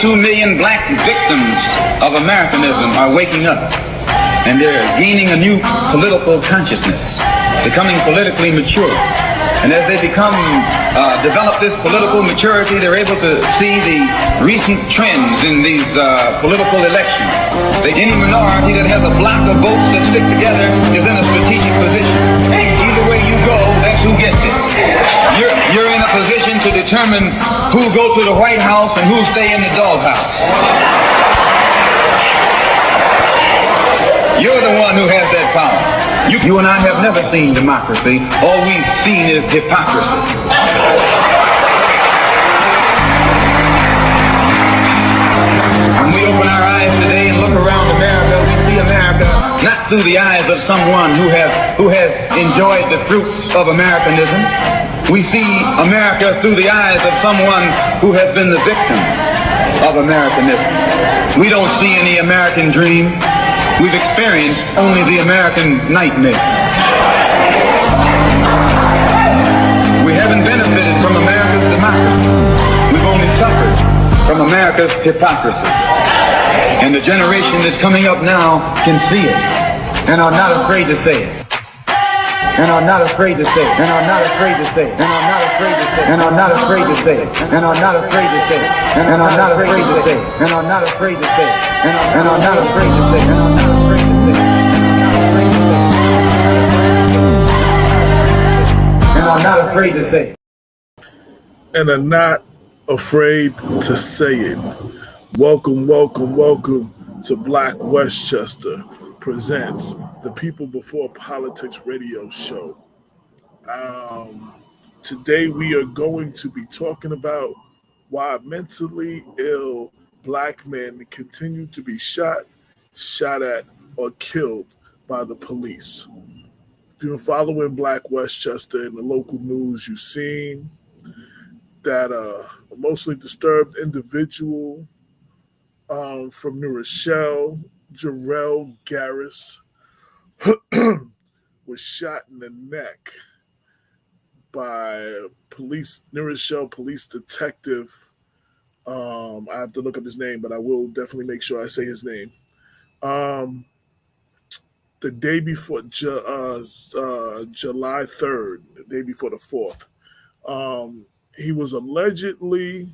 22 million black victims of Americanism are waking up, and they're gaining a new political consciousness, becoming politically mature. And as they develop this political maturity, they're able to see the recent trends in these political elections. Any minority that has a block of votes that stick together is in a strategic position. Either way you go, that's who gets it. You're in a position to determine who go to the White House and who stay in the doghouse. You're the one who has that power. You and I have never seen democracy. All we've seen is hypocrisy. When we open our eyes today and look around America, we see America not through the eyes of someone who has enjoyed the fruits of Americanism. We see America through the eyes of someone who has been the victim of Americanism. We don't see any American dream. We've experienced only the American nightmare. We haven't benefited from America's democracy. We've only suffered from America's hypocrisy. And the generation that's coming up now can see it and are not afraid to say it. And are not afraid to say it. And are not afraid to say it. And are not afraid to say it. And are not afraid to say it. And are not afraid to say it. And are not afraid to say it. And are not afraid to say it. And are not afraid to say it. And are not afraid to say it. And are not afraid to say it. And are not afraid to say it. Welcome, welcome, welcome to Black Westchester presents the People Before Politics radio show. Today we are going to be talking about why mentally ill black men continue to be shot at, or killed by the police. If you've been following Black Westchester in the local news, you've seen that a emotionally disturbed individual from New Rochelle, Jarrel Garris, was shot in the neck by New Rochelle Police detective. I have to look up his name, but I will definitely make sure I say his name. The day before July 3rd, the day before the 4th, he was allegedly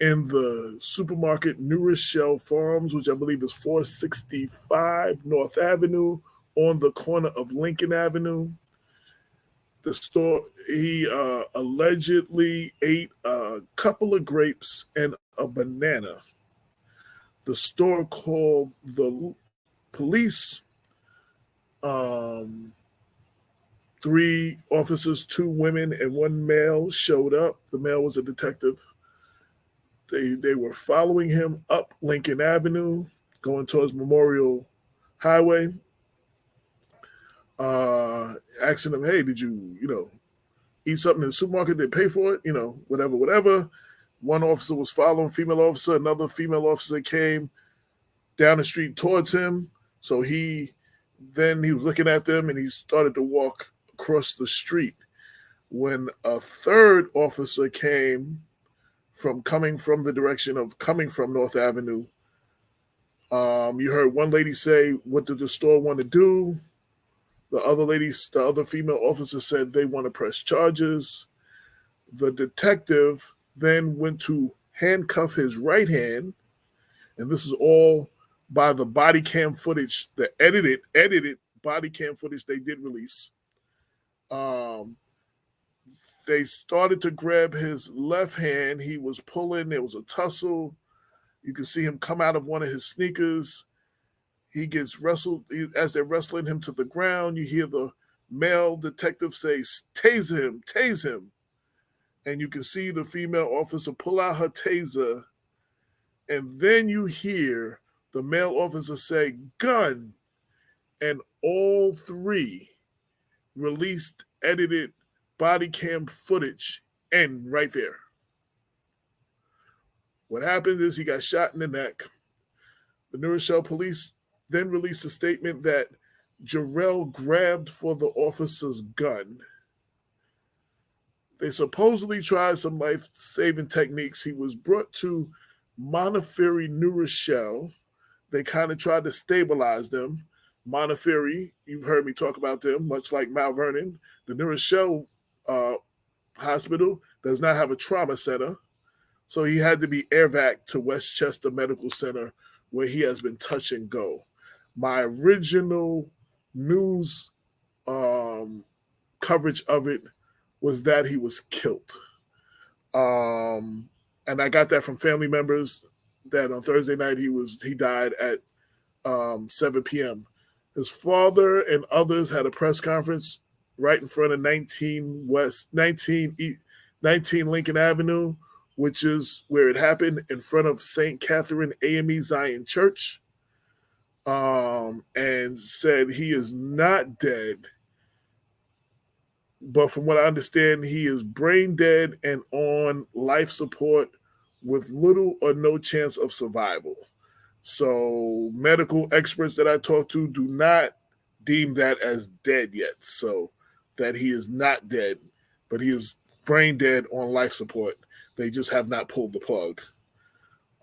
in the supermarket New Rochelle Farms, which I believe is 465 North Avenue, on the corner of Lincoln Avenue. The store, he allegedly ate a couple of grapes and a banana. The store called the police. 3 officers, 2 women, and 1 male showed up. The male was a detective. They were following him up Lincoln Avenue, going towards Memorial Highway, asking him, hey, did you eat something in the supermarket? Did they pay for it? Whatever. One officer was following, female officer. Another female officer came down the street towards him. So he was looking at them and he started to walk across the street. When a third officer came coming from the direction of coming from North Avenue, you heard one lady say, what did the store want to do? The other female officer said they want to press charges. The detective then went to handcuff his right hand, and this is all by the body cam footage, the edited body cam footage they did release. They started to grab his left hand. He was pulling. There was a tussle. You can see him come out of one of his sneakers. He gets wrestled. As they're wrestling him to the ground, you hear the male detective say, tase him. And you can see the female officer pull out her taser. And then you hear the male officer say, gun. And all 3 released edited body cam footage end right there. What happened is he got shot in the neck. The New Rochelle Police then released a statement that Jarrel grabbed for the officer's gun. They supposedly tried some life-saving techniques. He was brought to Montefiore, New Rochelle. They kind of tried to stabilize them. Montefiore, you've heard me talk about them, much like Mount Vernon. The New Rochelle uh, hospital does not have a trauma center, so he had to be airvac to Westchester Medical Center, where he has been touch and go. My original news um, coverage of it was that he was killed. Um, and I got that from family members that on Thursday night he died at 7 p.m. His father and others had a press conference right in front of 19 Lincoln Avenue, which is where it happened, in front of St. Catherine AME Zion Church, and said he is not dead. But from what I understand, he is brain dead and on life support with little or no chance of survival. So medical experts that I talked to do not deem that as dead yet. So that he is not dead, but he is brain dead on life support. They just have not pulled the plug.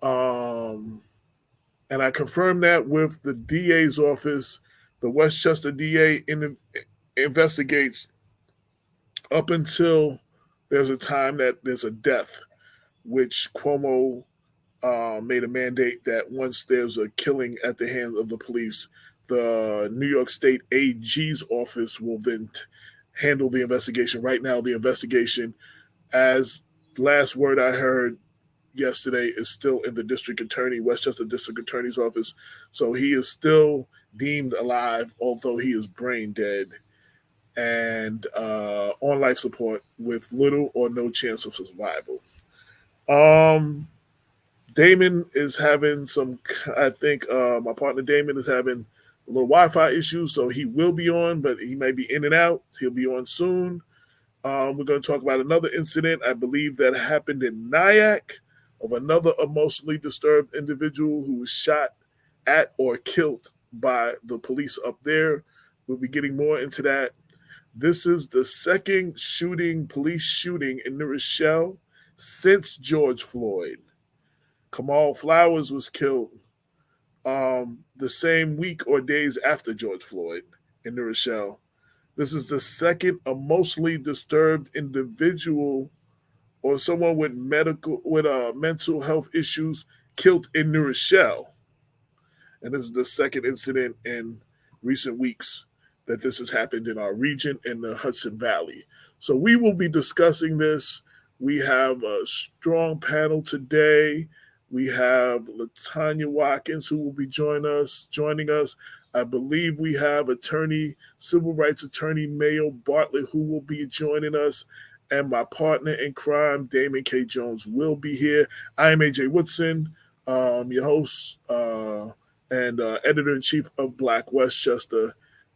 And I confirmed that with the DA's office. The Westchester DA investigates up until there's a time that there's a death, which Cuomo made a mandate that once there's a killing at the hands of the police, the New York State AG's office will then handle the investigation. Right now, the investigation, as last word I heard yesterday, is still in the Westchester District Attorney's office. So he is still deemed alive, although he is brain dead and on life support with little or no chance of survival. Damon is having some, I think my partner Damon is having a little Wi-Fi issues, so he will be on, but he may be in and out. He'll be on soon. We're going to talk about another incident, I believe, that happened in Nyack, of another emotionally disturbed individual who was shot at or killed by the police up there. We'll be getting more into that. This is the second police shooting in New Rochelle since George Floyd. Kamal Flowers was killed the same week or days after George Floyd in New Rochelle. This is the second emotionally disturbed individual or someone with mental health issues killed in New Rochelle. And this is the second incident in recent weeks that this has happened in our region in the Hudson Valley. So we will be discussing this. We have a strong panel today. We have LaTanya Watkins, who will be joining us. I believe we have civil rights attorney Mayo Bartlett, who will be joining us. And my partner in crime, Damon K. Jones, will be here. I am AJ Woodson, your host and editor-in-chief of Black Westchester.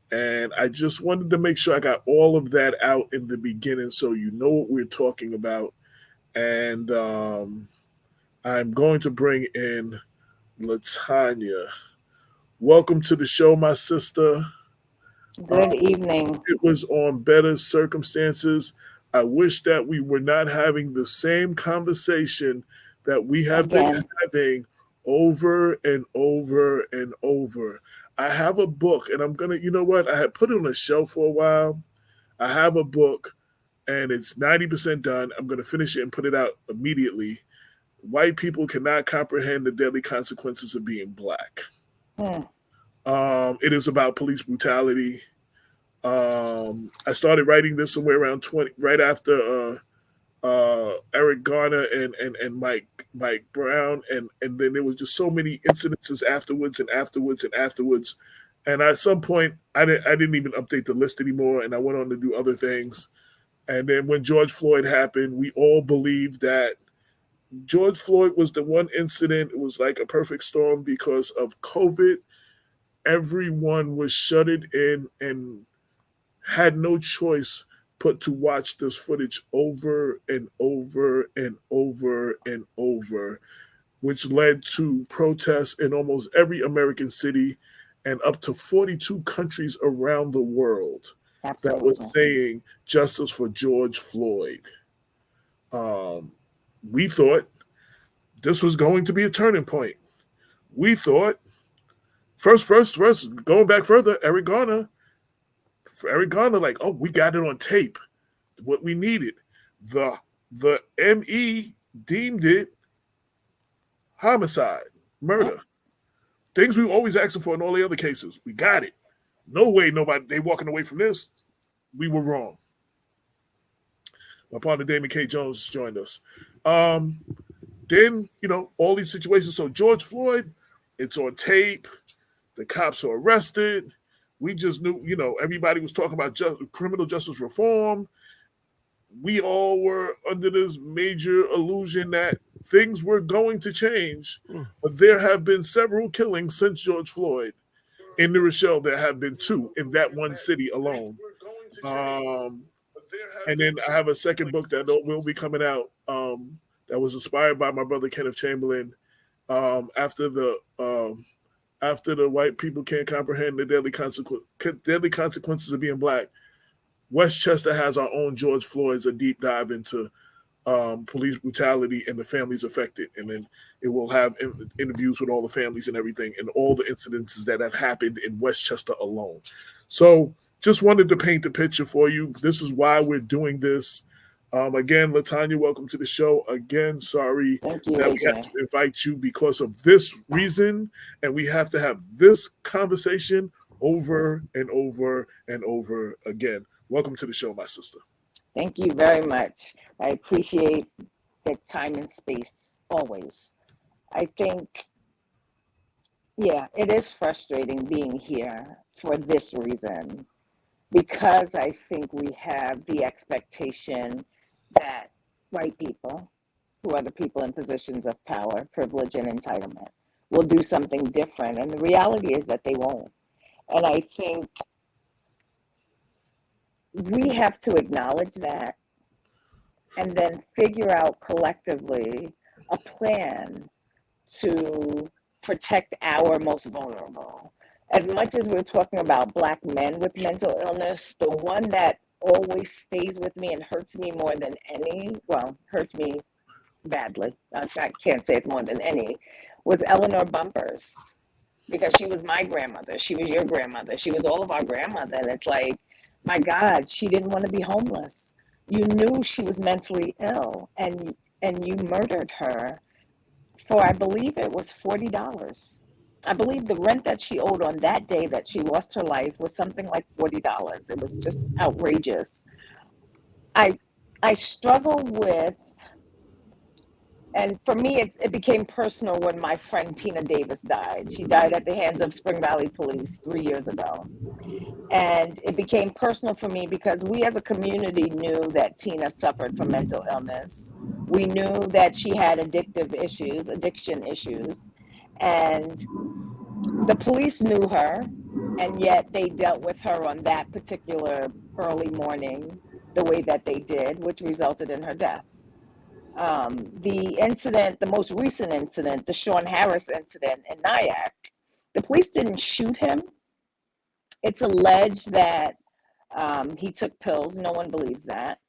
And I just wanted to make sure I got all of that out in the beginning so you know what we're talking about. And I'm going to bring in LaTanya. Welcome to the show, my sister. Good evening. It was on better circumstances. I wish that we were not having the same conversation that we have been having over and over and over. I have a book, and I'm going to, you know what? I had put it on a shelf for a while. I have a book, and it's 90% done. I'm going to finish it and put it out immediately. White people cannot comprehend the deadly consequences of being Black. It is about police brutality. I started writing this somewhere around right after Eric Garner and Mike Brown, and then there was just so many incidences afterwards. And at some point, I didn't even update the list anymore, and I went on to do other things. And then when George Floyd happened, we all believed that George Floyd was the one incident. It was like a perfect storm because of COVID. Everyone was shuttered in and had no choice but to watch this footage over and over and over and over, which led to protests in almost every American city and up to 42 countries around the world. Absolutely. That was saying justice for George Floyd. We thought this was going to be a turning point. We thought, first, going back further, Eric Garner, like, oh, we got it on tape, what we needed. The ME deemed it homicide, murder. Things we were always asking for in all the other cases. We got it. No way they walking away from this. We were wrong. My partner Damon K. Jones joined us. Then, all these situations. So George Floyd, it's on tape. The cops are arrested. We just knew, everybody was talking about criminal justice reform. We all were under this major illusion that things were going to change. But there have been several killings since George Floyd. In New Rochelle, there have been 2 in that one city alone. And then I have a second book that will be coming out that was inspired by my brother Kenneth Chamberlain. After the white people can't comprehend the deadly consequences of being black, Westchester has our own George Floyd's, a deep dive into police brutality and the families affected. And then it will have interviews with all the families and everything and all the incidences that have happened in Westchester alone. So just wanted to paint the picture for you. This is why we're doing this. Again, LaTanya, welcome to the show. Again, sorry Thank you, that we have to invite you because of this reason, and we have to have this conversation over and over and over again. Welcome to the show, my sister. Thank you very much. I appreciate the time and space always. I think, it is frustrating being here for this reason, because I think we have the expectation that white people, who are the people in positions of power, privilege, and entitlement, will do something different. And the reality is that they won't. And I think we have to acknowledge that and then figure out collectively a plan to protect our most vulnerable. As much as we're talking about Black men with mental illness, the one that always stays with me and hurts me more than any, hurts me badly, I can't say it's more than any, was Eleanor Bumpers. Because she was my grandmother, she was your grandmother, she was all of our grandmother. And it's like, my God, she didn't want to be homeless. You knew she was mentally ill, and you murdered her for, I believe it was $40. I believe the rent that she owed on that day that she lost her life was something like $40. It was just outrageous. I struggle with, and for me, it became personal when my friend Tina Davis died. She died at the hands of Spring Valley Police 3 years ago. And it became personal for me because we as a community knew that Tina suffered from mental illness. We knew that she had addiction issues. And the police knew her, and yet they dealt with her on that particular early morning the way that they did, which resulted in her death. The most recent incident, the Sean Harris incident in Nyack, the police didn't shoot him. It's alleged that he took pills. No one believes that.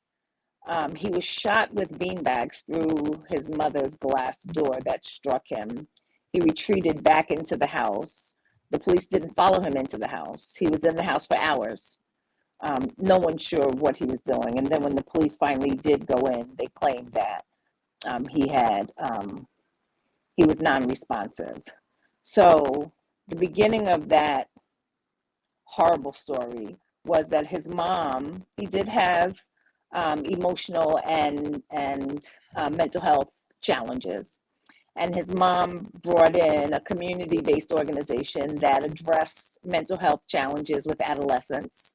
He was shot with beanbags through his mother's glass door that struck him. He retreated back into the house. The police didn't follow him into the house. He was in the house for hours. No one's sure what he was doing. And then when the police finally did go in, they claimed that he was non-responsive. So the beginning of that horrible story was that his mom, he did have emotional and mental health challenges. And his mom brought in a community-based organization that addressed mental health challenges with adolescents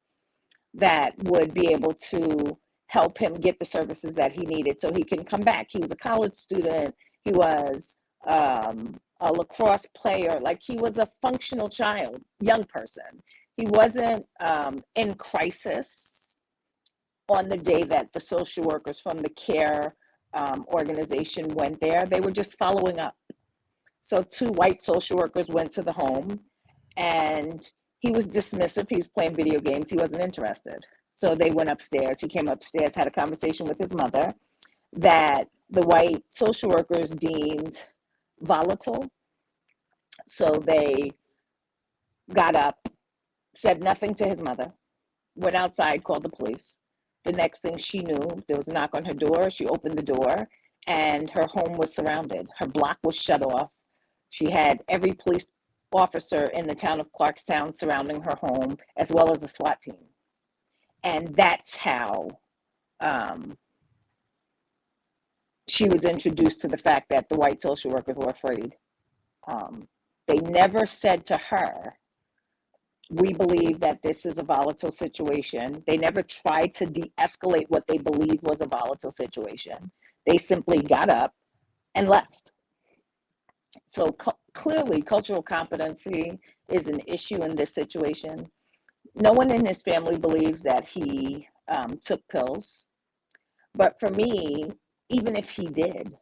that would be able to help him get the services that he needed so he can come back. He was a college student. He was a lacrosse player. Like, he was a functional child, young person. He wasn't in crisis on the day that the social workers from the CARE organization went there. They were just following up. So 2 white social workers went to the home, and he was dismissive. He was playing video games. He wasn't interested. So they went upstairs. He came upstairs, had a conversation with his mother that the white social workers deemed volatile. So they got up, said nothing to his mother, went outside, called the police. The next thing she knew, there was a knock on her door. She opened the door and her home was surrounded. Her block was shut off. She had every police officer in the town of Clarkstown surrounding her home, as well as a SWAT team. And that's how she was introduced to the fact that the white social workers were afraid. They never said to her, we believe that this is a volatile situation. They never tried to de-escalate what they believed was a volatile situation. They simply got up and left. So clearly, cultural competency is an issue in this situation. No one in his family believes that he took pills. But for me, even if he did,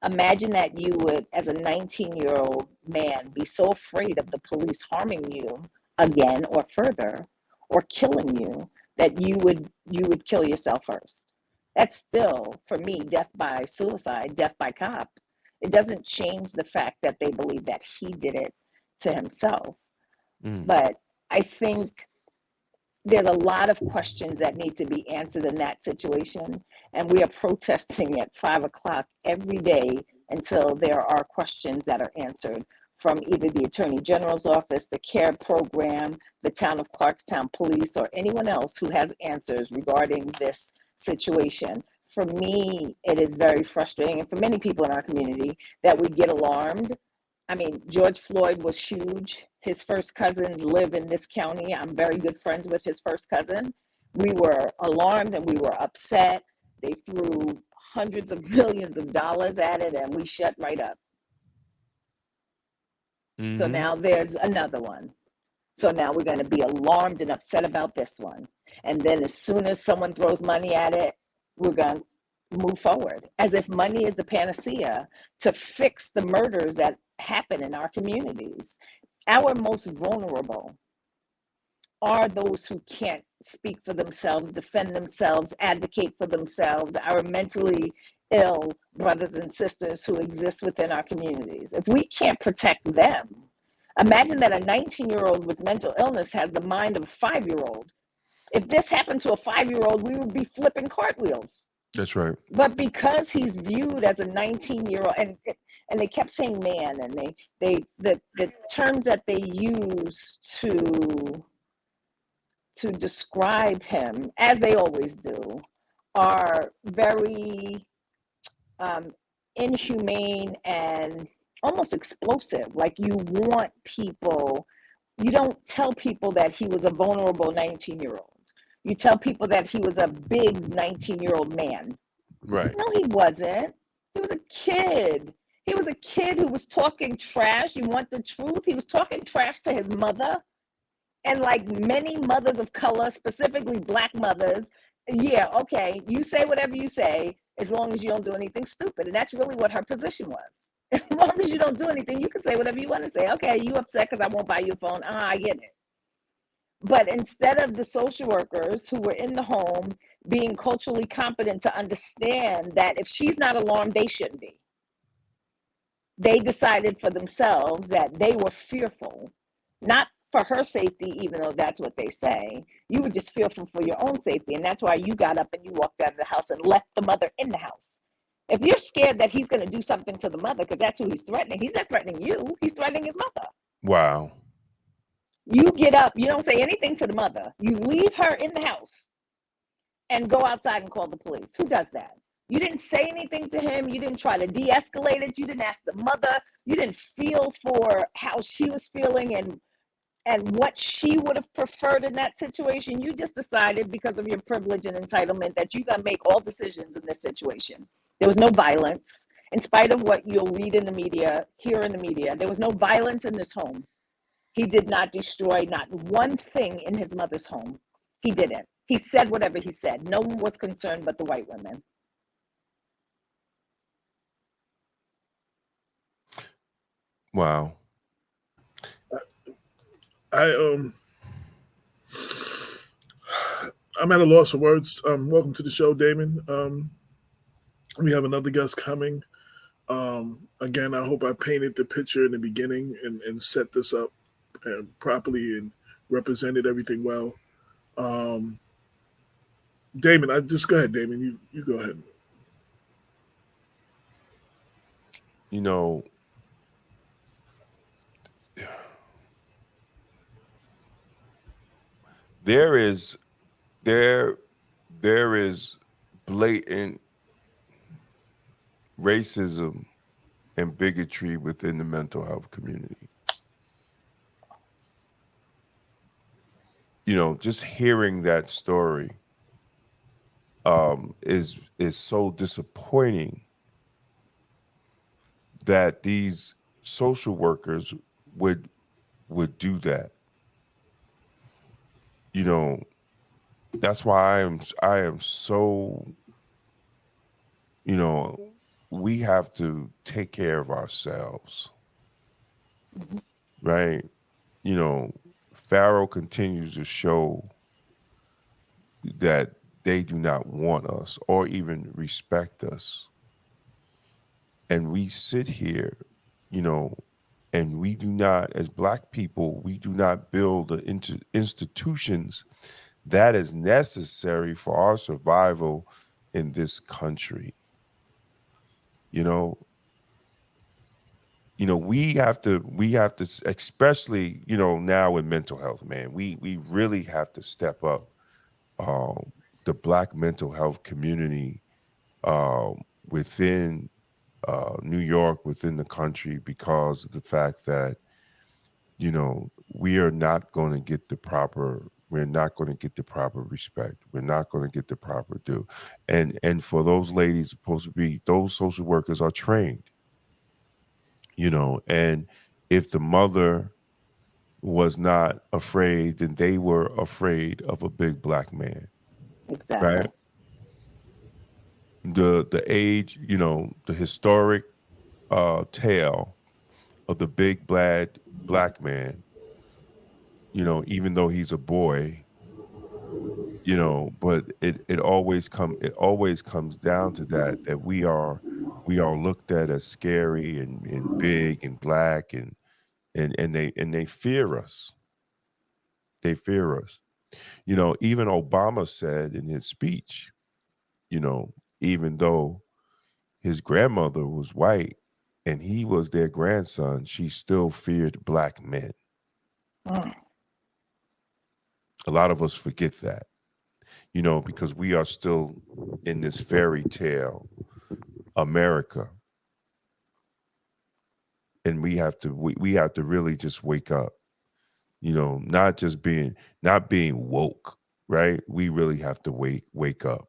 imagine that you would, as a 19-year-old man, be so afraid of the police harming you again or further, or killing you, that you would kill yourself first. That's still, for me, death by suicide, death by cop. It doesn't change the fact that they believe that he did it to himself. But I think there's a lot of questions that need to be answered in that situation. And we are protesting at 5 o'clock every day until there are questions that are answered from either the Attorney General's office, the CARE program, the town of Clarkstown Police, or anyone else who has answers regarding this situation. For me, it is very frustrating, and for many people in our community, that we get alarmed. I mean, George Floyd was huge. His first cousins live in this county. I'm very good friends with his first cousin. We were alarmed and we were upset. They threw hundreds of millions of dollars at it and we shut right up. So now there's another one. So now we're going to be alarmed and upset about this one. And then as soon as someone throws money at it, we're going to move forward, as if money is the panacea to fix the murders that happen in our communities. Our most vulnerable are those who can't speak for themselves, defend themselves, advocate for themselves, our mentally ill brothers and sisters who exist within our communities. If we can't protect them, imagine that a 19-year-old with mental illness has the mind of a 5-year-old. If this happened to a 5-year-old, we would be flipping cartwheels. That's right. But because he's viewed as a 19-year-old, and they kept saying man, and the terms that they use to describe him, as they always do, are very inhumane and almost explosive. Like you don't tell people that he was a vulnerable 19-year-old. You tell people that he was a big 19-year-old man. Right. No, he wasn't. He was a kid. He was a kid who was talking trash. You want the truth? He was talking trash to his mother. And like many mothers of color, specifically Black mothers, yeah, okay, you say whatever you say, as long as you don't do anything stupid. And that's really what her position was. As long as you don't do anything, you can say whatever you want to say. Okay, you upset because I won't buy you a phone. I get it. But instead of the social workers who were in the home being culturally competent to understand that if she's not alarmed, they shouldn't be. They decided for themselves that they were fearful, not for her safety, even though that's what they say. You were just fearful for your own safety. And that's why you got up and you walked out of the house and left the mother in the house. If you're scared that he's going to do something to the mother, because that's who he's threatening, he's not threatening you, he's threatening his mother. Wow. You get up, you don't say anything to the mother. You leave her in the house and go outside and call the police. Who does that? You didn't say anything to him. You didn't try to de-escalate it. You didn't ask the mother. You didn't feel for how she was feeling and what she would have preferred in that situation. You just decided, because of your privilege and entitlement, that you're going to make all decisions in this situation. There was no violence. In spite of what you'll read in the media, hear in the media, there was no violence in this home. He did not destroy not one thing in his mother's home. He didn't. He said whatever he said. No one was concerned but the white women. Wow. I'm at a loss for words. Welcome to the show, Damon. We have another guest coming. Again, I hope I painted the picture in the beginning and set this up properly and represented everything well. Damon, just go ahead, Damon. You go ahead. You know, there is blatant racism and bigotry within the mental health community. You know, just hearing that story is so disappointing that these social workers would do that. You know, that's why I am so, you know, we have to take care of ourselves. Right? You know, Pharaoh continues to show that they do not want us or even respect us. And we sit here, you know, and we do not, as Black people, we do not build the institutions that is necessary for our survival in this country. You know, we have to, especially, you know, now in mental health, man, we really have to step up the Black mental health community within New York, within the country, because of the fact that, you know, we're not going to get the proper respect. We're not going to get the proper due. And for those ladies supposed to be, those social workers are trained, you know, and if the mother was not afraid, then they were afraid of a big Black man. Exactly. Right? The age, you know, the historic tale of the big bad Black man, you know, even though he's a boy, you know, but it always comes down to that we are looked at as scary and big and Black and they fear us. They fear us. You know, even Obama said in his speech, you know, even though his grandmother was white and he was their grandson, she still feared Black men. Mm. A lot of us forget that, you know, because we are still in this fairy tale America. And we have to really just wake up, you know, not being woke, right? We really have to wake up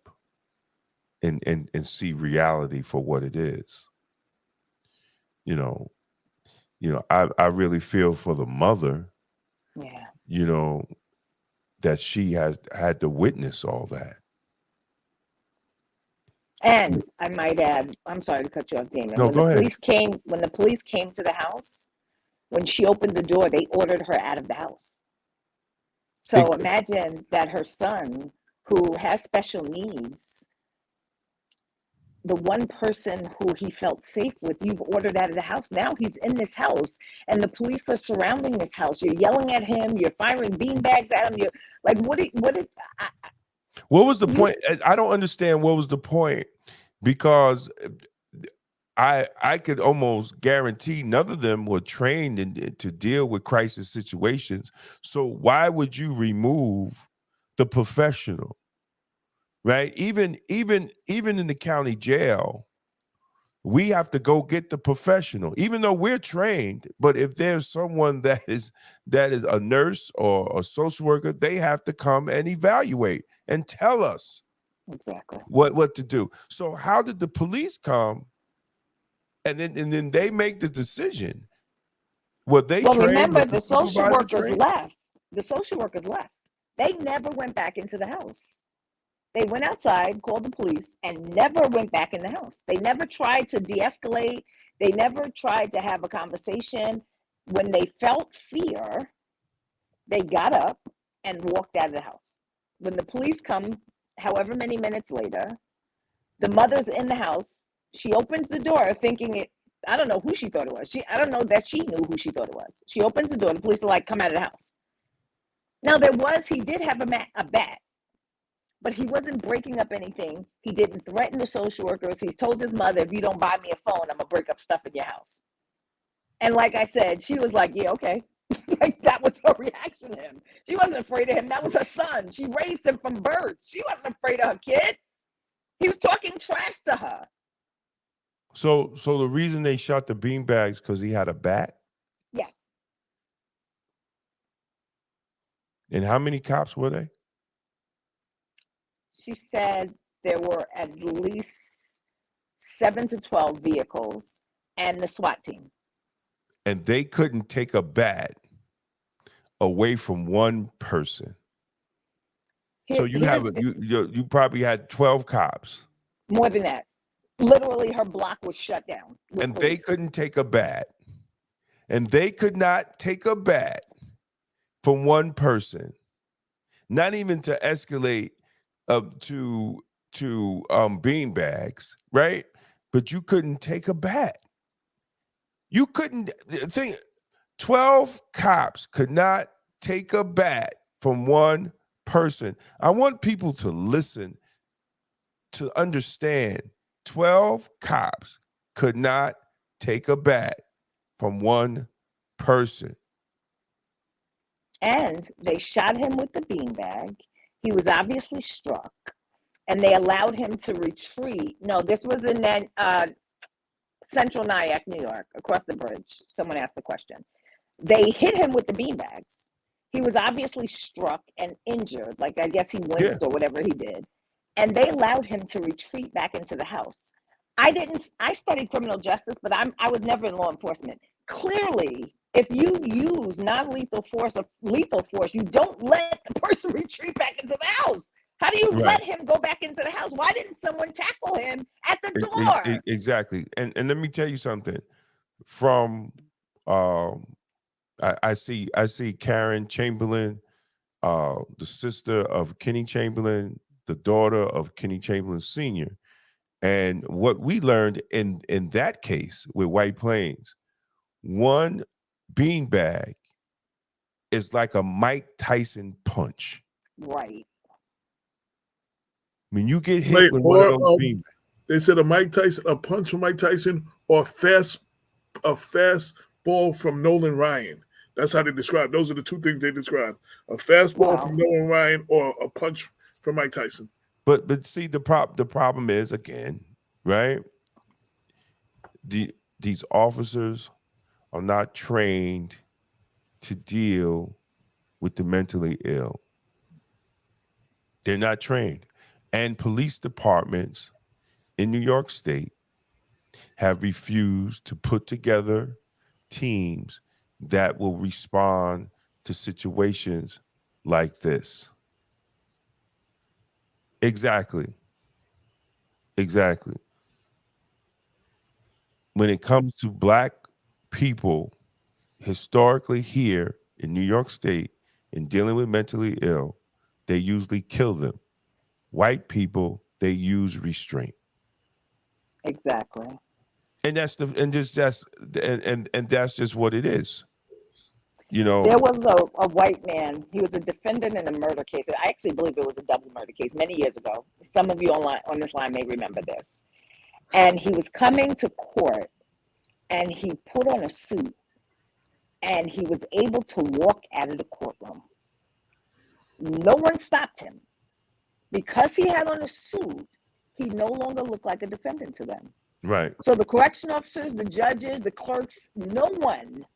and see reality for what it is. You know, I really feel for the mother, Yeah. you know, that she has had to witness all that. And I might add, I'm sorry to cut you off, Damon. No, When go ahead. when the police came to the house, when she opened the door, they ordered her out of the house. So imagine that her son, who has special needs, the one person who he felt safe with, you've ordered out of the house. Now he's in this house and the police are surrounding this house. You're yelling at him. You're firing beanbags at him. You're like, what was the point? I don't understand what was the point, because I could almost guarantee none of them were trained to deal with crisis situations. So why would you remove the professional? Right? Even in the county jail, we have to go get the professional, even though we're trained. But if there's someone that is a nurse or a social worker, they have to come and evaluate and tell us exactly what to do. So how did the police come and then they make the decision? Well, remember, the social workers left. The social workers left. They never went back into the house. They went outside, called the police, and never went back in the house. They never tried to de-escalate. They never tried to have a conversation. When they felt fear, they got up and walked out of the house. When the police come, however many minutes later, The mother's in the house. She opens the door thinking it, I don't know who she thought it was. I don't know that she knew who she thought it was. She opens the door. The police are like, come out of the house. Now he did have a bat, but he wasn't breaking up anything. He didn't threaten the social workers. He's told his mother, if you don't buy me a phone, I'm going to break up stuff in your house. And like I said, she was like, yeah, okay. Like, that was her reaction to him. She wasn't afraid of him. That was her son. She raised him from birth. She wasn't afraid of her kid. He was talking trash to her. So the reason they shot the beanbags because he had a bat? Yes. And how many cops were they? She said there were at least 7 to 12 vehicles and the SWAT team. And they couldn't take bat away from one person. So you probably had 12 cops. More than that. Literally, her block was shut down. And police. They couldn't take a bat. And they could not take a bat from one person. Not even to escalate to beanbags, right? But you couldn't take a bat. You couldn't think 12 cops could not take a bat from one person. I want people to listen, to understand 12 cops could not take a bat from one person. And they shot him with the beanbag. He was obviously struck, and they allowed him to retreat. No, this was in that Central Nyack, New York, across the bridge. Someone asked the question. They hit him with the beanbags. He was obviously struck and injured, like I guess he winced or whatever he did. And they allowed him to retreat back into the house. I studied criminal justice, but I was never in law enforcement. Clearly, if you use non-lethal force or lethal force, you don't let the person retreat back into the house. How do you let him go back into the house? Why didn't someone tackle him at the door? Exactly. And let me tell you something. From I see Karen Chamberlain, the sister of Kenny Chamberlain, the daughter of Kenny Chamberlain Sr. And what we learned in that case with White Plains, one beanbag is like a Mike Tyson punch. Right. When you get hit with one of those beanbags. They said a punch from Mike Tyson or a fast ball from Nolan Ryan. That's how they describe. Those are the two things they describe. A fastball from Nolan Ryan or a punch from Mike Tyson. But see, the problem is, again, right? These officers are not trained to deal with the mentally ill. They're not trained. And police departments in New York State have refused to put together teams that will respond to situations like this. Exactly. When it comes to Black people, historically here in New York State, in dealing with mentally ill, they usually kill them. White people, they use restraint. Exactly. And that's just what it is. You know, there was a white man. He was a defendant in a murder case. I actually believe it was a double murder case many years ago. Some of you on this line may remember this. And he was coming to court, and he put on a suit, and he was able to walk out of the courtroom. No one stopped him. Because he had on a suit, he no longer looked like a defendant to them. Right. So the correction officers, the judges, the clerks, no one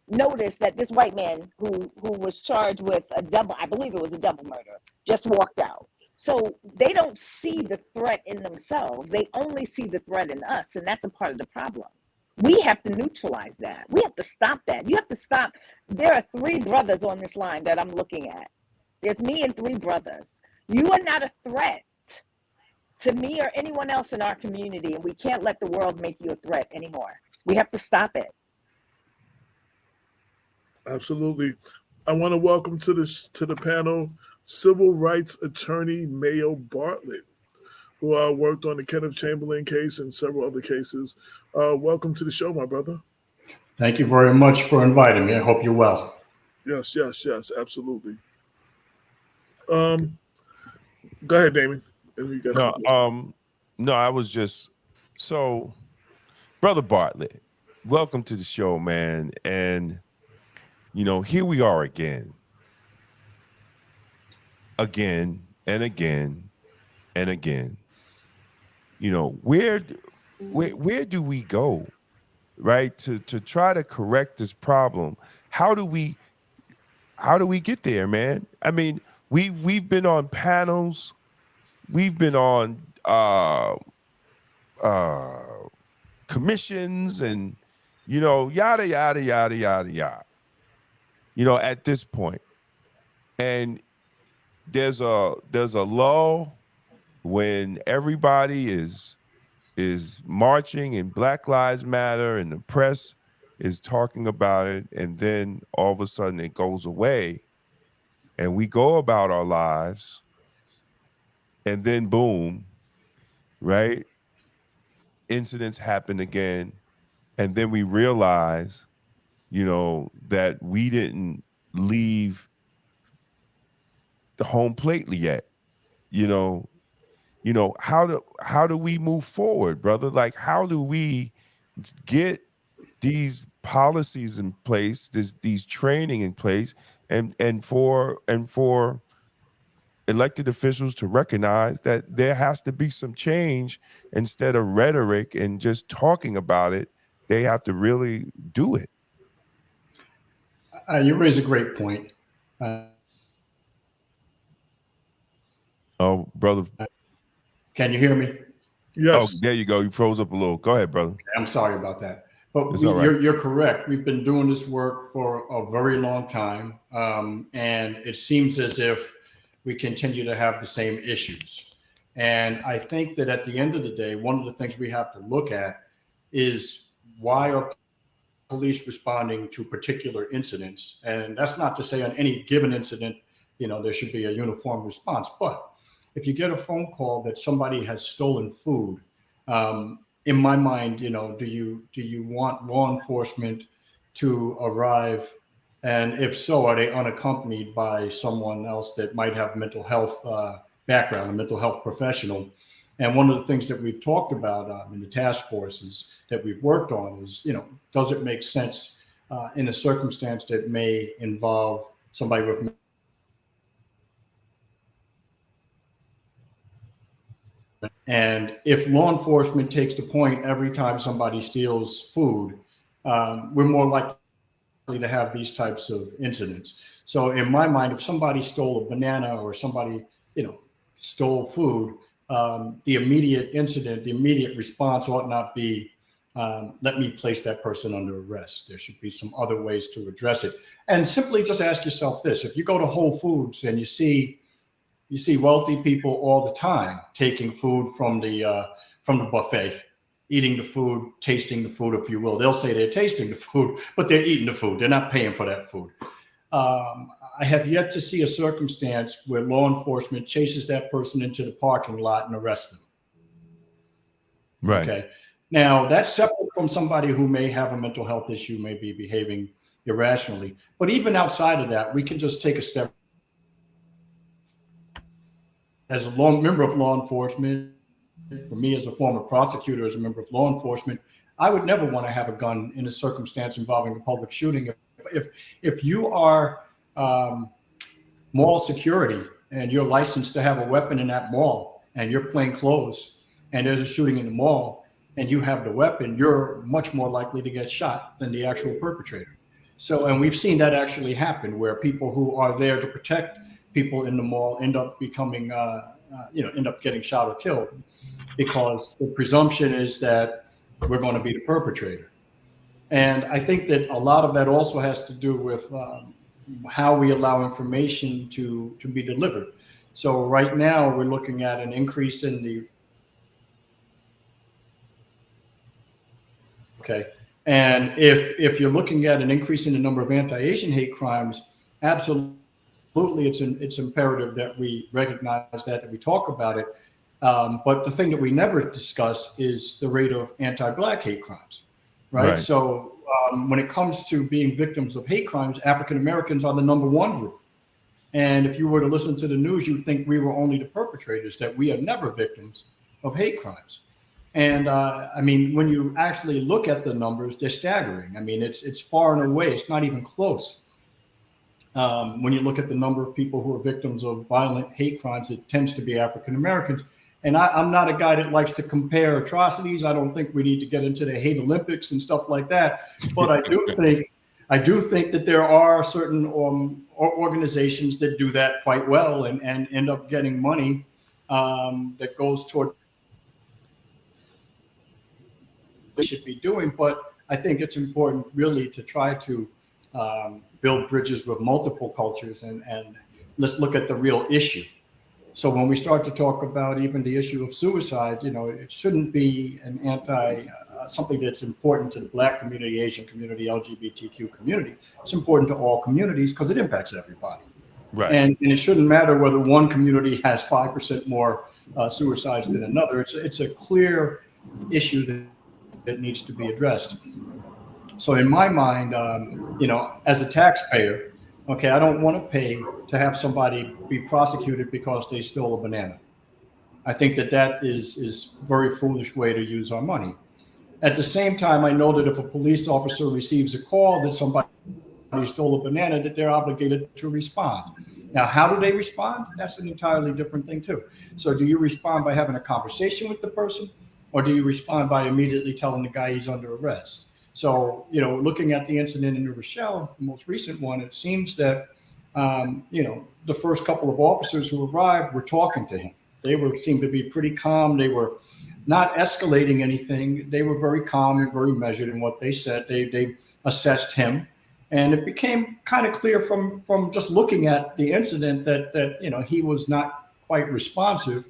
noticed that this white man who was charged with I believe it was a double murder, just walked out. So they don't see the threat in themselves. They only see the threat in us, and that's a part of the problem. We have to neutralize that. We have to stop that. You have to stop. There are 3 brothers on this line that I'm looking at. There's me and 3 brothers. You are not a threat to me or anyone else in our community, and we can't let the world make you a threat anymore. We have to stop it. Absolutely. I want to welcome to the panel civil rights attorney Mayo Bartlett. who worked on the Kenneth Chamberlain case and several other cases. Welcome to the show, my brother. Thank you very much for inviting me. I hope you're well. Yes, absolutely. Go ahead, Damon. No, I was just Brother Bartlett, welcome to the show, man. And here we are again and again and again. Where do we go, right? To try to correct this problem. How do we get there, man? I mean, we've been on panels, we've been on commissions and yada yada yada yada yada. At this point. And there's a lull when everybody is marching and Black Lives Matter and the press is talking about it, and then all of a sudden it goes away and we go about our lives, and then boom, right? Incidents happen again, and then we realize, that we didn't leave the home plate yet. How do we move forward, brother? Like, how do we get these policies in place, these training in place, and for elected officials to recognize that there has to be some change instead of rhetoric and just talking about it. They have to really do it. You raise a great point. Oh, brother. Can you hear me? Yes. Oh, there you go. You froze up a little. Go ahead, brother. I'm sorry about that. But right. You're correct. We've been doing this work for a very long time. And it seems as if we continue to have the same issues. And I think that at the end of the day, one of the things we have to look at is why are police responding to particular incidents? And that's not to say on any given incident, there should be a uniform response. But if you get a phone call that somebody has stolen food, in my mind, do you want law enforcement to arrive? And if so, are they unaccompanied by someone else that might have mental health background, a mental health professional? And one of the things that we've talked about in the task forces that we've worked on is, does it make sense in a circumstance that may involve somebody with and if law enforcement takes the point every time somebody steals food, we're more likely to have these types of incidents. So in my mind, if somebody stole a banana or somebody, stole food, the immediate incident, the immediate response ought not be, let me place that person under arrest. There should be some other ways to address it. And simply just ask yourself this: if you go to Whole Foods and you see wealthy people all the time taking food from the buffet, eating the food, tasting the food, if you will. They'll say they're tasting the food, but they're eating the food. They're not paying for that food. I have yet to see a circumstance where law enforcement chases that person into the parking lot and arrests them. Right. Okay. Now, that's separate from somebody who may have a mental health issue, may be behaving irrationally. But even outside of that, we can just take a step. As a member of law enforcement, for me as a former prosecutor, as a member of law enforcement, I would never want to have a gun in a circumstance involving a public shooting. If you are mall security and you're licensed to have a weapon in that mall and you're plain clothes and there's a shooting in the mall and you have the weapon, you're much more likely to get shot than the actual perpetrator. So, and we've seen that actually happen where people who are there to protect people in the mall end up becoming, end up getting shot or killed because the presumption is that we're going to be the perpetrator. And I think that a lot of that also has to do with how we allow information to be delivered. So right now we're looking at an increase in the, and if you're looking at an increase in the number of anti-Asian hate crimes, absolutely it's imperative that we recognize that we talk about it. But the thing that we never discuss is the rate of anti-Black hate crimes, right? So when it comes to being victims of hate crimes, African Americans are the number one group. And if you were to listen to the news, you'd think we were only the perpetrators, that we are never victims of hate crimes. And I mean, when you actually look at the numbers, they're staggering. I mean, it's far and away, it's not even close. When you look at the number of people who are victims of violent hate crimes, it tends to be African Americans. And I'm not a guy that likes to compare atrocities. I don't think we need to get into the hate Olympics and stuff like that. But I do think that there are certain organizations that do that quite well and end up getting money that goes toward they should be doing. But I think it's important really to try to build bridges with multiple cultures and let's look at the real issue. So when we start to talk about even the issue of suicide, you know, it shouldn't be an something that's important to the Black community, Asian community, LGBTQ community. It's important to all communities because it impacts everybody. Right. And it shouldn't matter whether one community has 5% more suicides than another. It's a clear issue that needs to be addressed. So in my mind, you know, as a taxpayer, okay, I don't want to pay to have somebody be prosecuted because they stole a banana. I think that is a very foolish way to use our money. At the same time, I know that if a police officer receives a call that somebody stole a banana, that they're obligated to respond. Now, how do they respond? That's an entirely different thing too. So do you respond by having a conversation with the person, or do you respond by immediately telling the guy he's under arrest? So, you know, looking at the incident in New Rochelle, the most recent one, it seems that, you know, the first couple of officers who arrived were talking to him. They seemed to be pretty calm. They were not escalating anything. They were very calm and very measured in what they said. They assessed him. And it became kind of clear from just looking at the incident that, you know, he was not quite responsive.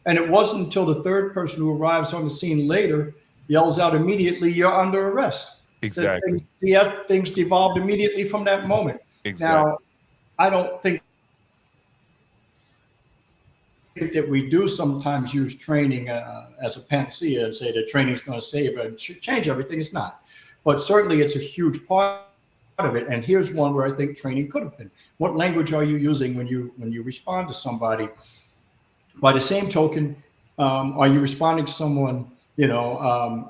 And it wasn't until the third person who arrives on the scene later yells out immediately, "You're under arrest." Exactly. Things devolved immediately from that moment. Exactly. Now, I don't think that we do sometimes use training as a panacea and say that training is going to save and change everything. It's not. But certainly it's a huge part of it. And here's one where I think training could have been. What language are you using when you respond to somebody? By the same token, are you responding to someone, you know,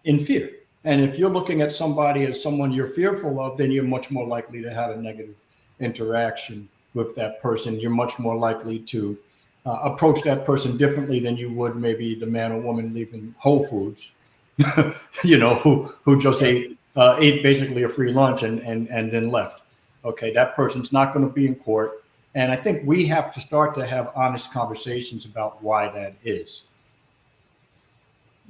in fear? And if you're looking at somebody as someone you're fearful of, then you're much more likely to have a negative interaction with that person. You're much more likely to approach that person differently than you would maybe the man or woman leaving Whole Foods, you know, who just ate basically a free lunch and then left. Okay, that person's not going to be in court. And I think we have to start to have honest conversations about why that is.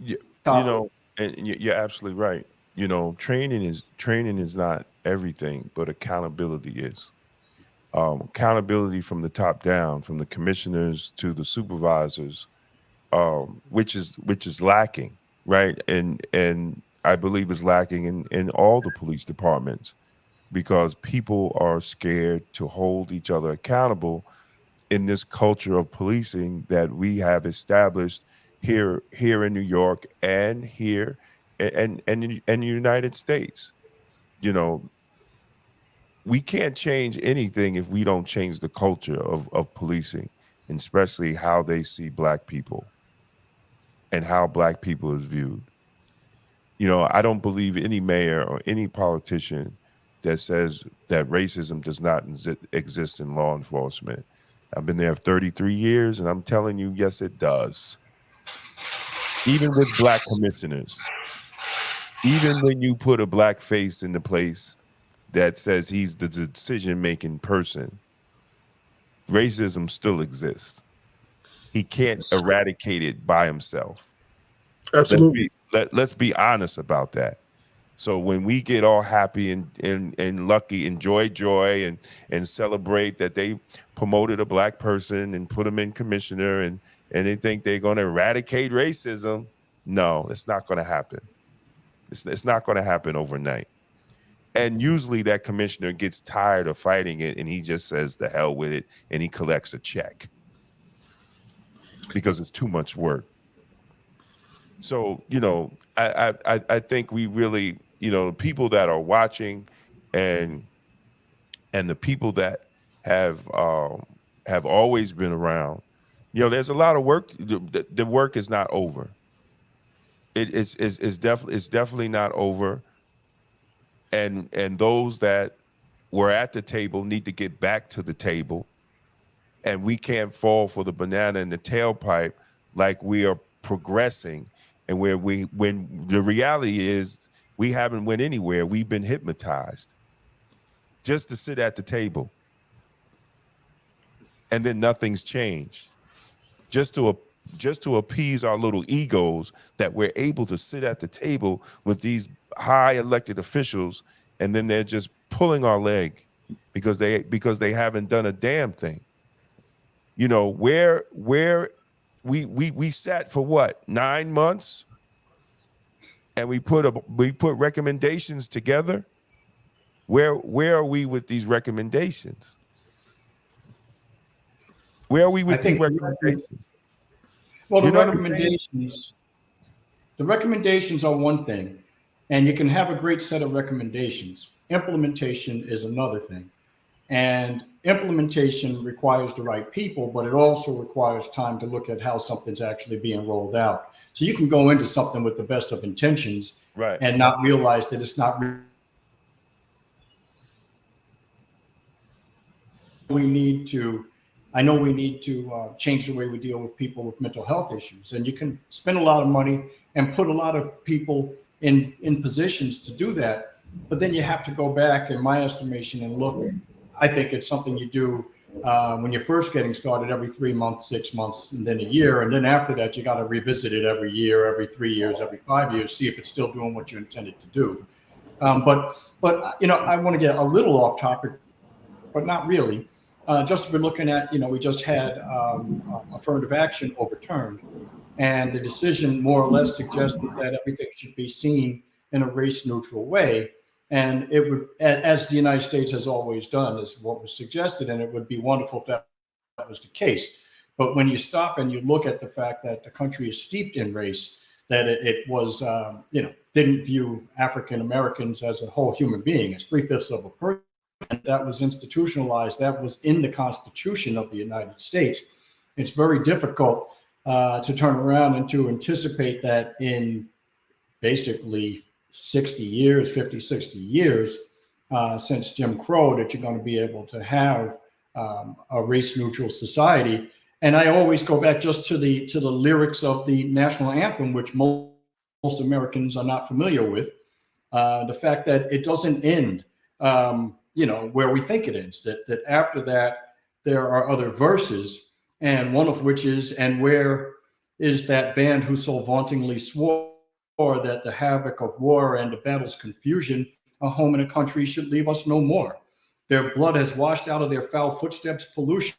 Yeah, you know, and you're absolutely right. You know, training is not everything, but accountability is. Accountability from the top down, from the commissioners to the supervisors, which is lacking, right? And I believe is lacking in all the police departments, because people are scared to hold each other accountable in this culture of policing that we have established here in New York and here and in the United States. You know, we can't change anything if we don't change the culture of policing, and especially how they see Black people and how Black people is viewed. You know, I don't believe any mayor or any politician that says that racism does not exist in law enforcement. I've been there 33 years, and I'm telling you, yes, it does. Even with Black commissioners, even when you put a Black face in the place that says he's the decision-making person, racism still exists. He can't eradicate it by himself. Absolutely. Let's be honest about that. So when we get all happy and lucky and joy and celebrate that they promoted a Black person and put them in commissioner and they think they're going to eradicate racism, no, it's not going to happen. It's not going to happen overnight. And usually that commissioner gets tired of fighting it and he just says the hell with it and he collects a check. because it's too much work. So, you know, I think we really, you know, people that are watching and the people that have always been around, you know, there's a lot of work. The work is not over. It's definitely not over. And those that were at the table need to get back to the table. And we can't fall for the banana in the tailpipe like we are progressing. And when the reality is we haven't went anywhere. We've been hypnotized just to sit at the table. And then nothing's changed. Just to appease our little egos that we're able to sit at the table with these high elected officials, and then they're just pulling our leg because they haven't done a damn thing. You know, where we sat for what, 9 months, and we put recommendations together. Where are we with these recommendations? Where are we with these recommendations? Well, the recommendations are one thing, and you can have a great set of recommendations. Implementation is another thing. And implementation requires the right people, but it also requires time to look at how something's actually being rolled out. So you can go into something with the best of intentions, right, and not realize that it's not. We need to change the way we deal with people with mental health issues. And you can spend a lot of money and put a lot of people in positions to do that. But then you have to go back, in my estimation, and look. I think it's something you do when you're first getting started, every 3 months, 6 months, and then a year. And then after that, you got to revisit it every year, every 3 years, every 5 years, see if it's still doing what you intended to do. But you know, I want to get a little off topic, but not really. Just we're looking at, you know, we just had affirmative action overturned, and the decision more or less suggested that everything should be seen in a race-neutral way. And it would, as the United States has always done, is what was suggested, and it would be wonderful if that was the case. But when you stop and you look at the fact that the country is steeped in race, that it was, you know, didn't view African Americans as a whole human being, as 3/5 of a person, that was institutionalized, that was in the Constitution of the United States. It's very difficult to turn around and to anticipate that in basically 60 years, 50, 60 years since Jim Crow, that you're going to be able to have a race-neutral society. And I always go back just to the lyrics of the national anthem, which most Americans are not familiar with. The fact that it doesn't end, you know, where we think it ends. That after that there are other verses, and one of which is, "And where is that band who so vauntingly swore that the havoc of war and the battle's confusion, a home and a country should leave us no more. Their blood has washed out of their foul footsteps pollution,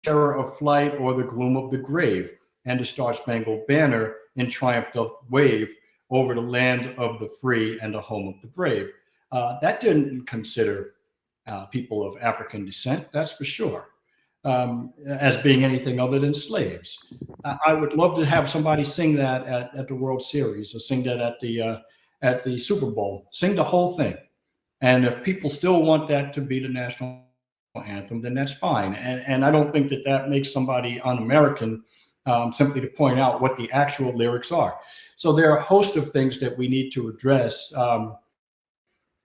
terror of flight or the gloom of the grave, and the star-spangled banner in triumph doth wave over the land of the free and the home of the brave." That didn't consider people of African descent, that's for sure, as being anything other than slaves. I would love to have somebody sing that at the World Series, or sing that at the Super Bowl. Sing the whole thing. And if people still want that to be the national anthem, then that's fine. And I don't think that makes somebody un-American, simply to point out what the actual lyrics are. So there are a host of things that we need to address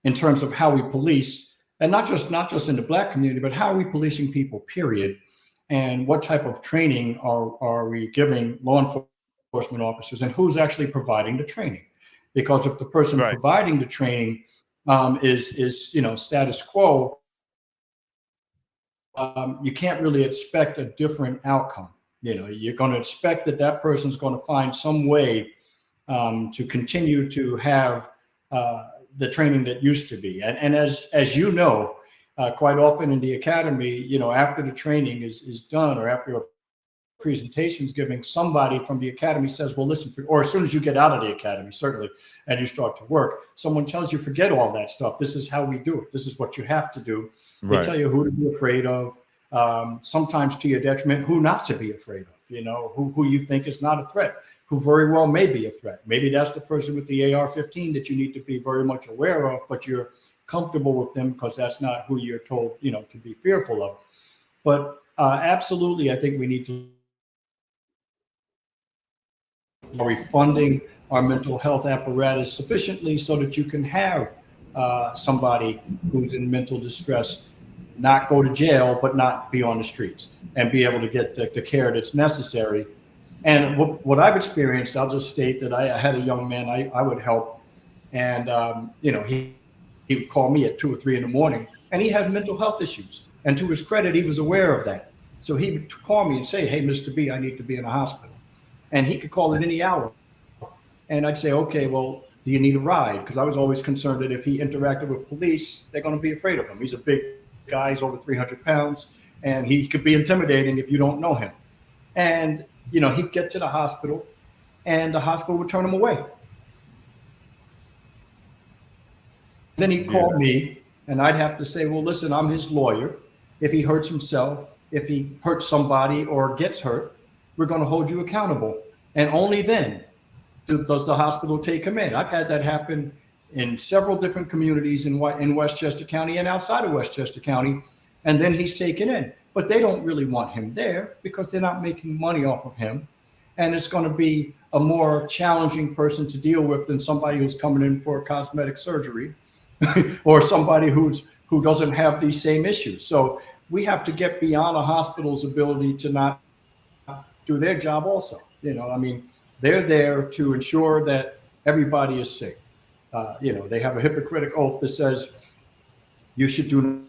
in terms of how we police, and not just in the Black community, but how are we policing people, period. And what type of training are we giving law enforcement officers, and who's actually providing the training? Because if the person providing the training is you know, status quo, you can't really expect a different outcome. You know, you're going to expect that person's going to find some way to continue to have the training that used to be. And as you know, quite often in the academy, you know, after the training is done, or after a presentation is given, somebody from the academy says, well, listen, or as soon as you get out of the academy, certainly, and you start to work, someone tells you, forget all that stuff. This is how we do it. This is what you have to do. They tell you who to be afraid of. sometimes to your detriment, who not to be afraid of, you know, who you think is not a threat, who very well may be a threat. Maybe that's the person with the AR-15 that you need to be very much aware of, but you're comfortable with them because that's not who you're told, you know, to be fearful of. But absolutely, I think we need to be funding our mental health apparatus sufficiently so that you can have somebody who's in mental distress not go to jail, but not be on the streets and be able to get the care that's necessary. And what I've experienced, I'll just state that I had a young man I would help, and you know, he would call me at 2 or 3 in the morning, and he had mental health issues. And to his credit, he was aware of that. So he would call me and say, "Hey, Mr. B, I need to be in a hospital." And he could call at any hour. And I'd say, "Okay, well, do you need a ride?" Because I was always concerned that if he interacted with police, they're going to be afraid of him. He's a big guy, he's over 300 pounds, and he could be intimidating if you don't know him. And, you know, he'd get to the hospital, and the hospital would turn him away. Then he'd call me, and I'd have to say, "Well, listen, I'm his lawyer. If he hurts himself, if he hurts somebody or gets hurt, we're going to hold you accountable. And only then does the hospital take him in." I've had that happen in several different communities in Westchester County and outside of Westchester County. And then he's taken in. But they don't really want him there because they're not making money off of him. And it's going to be a more challenging person to deal with than somebody who's coming in for cosmetic surgery or somebody who doesn't have these same issues. So we have to get beyond a hospital's ability to not do their job also. You know, I mean, they're there to ensure that everybody is safe. You know, they have a Hippocratic oath that says you should do.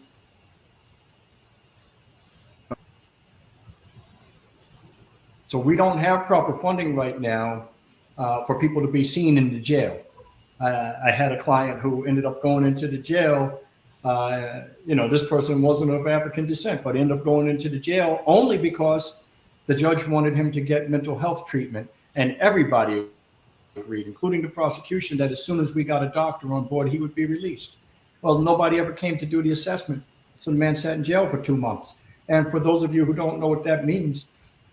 So we don't have proper funding right now for people to be seen in the jail. I had a client who ended up going into the jail. You know, this person wasn't of African descent, but ended up going into the jail only because the judge wanted him to get mental health treatment, and everybody agreed, including the prosecution, that as soon as we got a doctor on board, he would be released. Well, nobody ever came to do the assessment. So the man sat in jail for 2 months. And for those of you who don't know what that means,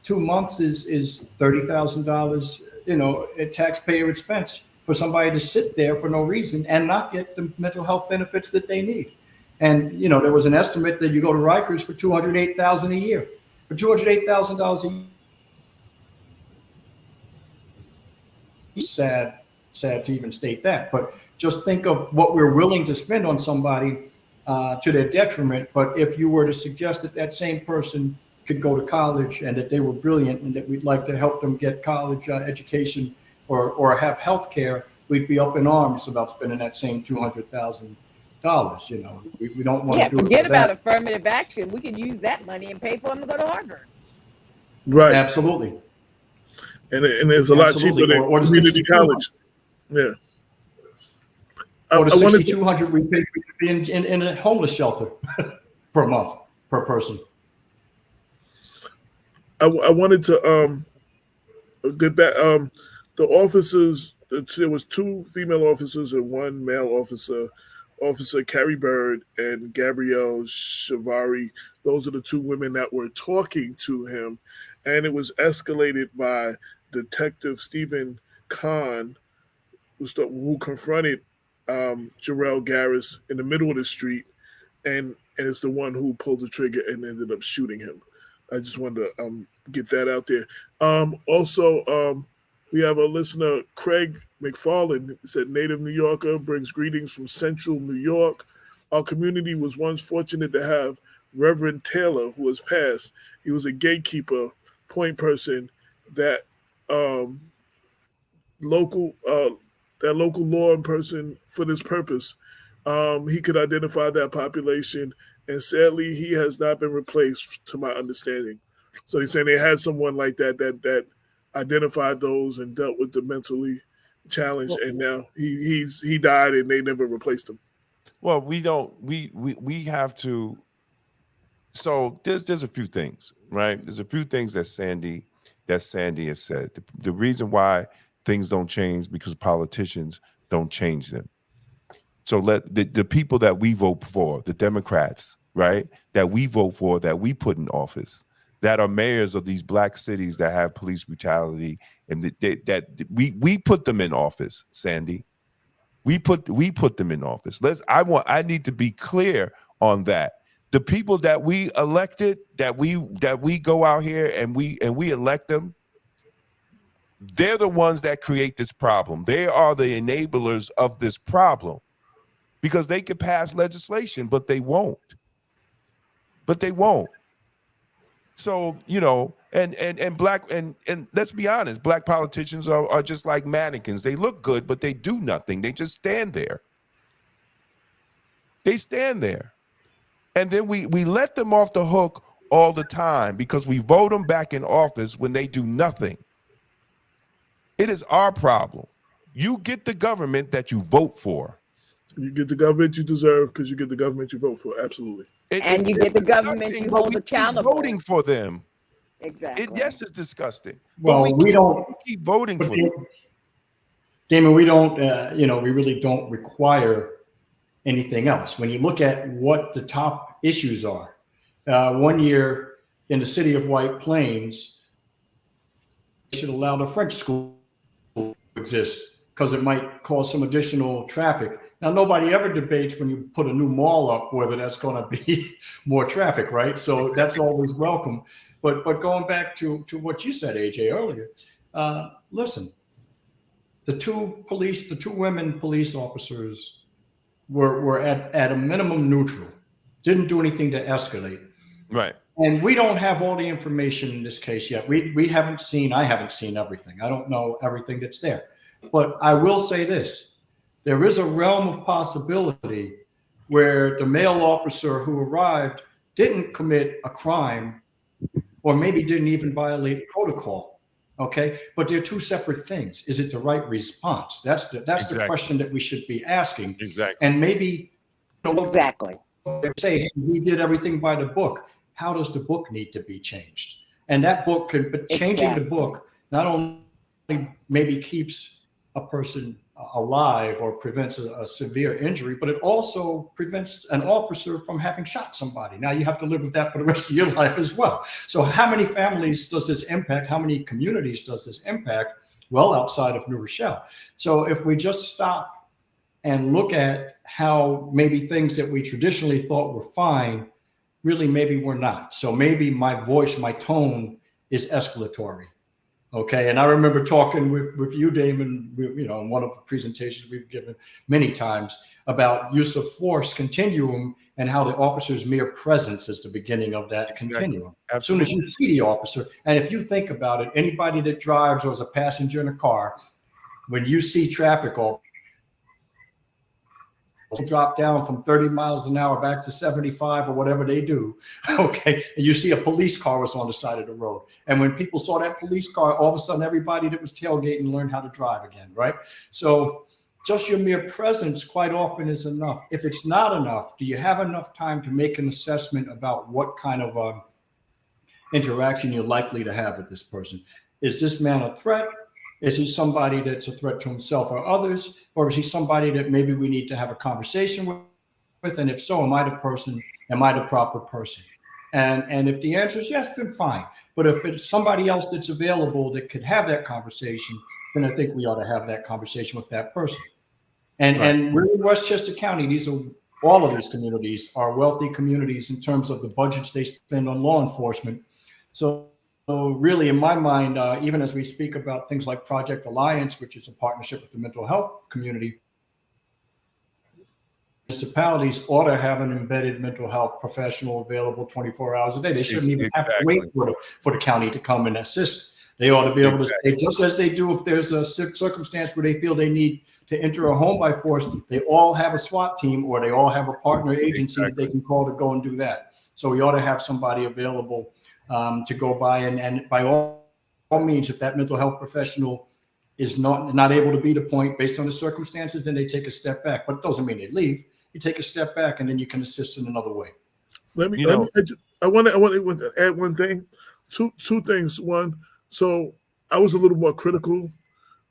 2 months is $30,000, you know, at taxpayer expense for somebody to sit there for no reason and not get the mental health benefits that they need. And, you know, there was an estimate that you go to Rikers for $208,000 a year. For $208,000 a year, sad to even state that, but just think of what we're willing to spend on somebody to their detriment. But if you were to suggest that that same person could go to college and that they were brilliant and that we'd like to help them get college education or have health care, we'd be up in arms about spending that same $200,000. You know, we don't want to do it. Forget about affirmative action. We could use that money and pay for them to go to Harvard. Right. Absolutely. And there's a lot cheaper than community college. Yeah. Or the $6,200 we pay to be in a homeless shelter per month per person. I wanted to get back. The officers. There was 2 female officers and 1 male officer. Officer Carrie Bird and Gabrielle Chavari. Those are the 2 women that were talking to him, and it was escalated by Detective Stephen Kahn, who confronted Jarrel Garris in the middle of the street, and it's the one who pulled the trigger and ended up shooting him. I just wanted to get that out there. Also, we have a listener, Craig McFarland, said, "Native New Yorker brings greetings from Central New York. Our community was once fortunate to have Reverend Taylor, who has passed. He was a gatekeeper, point person that local law person for this purpose. He could identify that population, and sadly, he has not been replaced, to my understanding." So he's saying they had someone like that identified those and dealt with the mentally challenged, and now he died, and they never replaced him. Well, we have to. So there's a few things, right? There's a few things that Sandy has said. The reason why things don't change because politicians don't change them. So let the people that we vote for, the Democrats, right? That we vote for, that we put in office, that are mayors of these black cities that have police brutality, and that we put them in office, Sandy. We put them in office. I need to be clear on that. The people that we elected, that we go out here and we elect them, they're the ones that create this problem. They are the enablers of this problem, because they could pass legislation, but they won't. So, and black and let's be honest, black politicians are just like mannequins. They look good, but they do nothing. They just stand there. They stand there. And then we let them off the hook all the time because we vote them back in office when they do nothing. It is our problem. You get the government that you vote for. You get the government you deserve because you get the government you vote for. Absolutely. And you get the government you hold accountable. Voting for them. Exactly. Yes, it's disgusting. Well, we don't keep voting for them. Damon, we don't, we really don't require anything else. When you look at what the top issues are, 1 year in the city of White Plains, they should allow the French school to exist because it might cause some additional traffic. Now, nobody ever debates when you put a new mall up whether that's going to be more traffic, right? So that's always welcome. But going back to what you said, AJ, earlier, listen, the two women police officers were at a minimum neutral, didn't do anything to escalate. Right. And we don't have all the information in this case yet. I haven't seen everything. I don't know everything that's there. But I will say this. There is a realm of possibility where the male officer who arrived didn't commit a crime or maybe didn't even violate protocol. Okay. But they're two separate things. Is it the right response? That's the question that we should be asking. Exactly. And maybe exactly. Say, hey, we did everything by the book. How does the book need to be changed? And that book but changing the book not only maybe keeps a person alive or prevents a severe injury, but it also prevents an officer from having shot somebody. Now you have to live with that for the rest of your life as well. So how many families does this impact? How many communities does this impact? Well, outside of New Rochelle. So if we just stop and look at how maybe things that we traditionally thought were fine, really maybe we're not. So maybe my voice, my tone is escalatory. Okay. And I remember talking with you, Damon, in one of the presentations we've given many times about use of force continuum and how the officer's mere presence is the beginning of that continuum. Absolutely. As soon as you see the officer, and if you think about it, anybody that drives or is a passenger in a car, when you see traffic off, drop down from 30 miles an hour back to 75 or whatever they do, okay, and you see a police car was on the side of the road. And when people saw that police car, all of a sudden everybody that was tailgating learned how to drive again, right? So just your mere presence quite often is enough. If it's not enough, do you have enough time to make an assessment about what kind of interaction you're likely to have with this person? Is this man a threat? Is he somebody that's a threat to himself or others? Or is he somebody that maybe we need to have a conversation with? And if so, am I the proper person? And if the answer is yes, then fine. But if it's somebody else that's available that could have that conversation, then I think we ought to have that conversation with that person. And we're in Westchester County. All of these communities are wealthy communities in terms of the budgets they spend on law enforcement. So really, in my mind, even as we speak about things like Project Alliance, which is a partnership with the mental health community, municipalities ought to have an embedded mental health professional available 24 hours a day. They shouldn't even have to wait for the county to come and assist. They ought to be able to say, just as they do if there's a circumstance where they feel they need to enter a home by force, they all have a SWAT team or they all have a partner agency that they can call to go and do that. So we ought to have somebody available to go by and by all means, if that mental health professional is not able to be the point based on the circumstances, then they take a step back. But it doesn't mean they leave. You take a step back and then you can assist in another way. I want to add one thing, two things. One, so I was a little more critical.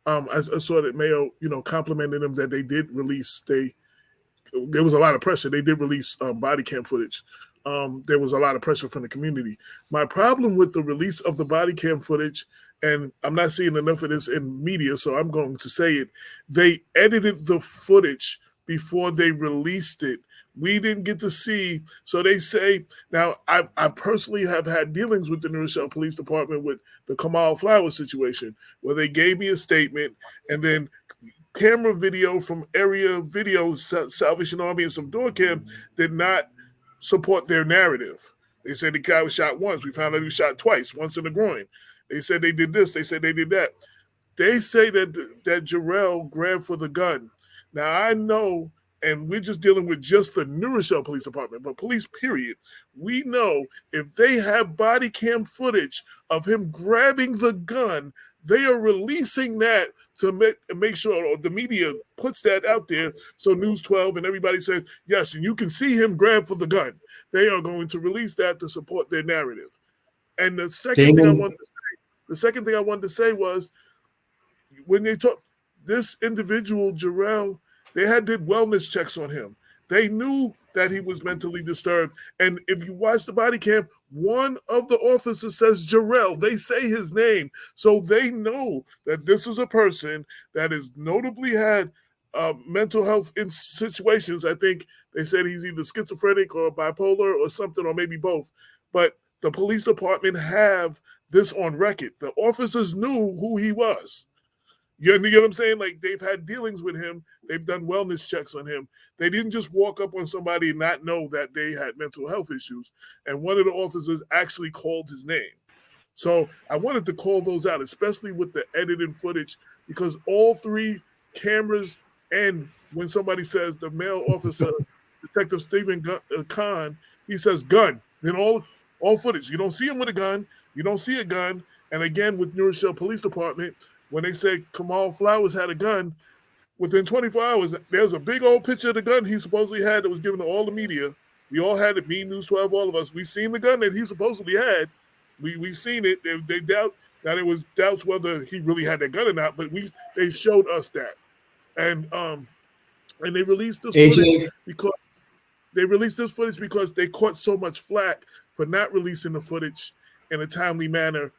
I saw that Mayo, complimented them that they did release. There was a lot of pressure. They did release body cam footage. there was a lot of pressure from the community. My problem with the release of the body cam footage, and I'm not seeing enough of this in media, so I'm going to say it, they edited the footage before they released it. We didn't get to see, so they say, now I personally have had dealings with the Rochelle Police Department with the Kamal Flowers situation, where they gave me a statement and then camera video from area video, Salvation Army and some door cam did not support their narrative. They said the guy was shot once. We found out he was shot twice, once in the groin. They said they did this. They said they did that. They say that Jarrel grabbed for the gun. Now, I know, and we're just dealing with just the New Rochelle Police Department, but police, period. We know if they have body cam footage of him grabbing the gun, they are releasing that to make sure, or the media puts that out there so News 12 and everybody says, yes, and you can see him grab for the gun. They are going to release that to support their narrative. And the second thing I wanted to say was, when they talk, this individual, Jarrel, they did wellness checks on him. They knew that he was mentally disturbed. And if you watch the body cam, one of the officers says Jarrel. They say his name. So they know that this is a person that has notably had mental health in situations. I think they said he's either schizophrenic or bipolar or something, or maybe both. But the police department have this on record. The officers knew who he was. You know what I'm saying? Like, they've had dealings with him. They've done wellness checks on him. They didn't just walk up on somebody and not know that they had mental health issues. And one of the officers actually called his name. So I wanted to call those out, especially with the edited footage, because all three cameras, and when somebody says the male officer, Detective Stephen Khan, he says gun. Then all footage. You don't see him with a gun. You don't see a gun. And again, with New Rochelle Police Department, when they said Kamal Flowers had a gun, within 24 hours, there's a big old picture of the gun he supposedly had that was given to all the media. We all had it, me, News 12, all of us. We seen the gun that he supposedly had. We seen it. They doubt that it was doubts whether he really had that gun or not, but they showed us that. And they released this footage because they caught so much flack for not releasing the footage in a timely manner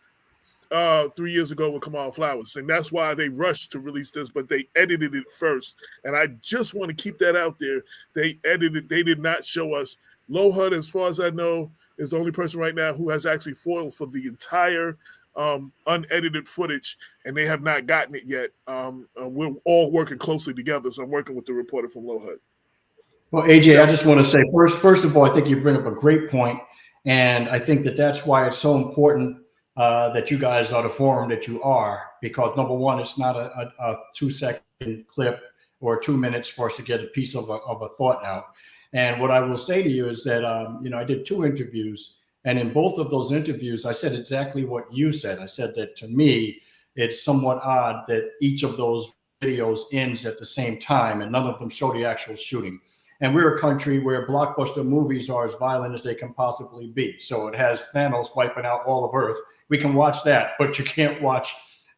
3 years ago with Kamal Flowers. And that's why they rushed to release this, but they edited it first. And I just want to keep that out there. They edited, they did not show us. Lohud, as far as I know, is the only person right now who has actually foiled for the entire unedited footage, and they have not gotten it yet. We're all working closely together, so I'm working with the reporter from Lohud. Well, AJ, I just want to say, first of all, I think you bring up a great point, and I think that's why it's so important that you guys are the forum that you are, because number one, it's not a 2-second clip or 2 minutes for us to get a piece of a thought out. And what I will say to you is that, I did 2 interviews, and in both of those interviews, I said exactly what you said. I said that to me, it's somewhat odd that each of those videos ends at the same time and none of them show the actual shooting. And we're a country where blockbuster movies are as violent as they can possibly be. So it has Thanos wiping out all of Earth. We can watch that, but you can't watch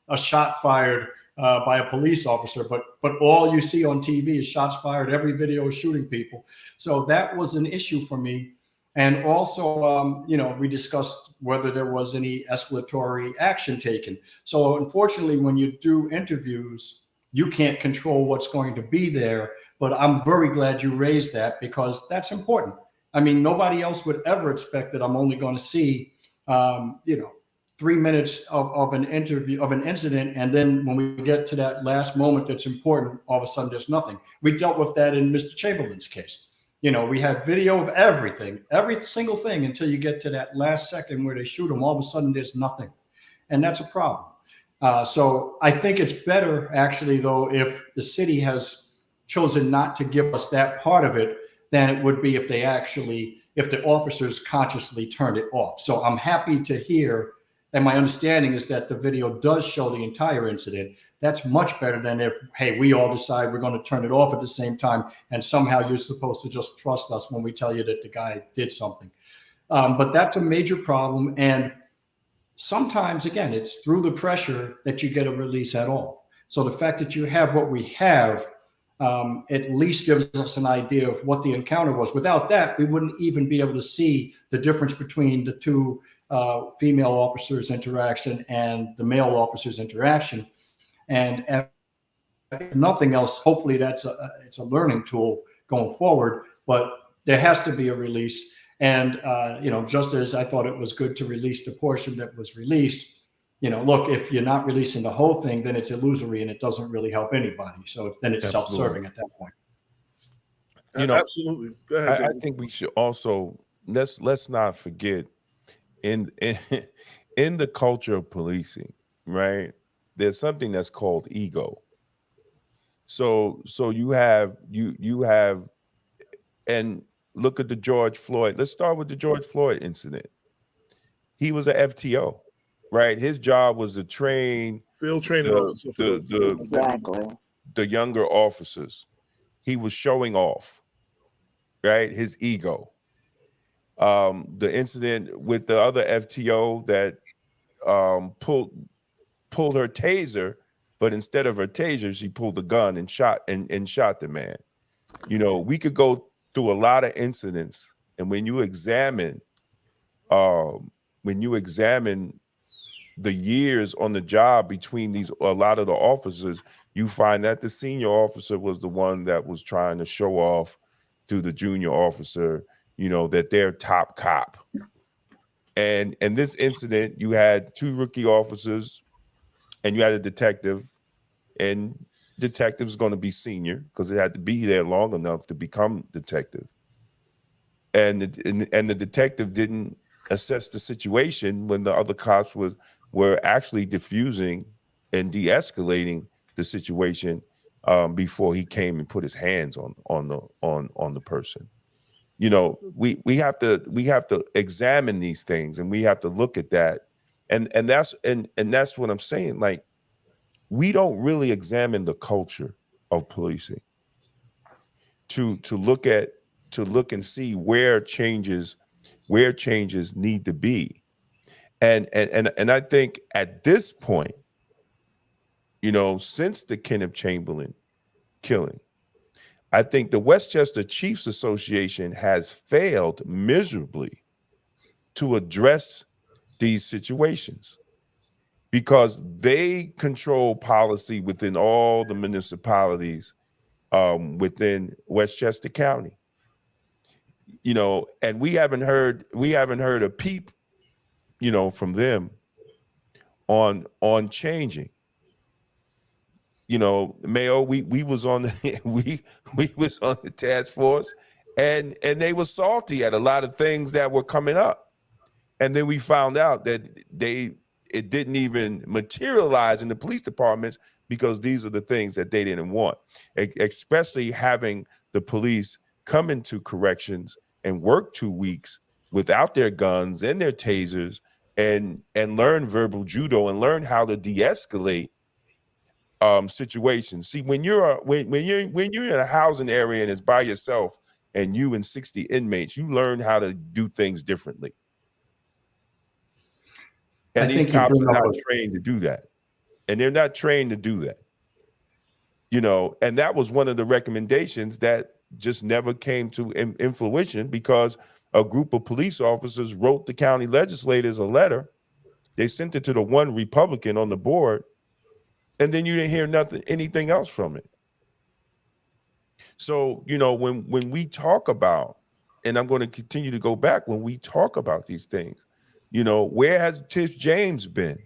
a shot fired by a police officer. But all you see on TV is shots fired. Every video is shooting people. So that was an issue for me. And also, we discussed whether there was any escalatory action taken. So unfortunately, when you do interviews, you can't control what's going to be there. But I'm very glad you raised that, because that's important. I mean, nobody else would ever expect that I'm only going to see, 3 minutes of an interview, of an incident. And then when we get to that last moment that's important, all of a sudden there's nothing. We dealt with that in Mr. Chamberlain's case. We had video of everything, every single thing, until you get to that last second where they shoot him. All of a sudden there's nothing. And that's a problem. So I think it's better, actually, though, if the city has chosen not to give us that part of it than it would be if the officers consciously turned it off. So I'm happy to hear, and my understanding is that the video does show the entire incident. That's much better than if, hey, we all decide we're going to turn it off at the same time, and somehow you're supposed to just trust us when we tell you that the guy did something. But that's a major problem. And sometimes, again, it's through the pressure that you get a release at all. So the fact that you have what we have, at least gives us an idea of what the encounter was. Without that, we wouldn't even be able to see the difference between the two female officers' interaction and the male officers' interaction. And if nothing else, hopefully it's a learning tool going forward, but there has to be a release. And, just as I thought it was good to release the portion that was released, look, if you're not releasing the whole thing, then it's illusory and it doesn't really help anybody. So then it's self-serving at that point. Absolutely. Go ahead, I think we should also, let's not forget in the culture of policing, right? There's something that's called ego. So you have, and look at the George Floyd. Let's start with the George Floyd incident. He was a FTO, right? His job was to train field training officer. Exactly. The younger officers. He was showing off, right? His ego. The incident with the other FTO that pulled her taser, but instead of her taser, she pulled a gun and shot the man. We could go through a lot of incidents, and when you examine the years on the job between a lot of the officers, you find that the senior officer was the one that was trying to show off to the junior officer, that they're top cop. And this incident, you had 2 rookie officers and you had a detective, and detective's going to be senior because it had to be there long enough to become detective. And the detective didn't assess the situation when the other cops were actually diffusing and de-escalating the situation before he came and put his hands on the person. We have to examine these things, and we have to look at that, and that's what I'm saying. Like, we don't really examine the culture of policing to look and see where changes need to be. And I think at this point, since the Kenneth Chamberlain killing, I think the Westchester Chiefs Association has failed miserably to address these situations because they control policy within all the municipalities within Westchester County. And we haven't heard a peep, from them on changing. Mayo, we was on the we was on the task force, and they were salty at a lot of things that were coming up, and then we found out that it didn't even materialize in the police departments because these are the things that they didn't want, especially having the police come into corrections and work 2 weeks without their guns and their tasers and learn verbal judo and learn how to de-escalate situations. See, when you're in a housing area and it's by yourself and you and 60 inmates, you learn how to do things differently. And these cops are not trained to do that. And they're not trained to do that. And that was one of the recommendations that just never came to fruition because a group of police officers wrote the county legislators a letter. They sent it to the one Republican on the board, and then you didn't hear anything else from it. So, when we talk about, and I'm going to continue to go back, when we talk about these things, where has Tiff James been?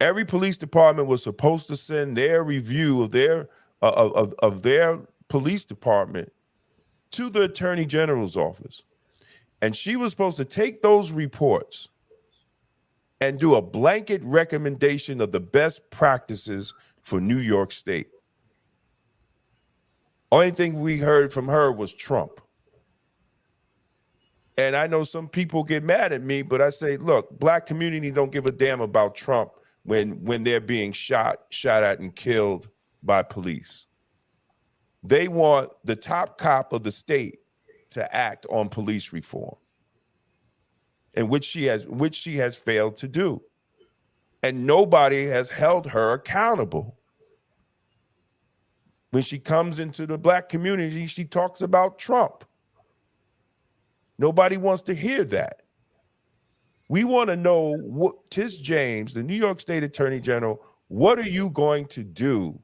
Every police department was supposed to send their review of their police department to the Attorney General's office. And she was supposed to take those reports and do a blanket recommendation of the best practices for New York State. Only thing we heard from her was Trump. And I know some people get mad at me, but I say, look, Black community don't give a damn about Trump when they're being shot at and killed by police. They want the top cop of the state to act on police reform, and which she has failed to do. And nobody has held her accountable. when she comes into the black community, she talks about Trump. Nobody wants to hear that. We want to know what, Tish James, the New York State Attorney General, what are you going to do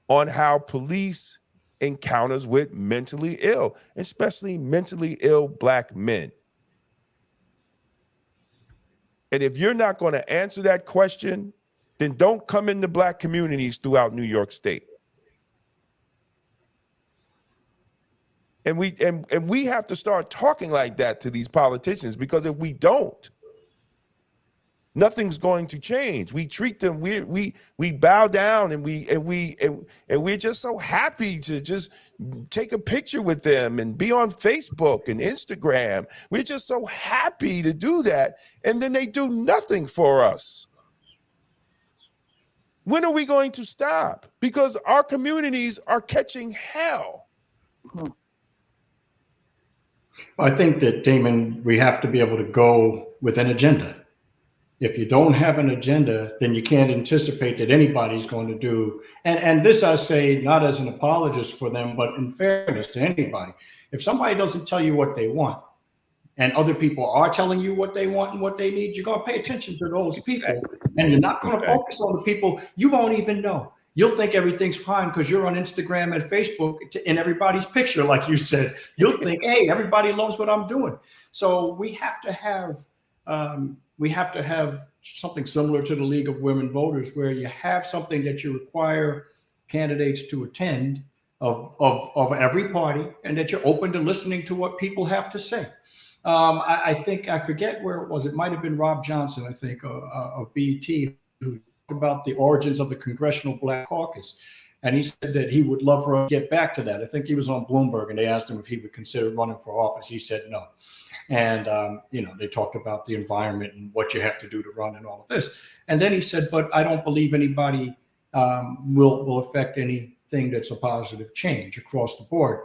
on how police encounters with mentally ill, especially mentally ill black men? And if you're not going to answer that question, then don't come into black communities throughout New York State. And we have to start talking like that to these politicians, because if we don't, nothing's going to change. We treat them, we bow down, and we're just so happy to just take a picture with them and be on Facebook and Instagram. We're just so happy to do that, and then they do nothing for us. When are we going to stop? Because our communities are catching hell. I think that, Damon, we have to be able to go with an agenda. If you don't have an agenda, then you can't anticipate that anybody's going to do. And this I say not as an apologist for them, but in fairness to anybody. If somebody doesn't tell you what they want, and other people are telling you what they want and what they need, you're going to pay attention to those people. And you're not going to focus on the people you won't even know. You'll think everything's fine because you're on Instagram and Facebook in everybody's picture, like you said. You'll think, hey, everybody loves what I'm doing. So we have to have something similar to the League of Women Voters, where you have something that you require candidates to attend of every party, and that you're open to listening to what people have to say. I think, I forget where it was. It might have been Rob Johnson, I think, of BET, who talked about the origins of the Congressional Black Caucus. And he said that he would love for us to get back to that. I think he was on Bloomberg, and they asked him if he would consider running for office. He said no. And, they talked about the environment and what you have to do to run and all of this. And then he said, but I don't believe anybody will affect anything that's a positive change across the board.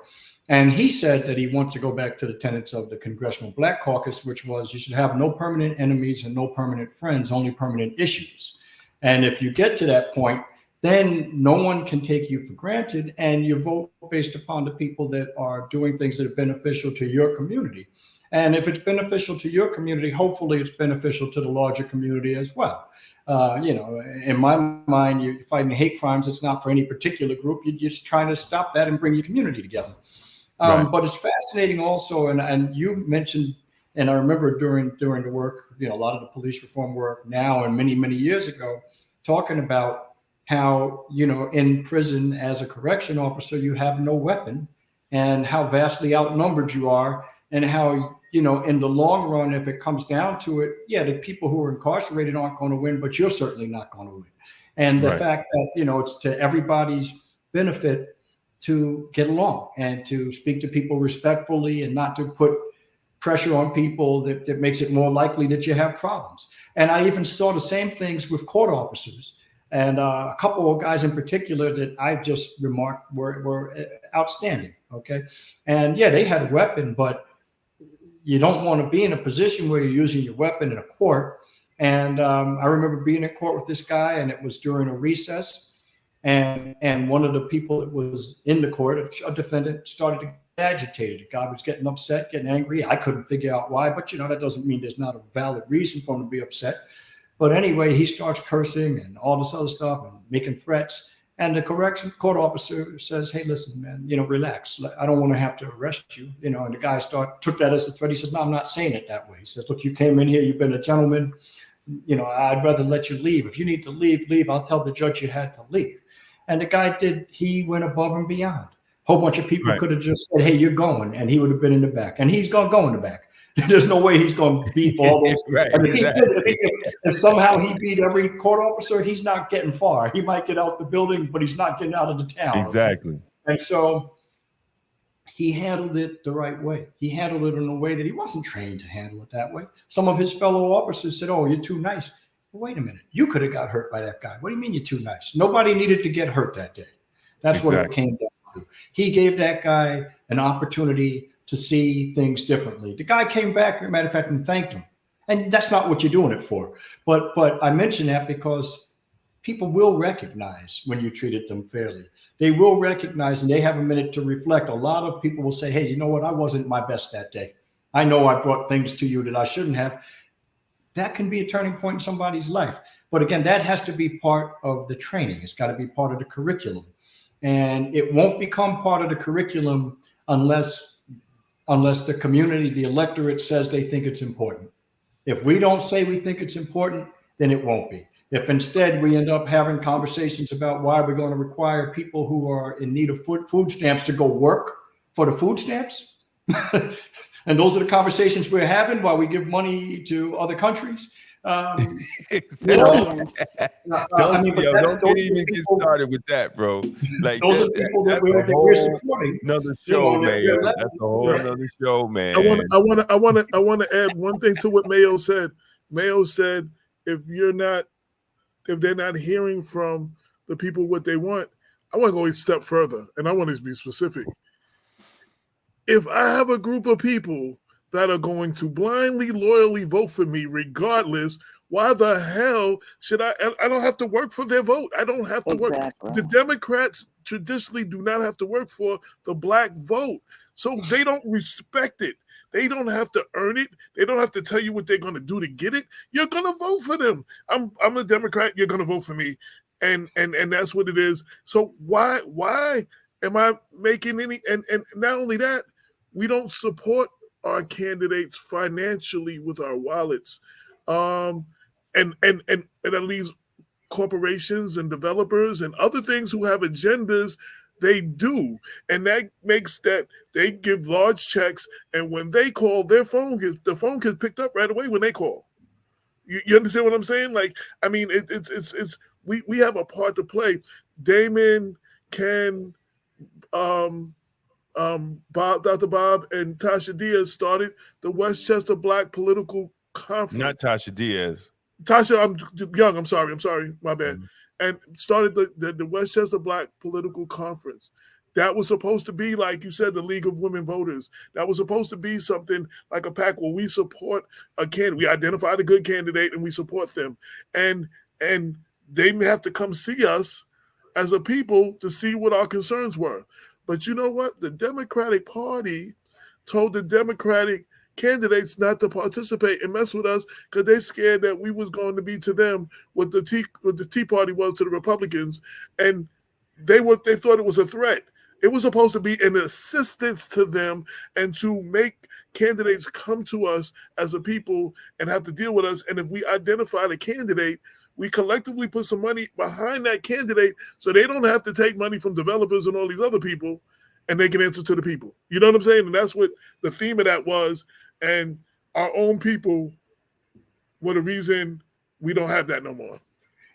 And he said that he wants to go back to the tenets of the Congressional Black Caucus, which was you should have no permanent enemies and no permanent friends, only permanent issues. And if you get to that point, then no one can take you for granted, and you vote based upon the people that are doing things that are beneficial to your community. And if it's beneficial to your community, hopefully it's beneficial to the larger community as well. In my mind, you're fighting hate crimes. It's not for any particular group. You're just trying to stop that and bring your community together. Right. But it's fascinating also, and you mentioned, and I remember during the work, a lot of the police reform work now and many, many years ago, talking about how, in prison as a correction officer, you have no weapon, and how vastly outnumbered you are, and how, in the long run, if it comes down to it, the people who are incarcerated aren't going to win, but you're certainly not going to win. And the fact that, it's to everybody's benefit to get along and to speak to people respectfully, and not to put pressure on people that makes it more likely that you have problems. And I even saw the same things with court officers. And a couple of guys in particular that I just remarked were outstanding. Okay. And they had a weapon, but you don't want to be in a position where you're using your weapon in a court. And I remember being in court with this guy, and it was during a recess. And one of the people that was in the court, a defendant, started to get agitated. The guy was getting upset, getting angry. I couldn't figure out why, but that doesn't mean there's not a valid reason for him to be upset. But anyway, he starts cursing and all this other stuff and making threats. And the correction court officer says, hey, listen, man, relax. I don't want to have to arrest you. And the guy took that as a threat. He says, no, I'm not saying it that way. He says, look, you came in here, you've been a gentleman. I'd rather let you leave. If you need to leave. I'll tell the judge you had to leave. And the guy he went above and beyond. A whole bunch of people could have just said, hey, you're going, and he would have been in the back. And he's going to go in the back. There's no way he's going to beat all those. If somehow he beat every court officer, he's not getting far. He might get out the building, but he's not getting out of the town. Exactly. And so he handled it the right way. He handled it in a way that he wasn't trained to handle it that way. Some of his fellow officers said, oh, you're too nice. Well, wait a minute. You could have got hurt by that guy. What do you mean you're too nice? Nobody needed to get hurt that day. That's what it came down to. He gave that guy an opportunity to see things differently. The guy came back, as a matter of fact, and thanked him. And that's not what you're doing it for. But I mention that because people will recognize when you treated them fairly. They will recognize, and they have a minute to reflect. A lot of people will say, hey, you know what? I wasn't my best that day. I know I brought things to you that I shouldn't have. That can be a turning point in somebody's life. But again, that has to be part of the training. It's got to be part of the curriculum. And it won't become part of the curriculum unless the community, the electorate says they think it's important. If we don't say we think it's important, then it won't be. If instead we end up having conversations about why we're going to require people who are in need of food stamps to go work for the food stamps, and those are the conversations we're having while we give money to other countries. Millions. Don't even get started with that, bro. Like those are people that we're supporting. Another show, man. That's a whole other show, man. I want to add one thing to what Mayo said. Mayo said, if they're not hearing from the people what they want, I want to go a step further, and I want to be specific. If I have a group of people that are going to blindly, loyally vote for me regardless, why the hell should I don't have to work for their vote. I don't have to work. The Democrats traditionally do not have to work for the black vote. So they don't respect it. They don't have to earn it. They don't have to tell you what they're going to do to get it. You're going to vote for them. I'm a Democrat. You're going to vote for me. And that's what it is. So why am I making any, and not only that, we don't support our candidates financially with our wallets. And that leaves corporations and developers and other things who have agendas, they do. And that makes that they give large checks, and when they call, the phone gets picked up right away when they call. You understand what I'm saying? Like, I mean, we have a part to play. Damon, Ken, Dr. Bob, and Tasha Diaz started the Westchester Black Political Conference. Not Tasha Diaz. Tasha, I'm young. I'm sorry. My bad. Mm-hmm. And started the Westchester Black Political Conference. That was supposed to be, like you said, the League of Women Voters. That was supposed to be something like a pack where we support a candidate. We identify the good candidate and we support them. And they may have to come see us as a people to see what our concerns were. But you know what? The Democratic Party told the Democratic candidates not to participate and mess with us because they're scared that we was going to be to them what the Tea Party was to the Republicans, and they thought it was a threat. It was supposed to be an assistance to them and to make candidates come to us as a people and have to deal with us. And if we identify the candidate, we collectively put some money behind that candidate so they don't have to take money from developers and all these other people, and they can answer to the people. You know what I'm saying? And that's what the theme of that was. And our own people were the reason we don't have that no more.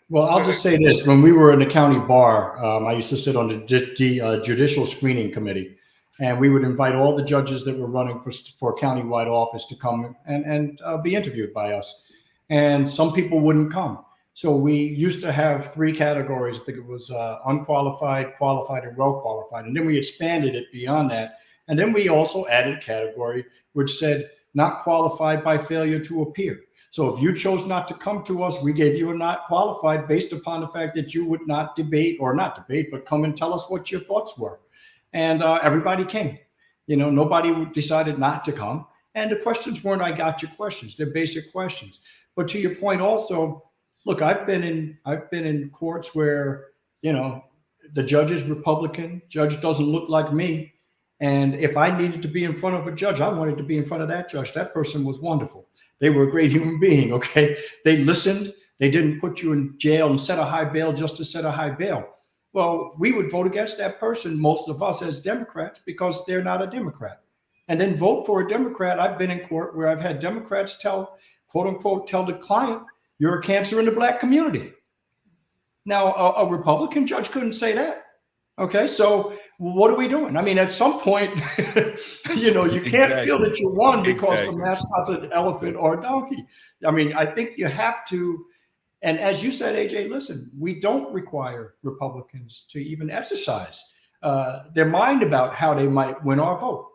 Well, I'll just say this. When we were in the county bar, I used to sit on the judicial screening committee, and we would invite all the judges that were running for countywide office to come and be interviewed by us. And some people wouldn't come. So we used to have three categories. I think it was unqualified, qualified, and well qualified. And then we expanded it beyond that. And then we also added a category which said not qualified by failure to appear. So if you chose not to come to us, we gave you a not qualified based upon the fact that you would not but come and tell us what your thoughts were. And everybody came. You know, nobody decided not to come. And the questions weren't, I got your questions. They're basic questions. But to your point also, look, I've been in courts where, you know, the judge is Republican, judge doesn't look like me. And if I needed to be in front of a judge, I wanted to be in front of that judge. That person was wonderful. They were a great human being, okay? They listened. They didn't put you in jail and set a high bail just to set a high bail. Well, we would vote against that person, most of us as Democrats, because they're not a Democrat. And then vote for a Democrat. I've been in court where I've had Democrats quote unquote, tell the client, you're a cancer in the Black community. Now, a Republican judge couldn't say that. Okay, so what are we doing? I mean, at some point, you know, you can't feel that you won because the mascot's an elephant or a donkey. I mean, I think you have to, and as you said, AJ, listen, we don't require Republicans to even exercise their mind about how they might win our vote.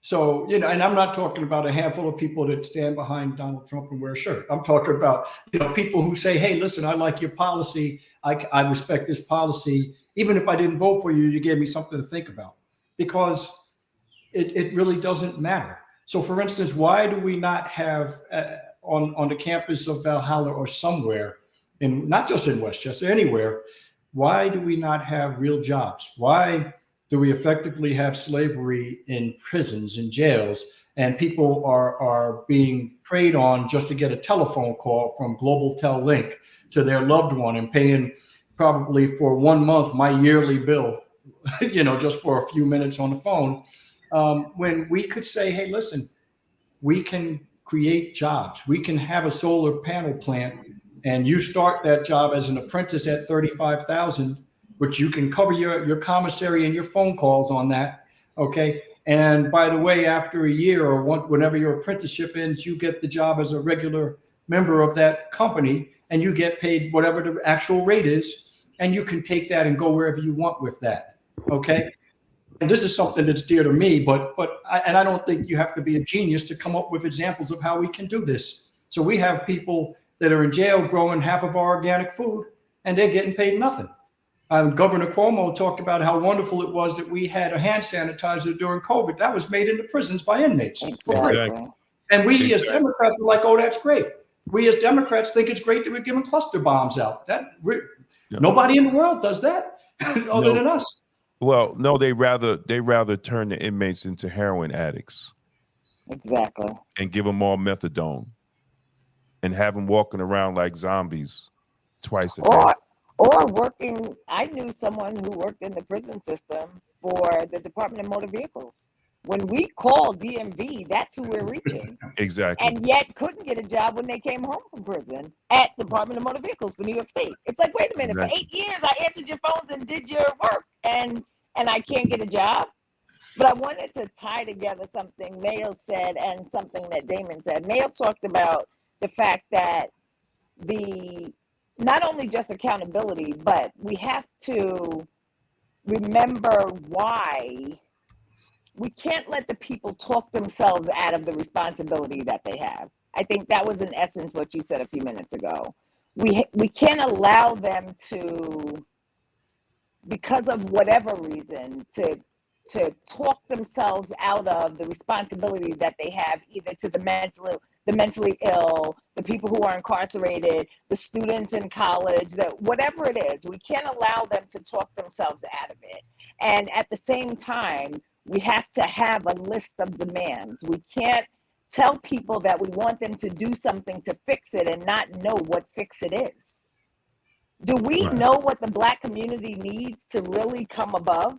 So, you know, and I'm not talking about a handful of people that stand behind Donald Trump and wear a shirt. I'm talking about, you know, people who say, hey, listen, I like your policy. I respect this policy. Even if I didn't vote for you, you gave me something to think about, because it really doesn't matter. So for instance, why do we not have on the campus of Valhalla or somewhere, and not just in Westchester, anywhere, why do we not have real jobs? Why do we effectively have slavery in prisons and jails, and people are being preyed on just to get a telephone call from Global Tel Link to their loved one, and paying probably for 1 month my yearly bill, just for a few minutes on the phone, when we could say, hey, listen, we can create jobs. We can have a solar panel plant, and you start that job as an apprentice at $35,000, which you can cover your commissary and your phone calls on that. Okay. And by the way, after a year or whenever your apprenticeship ends, you get the job as a regular member of that company, and you get paid whatever the actual rate is, and you can take that and go wherever you want with that. Okay. And this is something that's dear to me, but I don't think you have to be a genius to come up with examples of how we can do this. So we have people that are in jail growing half of our organic food, and they're getting paid nothing. Governor Cuomo talked about how wonderful it was that we had a hand sanitizer during COVID. That was made in the prisons by inmates. Exactly. And we as Democrats were like, oh, that's great. We as Democrats think it's great that we're giving cluster bombs out. Nobody in the world does that other than us. Well, no, they rather turn the inmates into heroin addicts. Exactly. And give them all methadone and have them walking around like zombies twice a day. Or working, I knew someone who worked in the prison system for the Department of Motor Vehicles. When we call DMV, that's who we're reaching. Exactly. And yet couldn't get a job when they came home from prison at Department of Motor Vehicles for New York State. It's like, wait a minute, for 8 years I answered your phones and did your work, and I can't get a job. But I wanted to tie together something Mayo said and something that Damon said. Mayo talked about the fact that not only just accountability, but we have to remember why we can't let the people talk themselves out of the responsibility that they have. I think that was in essence what you said a few minutes ago. We can't allow them to, because of whatever reason, to talk themselves out of the responsibility that they have, either to the mentally ill, the people who are incarcerated, the students in college, that whatever it is, we can't allow them to talk themselves out of it. And at the same time, we have to have a list of demands. We can't tell people that we want them to do something to fix it and not know what fix it is. Do we know what the Black community needs to really come above?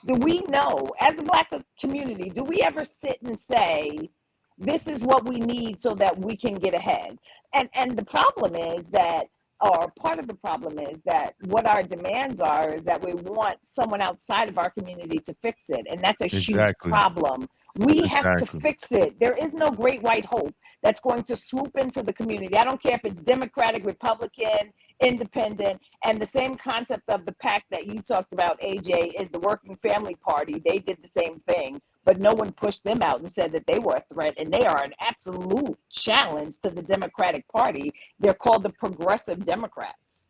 Do we know, as a Black community, do we ever sit and say, this is what we need so that we can get ahead? And the problem is that, or part of the problem is that what our demands are is that we want someone outside of our community to fix it. And that's a huge problem. We have to fix it. There is no great white hope that's going to swoop into the community. I don't care if it's Democratic, Republican, Independent, and the same concept of the PAC that you talked about, AJ, is the Working Family Party. They did the same thing, but no one pushed them out and said that they were a threat, and they are an absolute challenge to the Democratic Party. They're called the Progressive Democrats.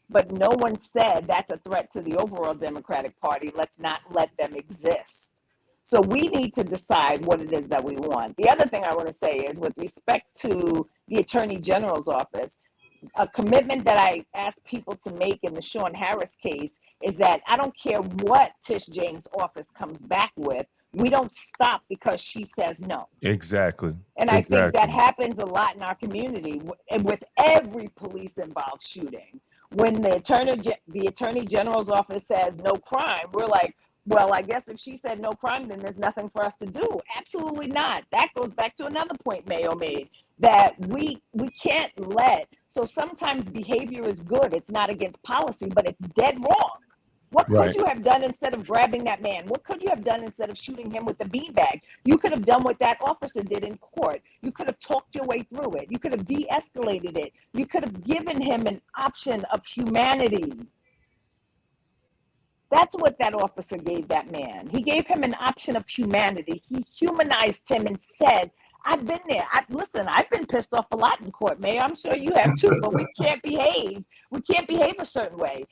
But no one said that's a threat to the overall Democratic Party. Let's not let them exist. So we need to decide what it is that we want. The other thing I want to say is, with respect to the Attorney General's office, a commitment that I asked people to make in the Sean Harris case is that I don't care what Tish James' office comes back with. We don't stop because she says no. Exactly. And I think that happens a lot in our community with every police-involved shooting. When the Attorney General's office says no crime, we're like, well, I guess if she said no crime, then there's nothing for us to do. Absolutely not. That goes back to another point Mayo made, that we can't let, so sometimes behavior is good. It's not against policy, but it's dead wrong. What could you have done instead of grabbing that man? What could you have done instead of shooting him with the beanbag? You could have done what that officer did in court. You could have talked your way through it. You could have de-escalated it. You could have given him an option of humanity. That's what that officer gave that man. He gave him an option of humanity. He humanized him and said, I've been there. Listen, I've been pissed off a lot in court, Mayor. I'm sure you have too, but we can't behave. We can't behave a certain way.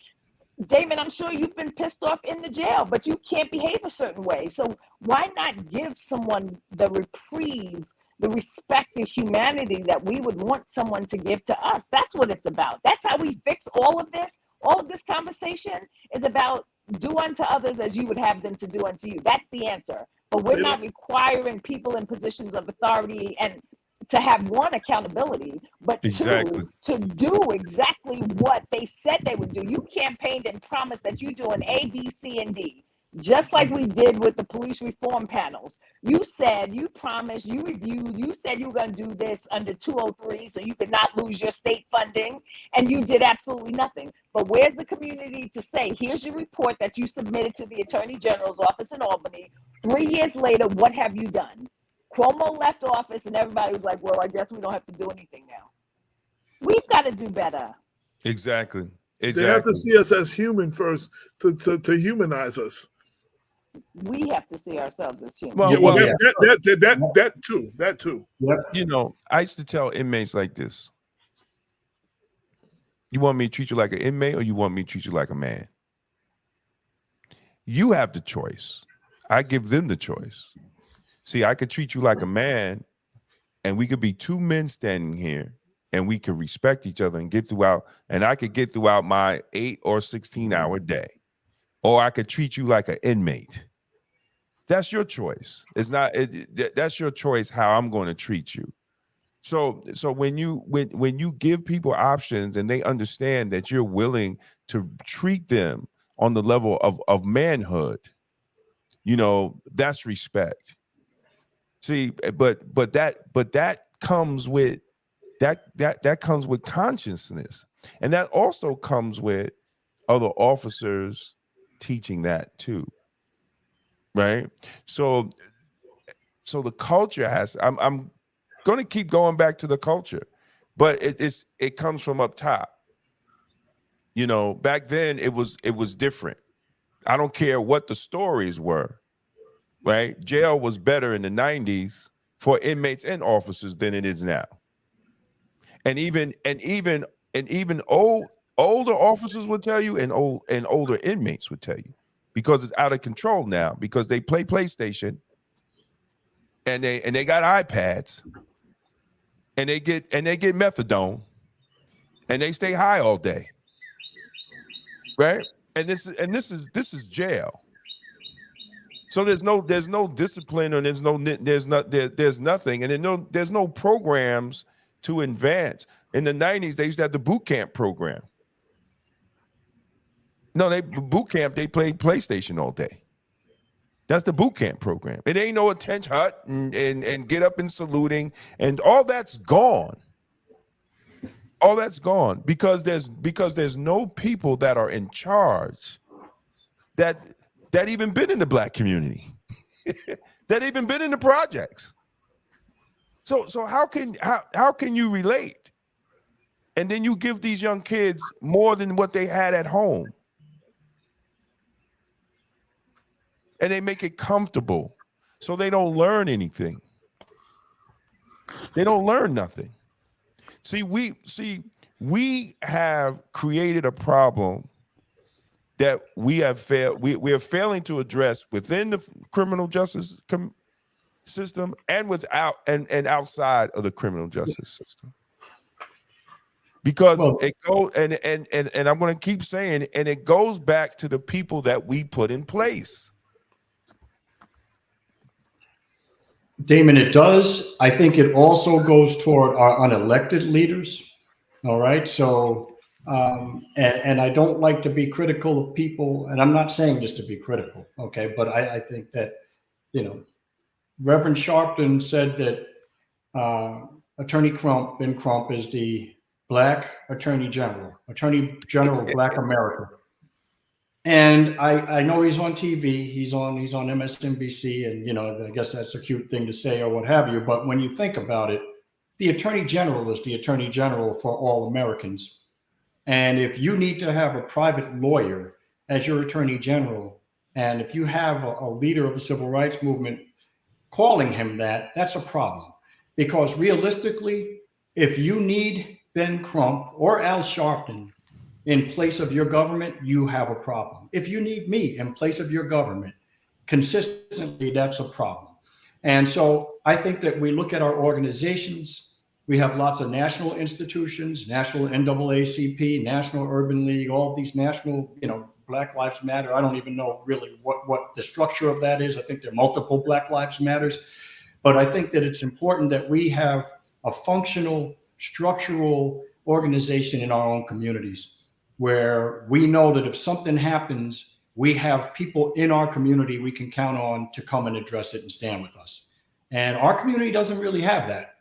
Damon, I'm sure you've been pissed off in the jail, but you can't behave a certain way. So why not give someone the reprieve, the respect, the humanity that we would want someone to give to us? That's what it's about. That's how we fix all of this. All of this conversation is about do unto others as you would have them to do unto you. That's the answer. But we're not requiring people in positions of authority and to have one accountability, but Exactly. two, to do exactly what they said they would do. You campaigned and promised that you do an A, B, C, and D, just like we did with the police reform panels. You said, you promised, you reviewed, you said you were going to do this under 203 so you could not lose your state funding, and you did absolutely nothing. But where's the community to say, here's your report that you submitted to the Attorney General's office in Albany. 3 years later, what have you done? Cuomo left office and everybody was like, well, I guess we don't have to do anything now. We've got to do better. Exactly. They have to see us as human first to humanize us. We have to see ourselves as human. Well, that too. Yep. You know, I used to tell inmates like this. You want me to treat you like an inmate or you want me to treat you like a man? You have the choice. I give them the choice. See, I could treat you like a man and we could be two men standing here and we could respect each other and get throughout, and I could get throughout my 8 or 16-hour day. Or I could treat you like an inmate. That's your choice. It's not, that's your choice how I'm going to treat you. So when you give people options and they understand that you're willing to treat them on the level of manhood, you know, that's respect. See, but that comes with that comes with consciousness, and that also comes with other officers teaching that too, right? So the culture has. I'm going to keep going back to the culture, but it comes from up top. You know, back then it was different. I don't care what the stories were. Right? Jail was better in the 90s for inmates and officers than it is now. And even older officers would tell you, and older inmates would tell you, because it's out of control now, because they play PlayStation and they got iPads and they get methadone and they stay high all day. Right? And this is jail. So there's no discipline, or there's nothing, and there's no programs to advance. In the 90s, they used to have the boot camp program. No, they played PlayStation all day. That's the boot camp program. It ain't no attention hut and get up and saluting, and all that's gone. All that's gone because there's no people that are in charge that even been in the Black community, that even been in the projects. So how can you relate? And then you give these young kids more than what they had at home. And they make it comfortable so they don't learn anything. They don't learn nothing. See, we have created a problem that we have failed. We are failing to address within the criminal justice system and outside of the criminal justice system. Because it goes and I'm going to keep saying, and it goes back to the people that we put in place. Damon, it does. I think it also goes toward our unelected leaders. All right. So, and I don't like to be critical of people, and I'm not saying just to be critical. Okay. But I think that, you know, Reverend Sharpton said that Attorney Ben Crump is the Black Attorney General of Black America. And I know he's on TV, he's on MSNBC, and, you know, I guess that's a cute thing to say or what have you. But when you think about it, the Attorney General is the Attorney General for all Americans. And if you need to have a private lawyer as your Attorney General, and if you have a leader of the civil rights movement calling him that, that's a problem. because realistically, if you need Ben Crump or Al Sharpton in place of your government, you have a problem. If you need me in place of your government, consistently, that's a problem. And so I think that we look at our organizations. We have lots of national institutions, National NAACP, National Urban League, all of these national, Black Lives Matter. I don't even know really what the structure of that is. I think there are multiple Black Lives Matters. But I think that it's important that we have a functional, structural organization in our own communities where we know that if something happens, we have people in our community we can count on to come and address it and stand with us. And our community doesn't really have that.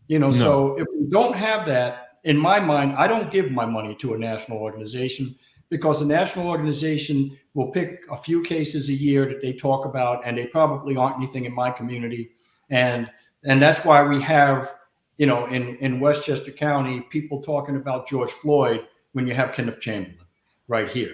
No. So if we don't have that, in my mind, I don't give my money to a national organization, because the national organization will pick a few cases a year that they talk about, and they probably aren't anything in my community. And that's why we have, in Westchester County, people talking about George Floyd when you have Kenneth Chamberlain right here.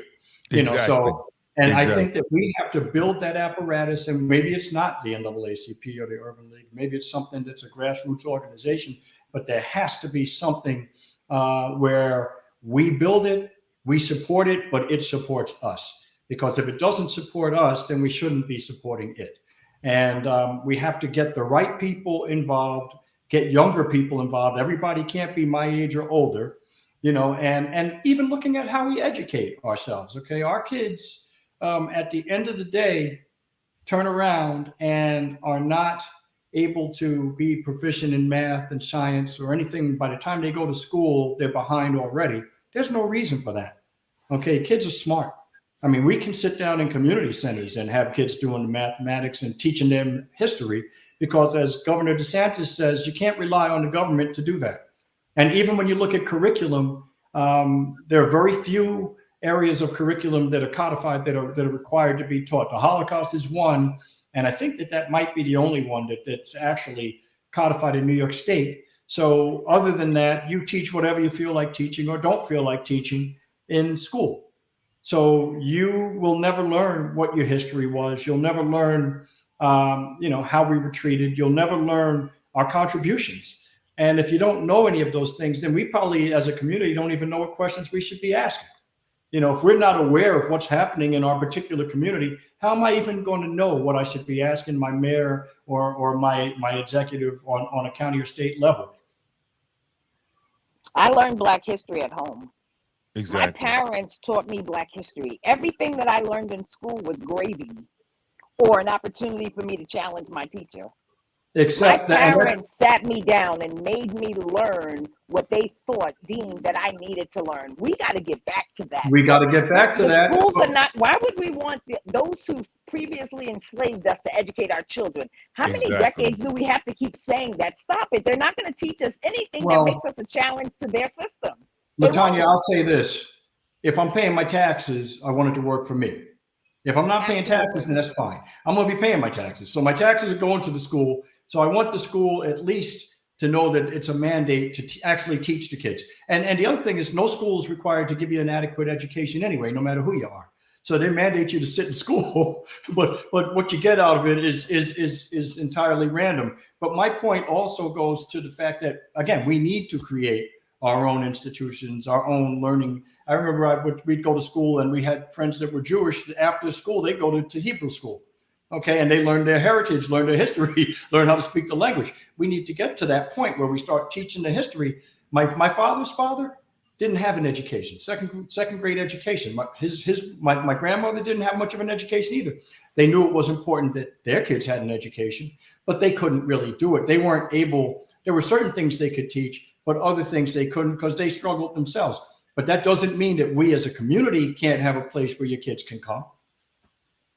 Exactly. I think that we have to build that apparatus, and maybe it's not the NAACP or the Urban League. Maybe it's something that's a grassroots organization, but there has to be something where we build it, we support it, but it supports us. Because if it doesn't support us, then we shouldn't be supporting it. And we have to get the right people involved, get younger people involved. Everybody can't be my age or older, and even looking at how we educate ourselves. Okay, our kids, at the end of the day, turn around and are not able to be proficient in math and science or anything. By the time they go to school, they're behind already. There's no reason for that. Okay, kids are smart. I mean, we can sit down in community centers and have kids doing the mathematics and teaching them history, because as Governor DeSantis says, you can't rely on the government to do that. And even when you look at curriculum, there are very few areas of curriculum that are codified that are required to be taught. The Holocaust is one, and I think that might be the only one that's actually codified in New York State. So other than that, you teach whatever you feel like teaching or don't feel like teaching in school. So you will never learn what your history was. You'll never learn, how we were treated. You'll never learn our contributions. And if you don't know any of those things, then we probably, as a community, don't even know what questions we should be asking. If we're not aware of what's happening in our particular community, how am I even going to know what I should be asking my mayor or my executive on a county or state level? I learned Black history at home. Exactly. My parents taught me Black history. Everything that I learned in school was gravy or an opportunity for me to challenge my teacher. Except my parents sat me down and made me learn what they deemed that I needed to learn. We got to get back to that. We got to get back to that. Schools are not. Why would we want those who previously enslaved us to educate our children? How many decades do we have to keep saying that? Stop it. They're not going to teach us anything that makes us a challenge to their system. LaTanya, I'll say this. If I'm paying my taxes, I want it to work for me. If I'm not paying taxes, then that's fine. I'm going to be paying my taxes. So my taxes are going to the school. So I want the school at least to know that it's a mandate to actually teach the kids. And the other thing is, no school is required to give you an adequate education anyway, no matter who you are. So they mandate you to sit in school, but what you get out of it is entirely random. But my point also goes to the fact that, again, we need to create our own institutions, our own learning. I remember we'd go to school and we had friends that were Jewish. After school, they'd go to Hebrew school. Okay, and they learn their heritage, learn their history, learn how to speak the language. We need to get to that point where we start teaching the history. My father's father didn't have an education, second grade education. My grandmother didn't have much of an education either. They knew it was important that their kids had an education, but they couldn't really do it. They weren't able. There were certain things they could teach, but other things they couldn't because they struggled themselves. But that doesn't mean that we as a community can't have a place where your kids can come.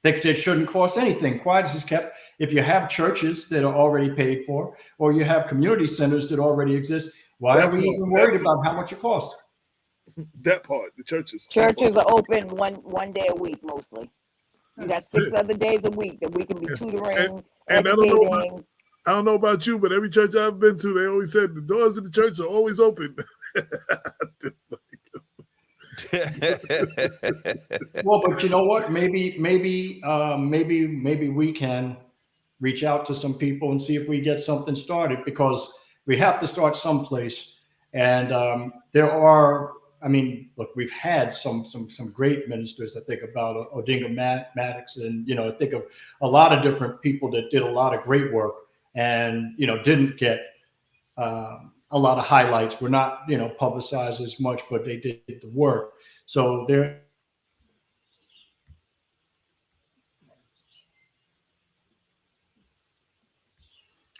That shouldn't cost anything. Quiet is kept. If you have churches that are already paid for, or you have community centers that already exist, why are we even worried about how much it costs? That part, the churches. Churches are open one day a week mostly. You got 6 other days a week that we can be tutoring, educating. I don't know about you, but every church I've been to, they always said the doors of the church are always open. Well, but you know what? Maybe we can reach out to some people and see if we get something started, because we have to start someplace. And there are, I mean, look, we've had some great ministers. I think about Odinga Maddox, and I think of a lot of different people that did a lot of great work, and didn't get a lot of highlights. Were not publicized as much, but they did the work. So there.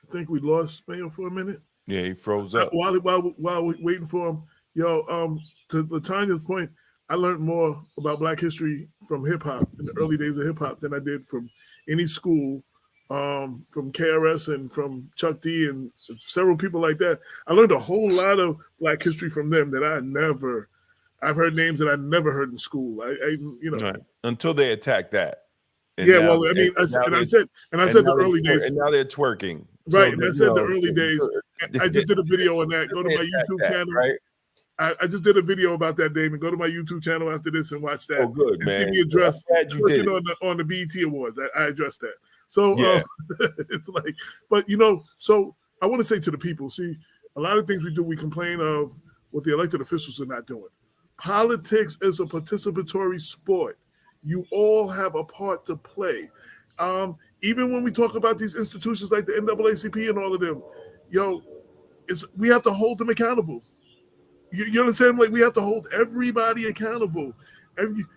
I think we lost Mayo for a minute. Yeah, he froze up. While we're waiting for him, to Latanya's point, I learned more about Black history from hip hop in the early days of hip hop than I did from any school, from KRS and from Chuck D and several people like that. I learned a whole lot of Black history from them that I've heard names that I never heard in school. Right. Until they attack that. And yeah, well, I mean, I said the early days, and now they're twerking. Right, and I said the early days. I just did a video on that. Go to my YouTube channel. Right. I just did a video about that, Damon. Go to my YouTube channel after this and watch that. Oh, good, man. See me address twerking on the BET Awards. I addressed that. So it's like, but so I want to say to the people, see, a lot of things we do, we complain of what the elected officials are not doing. Politics is a participatory sport. You all have a part to play. Even when we talk about these institutions like the NAACP and all of them, we have to hold them accountable. You understand? Like, we have to hold everybody accountable.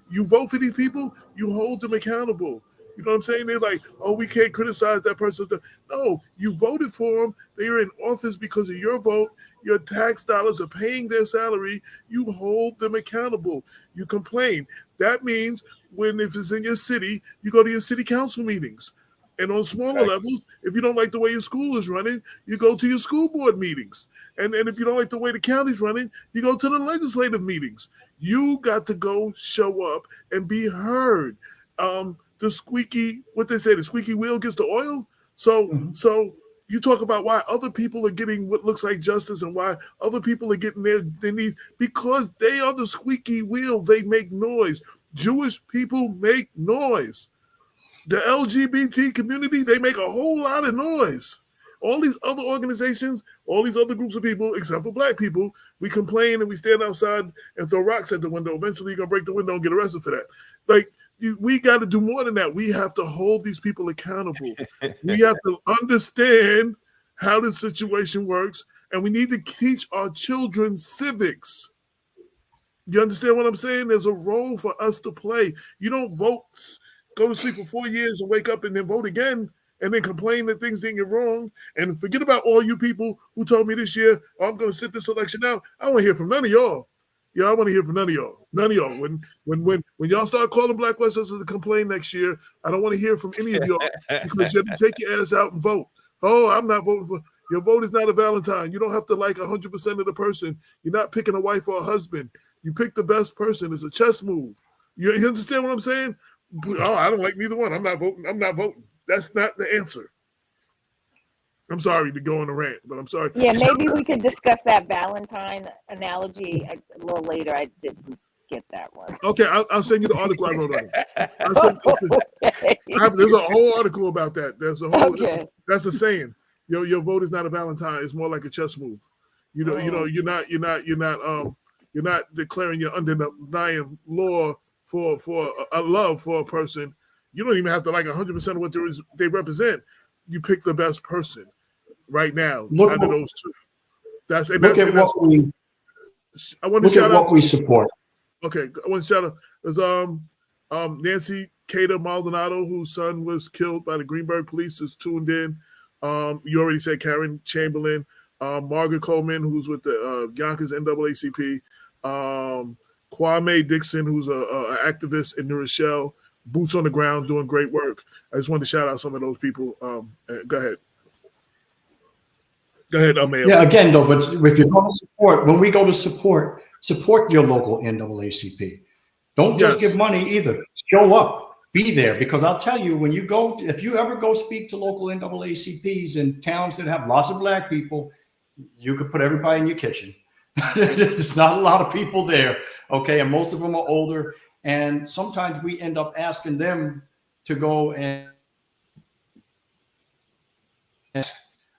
You vote for these people, you hold them accountable. You know what I'm saying? They're like, oh, we can't criticize that person. No, you voted for them. They are in office because of your vote. Your tax dollars are paying their salary. You hold them accountable. You complain. That means if it's in your city, you go to your city council meetings. And on smaller levels, if you don't like the way your school is running, you go to your school board meetings. And if you don't like the way the county's running, you go to the legislative meetings. You got to go show up and be heard. The squeaky wheel gets the oil. So you talk about why other people are getting what looks like justice and why other people are getting their needs, because they are the squeaky wheel. They make noise. Jewish people make noise. The LGBT community, they make a whole lot of noise. All these other organizations, all these other groups of people, except for Black people, we complain and we stand outside and throw rocks at the window. Eventually, you're going to break the window and get arrested for that. Like, we got to do more than that. We have to hold these people accountable. We have to understand how this situation works, and we need to teach our children civics. You understand what I'm saying? There's a role for us to play. You don't vote, go to sleep for 4 years and wake up and then vote again and then complain that things didn't get wrong. And forget about all you people who told me this year, oh, I'm going to sit this election out. I don't want to hear from none of y'all. I want to hear from none of y'all. None of y'all. When y'all start calling Black Westchester to complain next year, I don't want to hear from any of y'all because you have to take your ass out and vote. Oh, I'm not voting for. Your vote is not a Valentine. You don't have to like 100% of the person. You're not picking a wife or a husband. You pick the best person. It's a chess move. You understand what I'm saying? Oh, I don't like neither one. I'm not voting. I'm not voting. That's not the answer. I'm sorry to go on a rant, but I'm sorry. Yeah, maybe we could discuss that Valentine analogy a little later. I didn't get that one. Okay, I'll send you the article I wrote on it. There's a whole article about that. There's a whole. Okay. That's a saying. Your vote is not a Valentine. It's more like a chess move. You're not declaring your underlying law for a love for a person. You don't even have to like 100% of what they represent. You pick the best person right now out of those two. I want to shout out what we support. Okay, I want to shout out. There's Nancy Cater Maldonado, whose son was killed by the Greenberg police, is tuned in. You already said Karen Chamberlain, Margaret Coleman, who's with the Yonkers NAACP, Kwame Dixon, who's an activist in New Rochelle, boots on the ground doing great work. I just wanted to shout out some of those people. Go ahead. Mayor. Yeah, again, though, but if you're going to support, when we go to support your local NAACP. Don't just give money either. Show up. Be there, because I'll tell you, when you go, if you ever go speak to local NAACPs in towns that have lots of Black people, you could put everybody in your kitchen. There's not a lot of people there, okay? And most of them are older. And sometimes we end up asking them to go and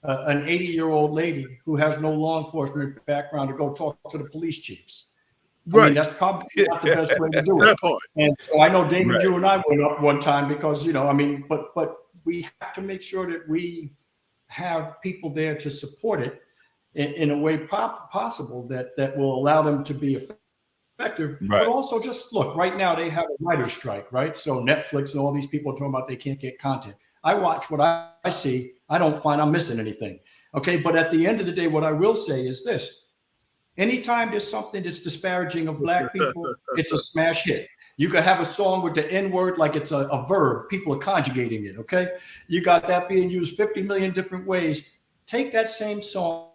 an 80-year-old lady who has no law enforcement background to go talk to the police chiefs. I mean, that's probably not the best way to do it. That part. And so I know Damon, Right. you and I went up one time because, you know, I mean, but we have to make sure that we have people there to support it in a way possible that will allow them to be effective. Right. But also just look, right now they have a writer's strike, right? So Netflix and all these people are talking about they can't get content. I watch what I see. I don't find I'm missing anything. Okay. But at the end of the day, what I will say is this. Anytime there's something that's disparaging of Black people, it's a smash hit. You could have a song with the N-word like it's a verb. People are conjugating it, okay? You got that being used 50 million different ways. Take that same song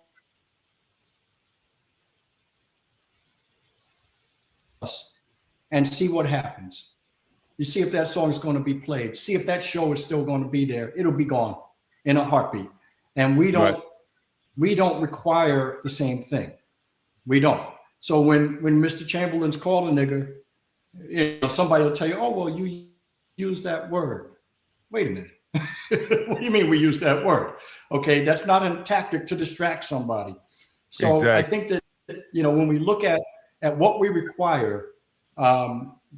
and see what happens. You see if that song is going to be played. See if that show is still going to be there. It'll be gone in a heartbeat. And we don't require the same thing. We don't. So when Mr. Chamberlain's called a nigger, you know, somebody will tell you, oh, well, you use that word. Wait a minute. What do you mean we use that word? Okay, that's not a tactic to distract somebody. So exactly. I think that, you know, when we look at what we require,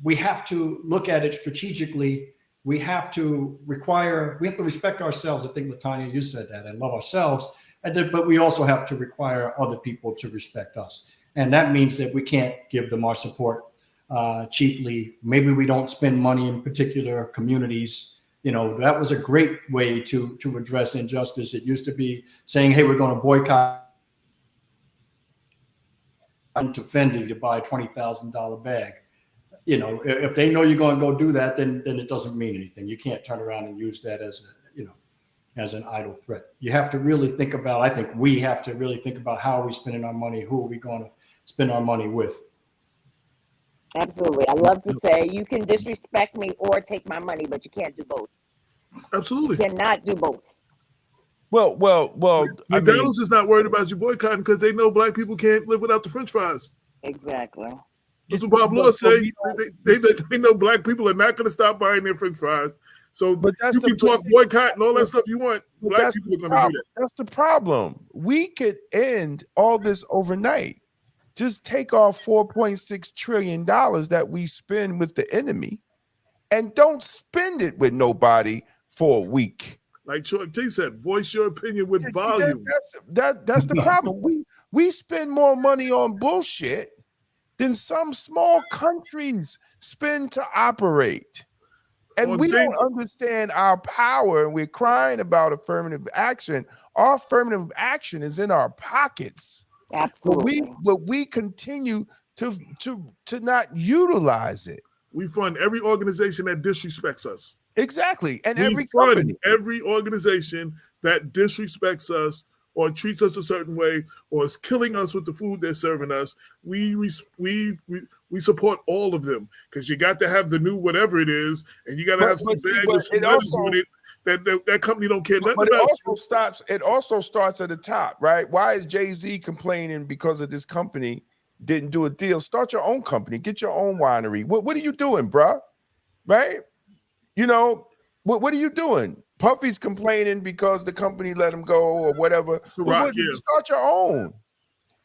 we have to look at it strategically. We have to respect ourselves. I think, Latanya, you said that, and love ourselves. But we also have to require other people to respect us. And that means that we can't give them our support cheaply. Maybe we don't spend money in particular communities. You know, that was a great way to address injustice. It used to be saying, hey, we're going to boycott to Fendi to buy a $20,000 bag. You know, if they know you're going to go do that, then it doesn't mean anything. You can't turn around and use that as an idle threat. You have to really think about, I think we have to really think about how are we spending our money? Who are we going to spend our money with? Absolutely. I love to say you can disrespect me or take my money, but you can't do both. Absolutely. You cannot do both. Well, McDonald's is not worried about you boycotting because they know Black people can't live without the French fries. Exactly. That's what Bob Law say. They know Black people are not going to stop buying their French fries. So you can talk boycott and all that stuff you want. Black people are going to do that. That's the problem. We could end all this overnight. Just take off $4.6 trillion that we spend with the enemy and don't spend it with nobody for a week. Like Troy T said, voice your opinion with volume. That's the problem. We spend more money on bullshit than some small countries spend to operate. And we don't understand our power, and we're crying about affirmative action. Our affirmative action is in our pockets. Absolutely. But we continue to not utilize it. We fund every organization that disrespects us. Exactly. And we fund every organization that disrespects us or treats us a certain way or is killing us with the food they're serving us. We support all of them because you got to have the new whatever it is, and you got to have some bag with some letters on it that company don't care nothing about. It also starts at the top, right? Why is Jay-Z complaining because of this company didn't do a deal? Start your own company, get your own winery. What are you doing, bruh? Right? You know, what are you doing? Puffy's complaining because the company let him go or whatever. Start your own.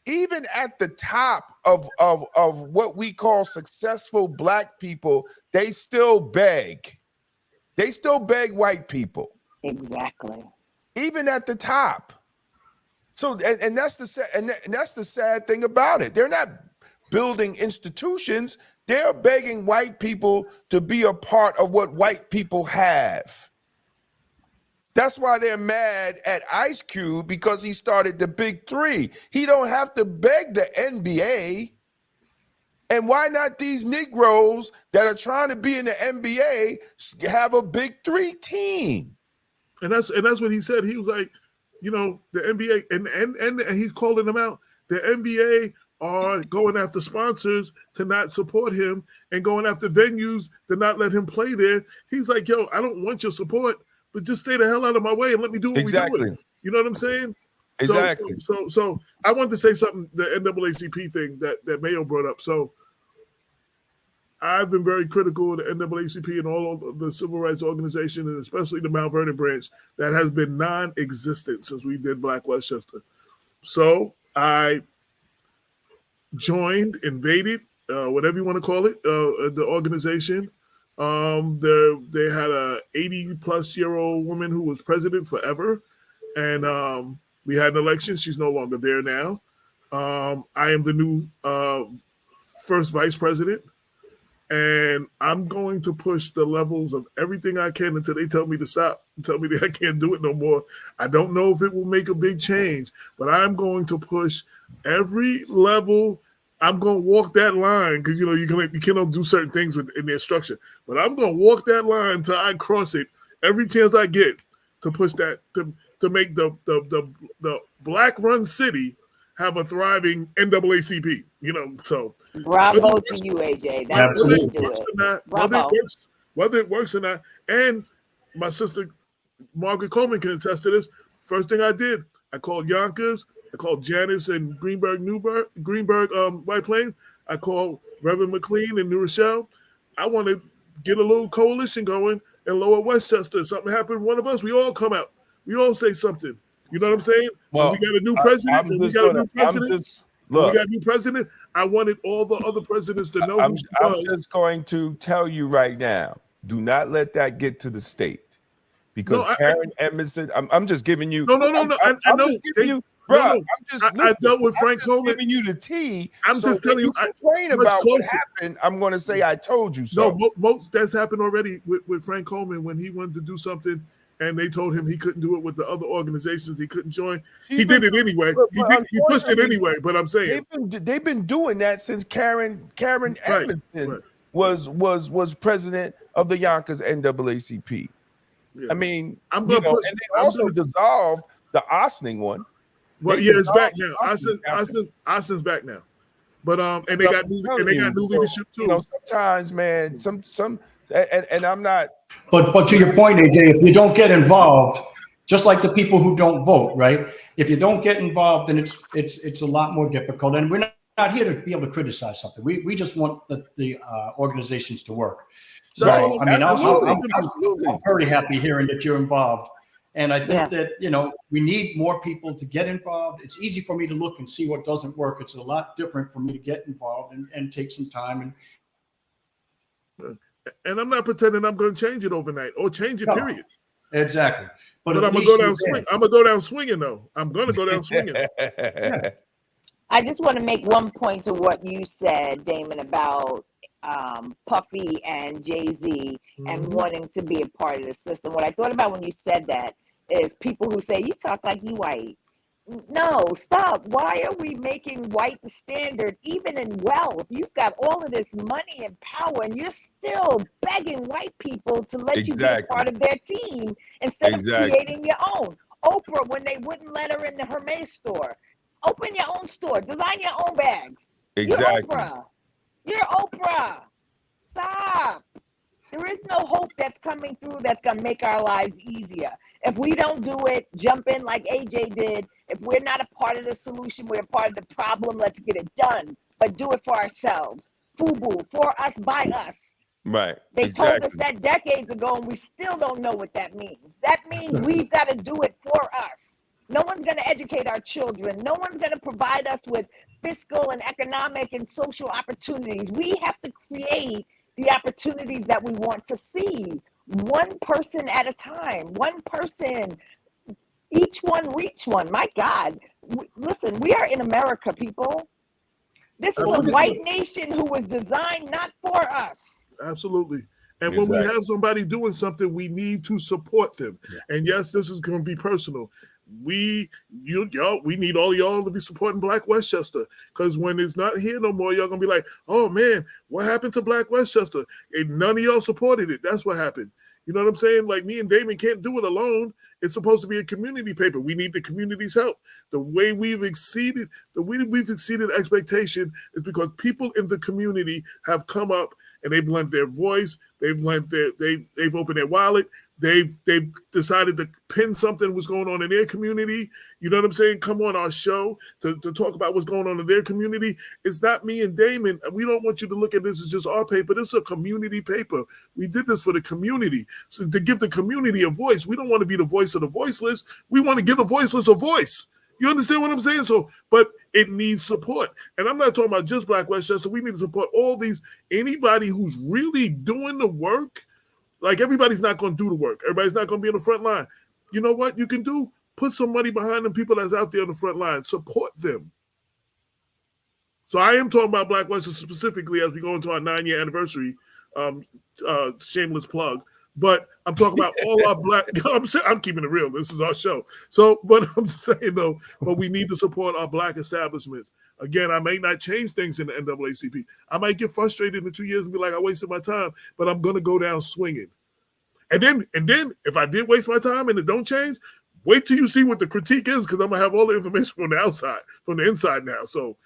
Even at the top of what we call successful Black people, they still beg. They still beg white people. Exactly. Even at the top. So and that's the sad thing about it. They're not building institutions. They're begging white people to be a part of what white people have. That's why they're mad at Ice Cube, because he started the Big Three. He don't have to beg the NBA. And why not these Negroes that are trying to be in the NBA have a Big Three team? And that's what he said. He was like, you know, the NBA and he's calling them out. The NBA are going after sponsors to not support him and going after venues to not let him play there. He's like, yo, I don't want your support, but just stay the hell out of my way and let me do what we're doing. You know what I'm saying? Exactly. So I wanted to say something, the NAACP thing that Mayo brought up. So I've been very critical of the NAACP and all of the civil rights organizations, and especially the Mount Vernon branch, that has been non-existent since we did Black Westchester. So I joined, invaded, whatever you want to call it, the organization. They had a 80-plus-year-old woman who was president forever, and we had an election. She's no longer there now. I am the new first vice president, and I'm going to push the levels of everything I can until they tell me to stop, tell me that I can't do it no more. I don't know if it will make a big change, but I'm going to push every level. I'm going to walk that line because, you know, you cannot do certain things in their structure, but I'm going to walk that line until I cross it every chance I get to push that, to make the Black-run city have a thriving NAACP, you know. So bravo to you, AJ. That's whether what it you do works it. or not, Bravo. whether it works or not, and my sister Margaret Coleman can attest to this. First thing I did, I called Yonkers, I called Janice and Greenberg, White Plains. I called Reverend McLean and New Rochelle. I want to get a little coalition going in Lower Westchester. Something happened, one of us, we all come out. We all say something. You know what I'm saying? Well, when we got a new president, we got a new president. I wanted all the other presidents to know who she was. I'm just going to tell you right now, do not let that get to the state. Because Karen Edmondson, I'm just giving you. No. I know. I dealt with Frank Coleman. Giving you the tea. I'm just telling you. Complain about what happened. I'm going to say I told you so. No, most that's happened already with Frank Coleman when he wanted to do something, and they told him he couldn't do it with the other organizations. He couldn't join. He did it anyway. He pushed it anyway. But I'm saying they've been doing that since Karen Edmondson was president of the Yonkers NAACP. Yeah. I mean, and they also dissolved the Ossining one. Well, yeah, it's back now. Austin's back now, but and they got new leadership too. You know, sometimes, man, and I'm not. But to your point, AJ, if you don't get involved, just like the people who don't vote, right? If you don't get involved, then it's a lot more difficult. And we're not here to be able to criticize something. We just want the organizations to work. So I mean, I'm very happy hearing that you're involved. And I think that, you know, we need more people to get involved. It's easy for me to look and see what doesn't work. It's a lot different for me to get involved and take some time. And I'm not pretending I'm going to change it overnight or change it, period. Exactly. But I'm going to go down swinging. I'm going to go down swinging, though. I'm going to go down swinging. I just want to make one point to what you said, Damon, about Puffy and Jay-Z and wanting to be a part of the system. What I thought about when you said that is people who say, you talk like you white. No, stop. Why are we making white the standard, even in wealth? You've got all of this money and power, and you're still begging white people to let you be a part of their team instead of creating your own. Oprah, when they wouldn't let her in the Hermes store, open your own store, design your own bags. Exactly. You're Oprah. Stop. There is no hope that's coming through that's going to make our lives easier. If we don't do it, jump in like AJ did. If we're not a part of the solution, we're a part of the problem. Let's get it done. But do it for ourselves. FUBU, for us, by us. Right. They told us that decades ago, and we still don't know what that means. That means we've got to do it for us. No one's going to educate our children. No one's going to provide us with fiscal and economic and social opportunities. We have to create the opportunities that we want to see, one person at a time, one person, each one reach one. My God, listen, we are in America, people. This is a white nation who was designed not for us. Absolutely. And when we have somebody doing something, we need to support them. Yeah. And yes, this is going to be personal. We need all y'all to be supporting Black Westchester, because when it's not here no more, y'all gonna be like, oh man, what happened to Black Westchester? And none of y'all supported it. That's what happened. You know what I'm saying? Like, me and Damon can't do it alone. It's supposed to be a community paper. We need the community's help. The way we've exceeded expectation is because people in the community have come up and they've lent their voice, they've opened their wallet, They've decided to pin something what's going on in their community. You know what I'm saying? Come on our show to talk about what's going on in their community. It's not me and Damon. We don't want you to look at this as just our paper. This is a community paper. We did this for the community. So to give the community a voice. We don't want to be the voice of the voiceless. We want to give the voiceless a voice. You understand what I'm saying? So, but it needs support. And I'm not talking about just Black Westchester. We need to support all these, anybody who's really doing the work. Like, everybody's not going to do the work. Everybody's not going to be on the front line. You know what you can do? Put some money behind them people that's out there on the front line. Support them. So I am talking about Black Westchester specifically as we go into our 9-year anniversary. Shameless plug. But I'm talking about all our Black. I'm keeping it real. This is our show. So, but I'm just saying though. But we need to support our Black establishments. Again, I may not change things in the NAACP. I might get frustrated in 2 years and be like, I wasted my time. But I'm gonna go down swinging. And then, if I did waste my time and it don't change, wait till you see what the critique is, because I'm gonna have all the information from the outside, from the inside now. So,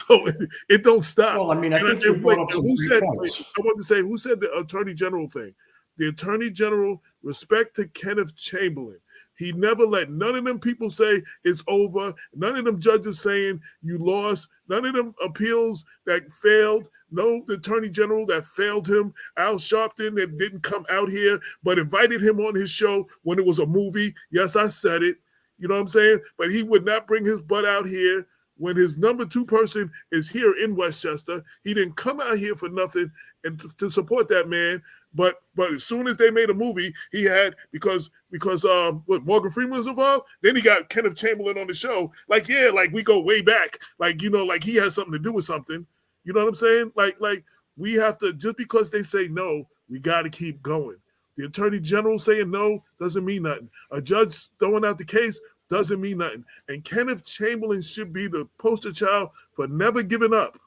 so it don't stop. Well, I mean, I think who said? I want to say, who said the Attorney General thing? The Attorney General, respect to Kenneth Chamberlain. He never let none of them people say it's over. None of them judges saying you lost. None of them appeals that failed. No, the Attorney General that failed him. Al Sharpton that didn't come out here but invited him on his show when it was a movie. Yes, I said it. You know what I'm saying? But he would not bring his butt out here when his number 2 person is here in Westchester. He didn't come out here for nothing and to support that man. But as soon as they made a movie, he had because Morgan Freeman was involved. Then he got Kenneth Chamberlain on the show. Like, yeah, like we go way back. Like, you know, like he has something to do with something. You know what I'm saying? Like we have to, just because they say no, we got to keep going. The Attorney General saying no doesn't mean nothing. A judge throwing out the case doesn't mean nothing. And Kenneth Chamberlain should be the poster child for never giving up.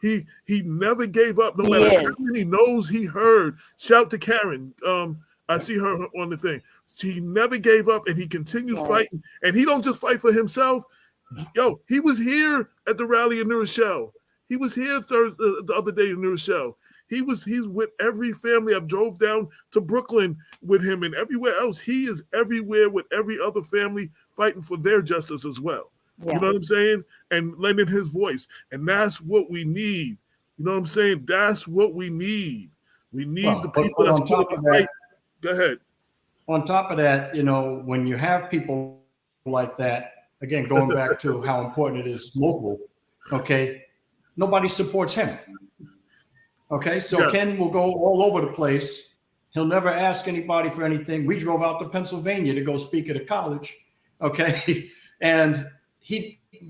He never gave up, no matter how many no's he heard. Shout to Karen. I see her on the thing. He never gave up, and he continues fighting. And he don't just fight for himself. Yo, he was here at the rally in New Rochelle. He was here the other day in New Rochelle. He's with every family. I've drove down to Brooklyn with him and everywhere else. He is everywhere with every other family fighting for their justice as well. Yeah. You know what I'm saying? And lending his voice. And that's what we need. You know what I'm saying? That's what we need. We need the people that's going to fight. Go ahead. On top of that, you know, when you have people like that, again, going back to how important it is local, okay, nobody supports him. Okay, so yes. Ken will go all over the place. He'll never ask anybody for anything. We drove out to Pennsylvania to go speak at a college, okay, and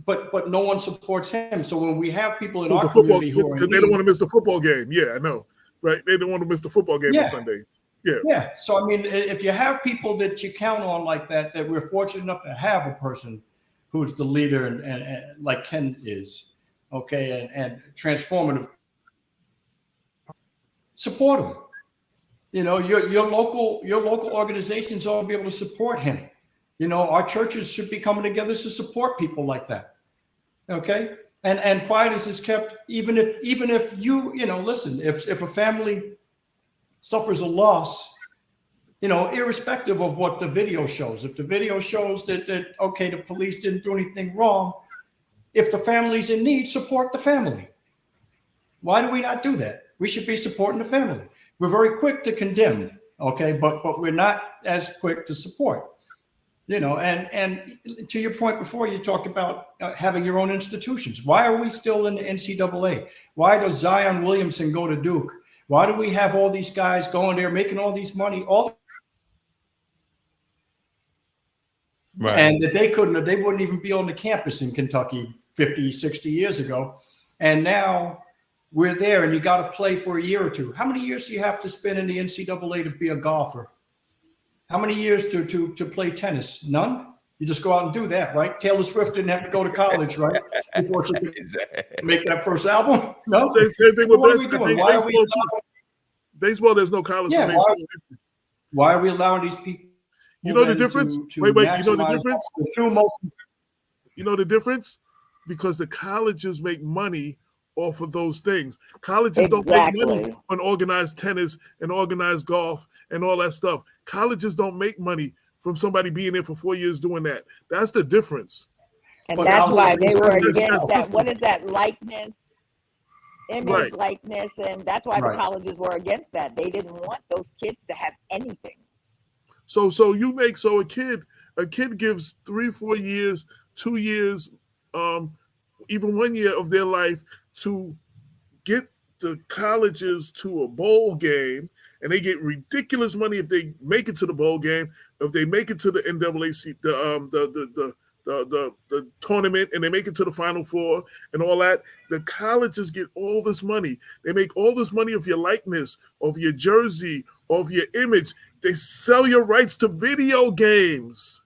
but no one supports him. So when we have people in our community who are because they don't want to miss the football game, yeah, I know, right? They don't want to miss the football game on Sundays. Yeah. So I mean, if you have people that you count on like that we're fortunate enough to have a person who's the leader and like Ken is, okay, and transformative. Support him. You know, your local organizations ought to be able to support him. You know, our churches should be coming together to support people like that. Okay, and quiet is kept, even if you know, listen, if a family suffers a loss, you know, irrespective of what the video shows, if the video shows that okay, the police didn't do anything wrong, if the family's in need, support the family. Why do we not do that? We should be supporting the family. We're very quick to condemn, okay, but we're not as quick to support. You know, and to your point before, you talked about having your own institutions. Why are we still in the NCAA? Why does Zion Williamson go to Duke? Why do we have all these guys going there making all these money? Right. And that they wouldn't even be on the campus in Kentucky 50, 60 years ago. And now we're there and you got to play for a year or two. How many years do you have to spend in the NCAA to be a golfer? How many years to play tennis? None? You just go out and do that, right? Taylor Swift didn't have to go to college, right? Before she could make that first album? No? Same thing with baseball, too. Baseball, there's no college for baseball. Why are we allowing these people? You know the difference? Wait, you know the difference? You know the difference? Because the colleges make money off of those things. Colleges don't make money Exactly. on organized tennis and organized golf and all that stuff. Colleges don't make money from somebody being there for 4 years doing that. That's the difference. And But that's why they were That's against that. system. What is that likeness, image Right. likeness, and that's why Right. the colleges were against that. They didn't want those kids to have anything. So a kid gives 3-4 years, 2 years, even 1 year of their life to get the colleges to a bowl game, and they get ridiculous money if they make it to the bowl game, if they make it to the NAAC, the tournament, and they make it to the Final Four and all that. The colleges get all this money. They make all this money of your likeness, of your jersey, of your image. They sell your rights to video games.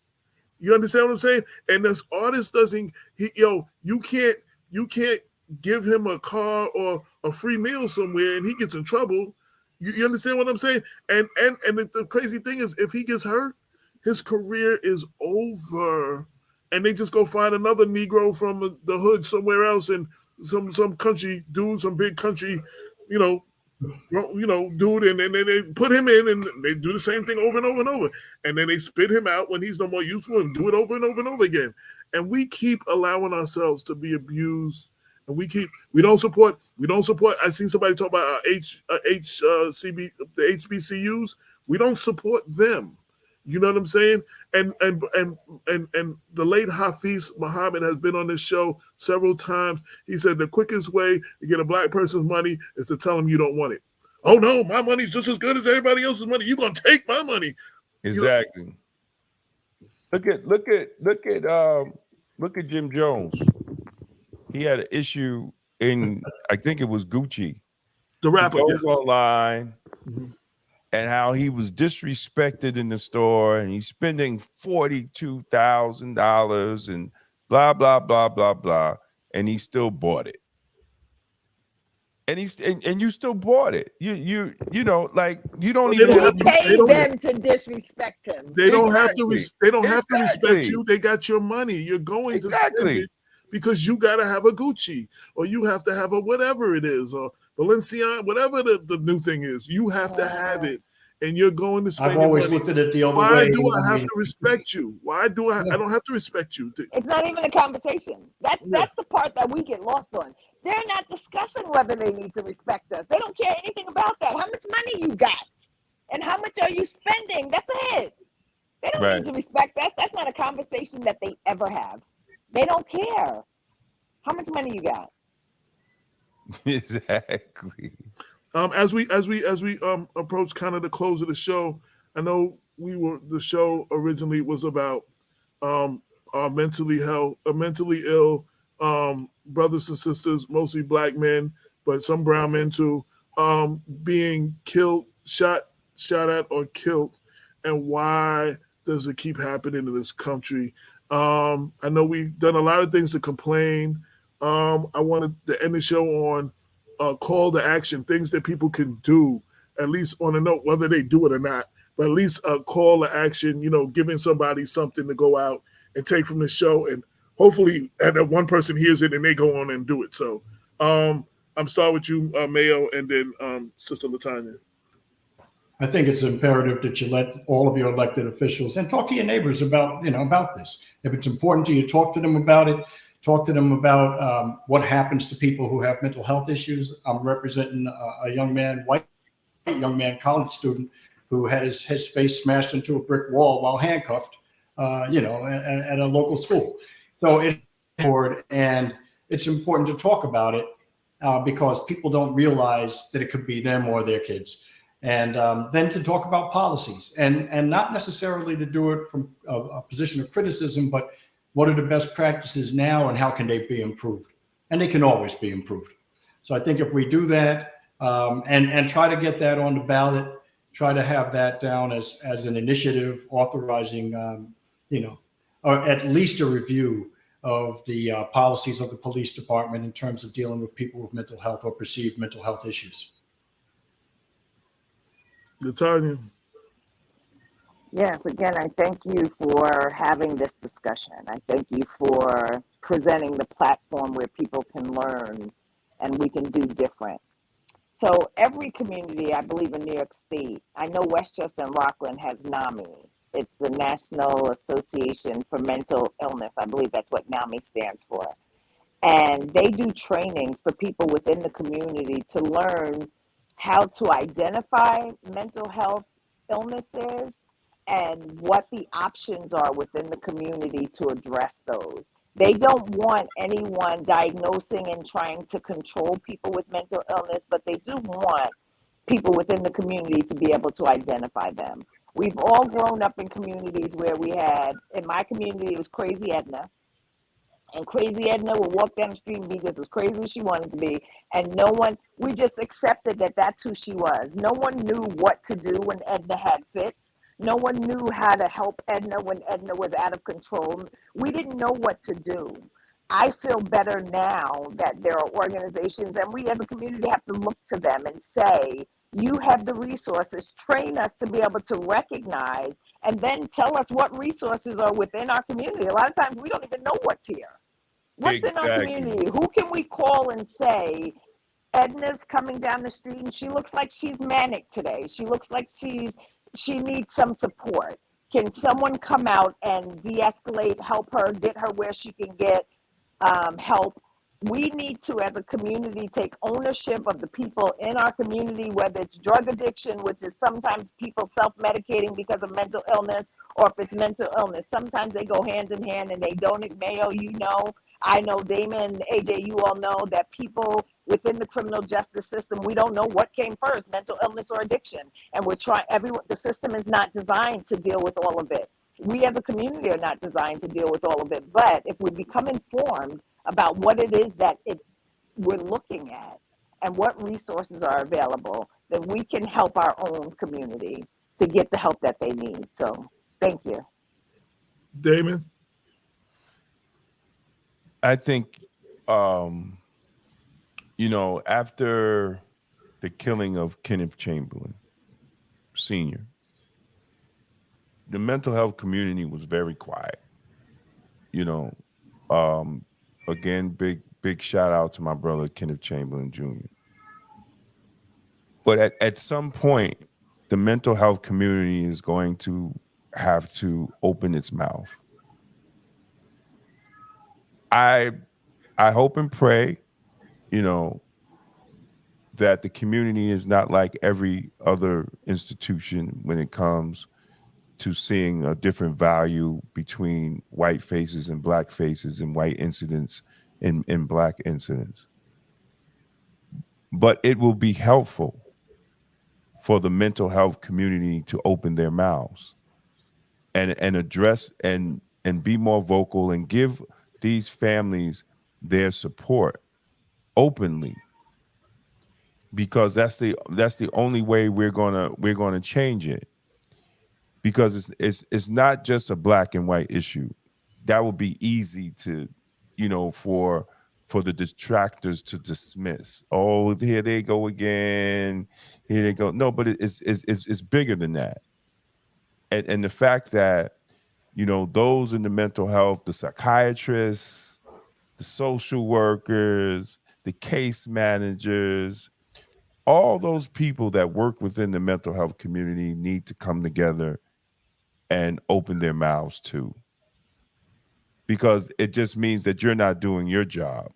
You understand what I'm saying? And this artist you can't give him a car or a free meal somewhere and he gets in trouble. You understand what I'm saying? And the crazy thing is, if he gets hurt, his career is over. And they just go find another Negro from the hood somewhere else, and some country dude, some big country, dude, and then they put him in, and they do the same thing over and over and over, and then they spit him out when he's no more useful, and do it over and over and over again. And we keep allowing ourselves to be abused, and we don't support. I seen somebody talk about the HBCUs. We don't support them. You know what I'm saying? And the late Hafiz Muhammad has been on this show several times. He said the quickest way to get a black person's money is to tell them you don't want it. Oh no, my money's just as good as everybody else's money. You're gonna take my money. Exactly. Look at Jim Jones. He had an issue in, I think it was Gucci. The rapper goes online. Mm-hmm. And how he was disrespected in the store, and he's spending $42,000 and blah blah blah blah blah, and he still bought it. And you still bought it. You don't even He paid them to disrespect him. They don't have to. They don't have to respect you. They got your money. You're going to spend it because you got to have a Gucci, or you have to have a whatever it is, or Balenciaga, whatever the new thing is. You have to have it, and you're going to spend. I've always looked at it the other way. Why do I have to respect you? Why do I? I don't have to respect you. It's not even a conversation. That's the part that we get lost on. They're not discussing whether they need to respect us. They don't care anything about that. How much money you got, and how much are you spending? That's it. They don't need to respect us. That's not a conversation that they ever have. They don't care how much money you got. Exactly. As we approach kind of the close of the show, I know the show originally was about mentally ill brothers and sisters, mostly black men, but some brown men too, being killed, shot at or killed, and why does it keep happening in this country? I know we've done a lot of things to complain. I wanted to end the show on call to action, things that people can do, at least on a note, whether they do it or not, but at least a call to action, giving somebody something to go out and take from the show. And hopefully that one person hears it and they go on and do it. So I'm starting with you, Mayo, and then Sister Latanya. I think it's imperative that you let all of your elected officials and talk to your neighbors about this. If it's important to you, talk to them about it. Talk to them about what happens to people who have mental health issues. I'm representing a white young man, college student, who had his face smashed into a brick wall while handcuffed, at a local school. So it's important to talk about it because people don't realize that it could be them or their kids. And then to talk about policies and not necessarily to do it from a position of criticism, but what are the best practices now and how can they be improved? And they can always be improved. So I think if we do that and try to get that on the ballot, try to have that down as an initiative authorizing, or at least a review of the policies of the police department in terms of dealing with people with mental health or perceived mental health issues. Latanya. Yes, again, I thank you for having this discussion. I thank you for presenting the platform where people can learn and we can do different. So every community, I believe in New York State, I know Westchester and Rockland has NAMI. It's the National Association for Mental Illness. I believe that's what NAMI stands for. And they do trainings for people within the community to learn how to identify mental health illnesses and what the options are within the community to address those. They don't want anyone diagnosing and trying to control people with mental illness, but they do want people within the community to be able to identify them. We've all grown up in communities where we had, in my community, it was Crazy Edna. And Crazy Edna would walk down the street and be just as crazy as she wanted to be. And no one, we just accepted that that's who she was. No one knew what to do when Edna had fits. No one knew how to help Edna when Edna was out of control. We didn't know what to do. I feel better now that there are organizations, and we as a community have to look to them and say, you have the resources, train us to be able to recognize, and then tell us what resources are within our community. A lot of times we don't even know what's here. What's in our community? Who can we call and say, Edna's coming down the street and she looks like she's manic today. She looks like she needs some support. Can someone come out and de-escalate, help her, get her where she can get help? We need to, as a community, take ownership of the people in our community, whether it's drug addiction, which is sometimes people self-medicating because of mental illness, or if it's mental illness. Sometimes they go hand in hand and they don't. Mayo, you know, I know, Damon, AJ, you all know that people within the criminal justice system, we don't know what came first, mental illness or addiction. And we're trying, the system is not designed to deal with all of it. We as a community are not designed to deal with all of it. But if we become informed about what it is that we're looking at and what resources are available, then we can help our own community to get the help that they need. So thank you. Damon? I think, after the killing of Kenneth Chamberlain Sr., the mental health community was very quiet. Again, big shout out to my brother, Kenneth Chamberlain Jr. But at some point, the mental health community is going to have to open its mouth. I hope and pray, that the community is not like every other institution when it comes to seeing a different value between white faces and black faces and white incidents and black incidents. But it will be helpful for the mental health community to open their mouths and address and be more vocal and give these families their support openly, because that's the only way we're gonna change it. Because it's not just a black and white issue. That would be easy to, for the detractors to dismiss. Oh, here they go again. Here they go. No, but it's bigger than that. And the fact that, those in the mental health, the psychiatrists, the social workers, the case managers, all those people that work within the mental health community need to come together and open their mouths too, because it just means that you're not doing your job.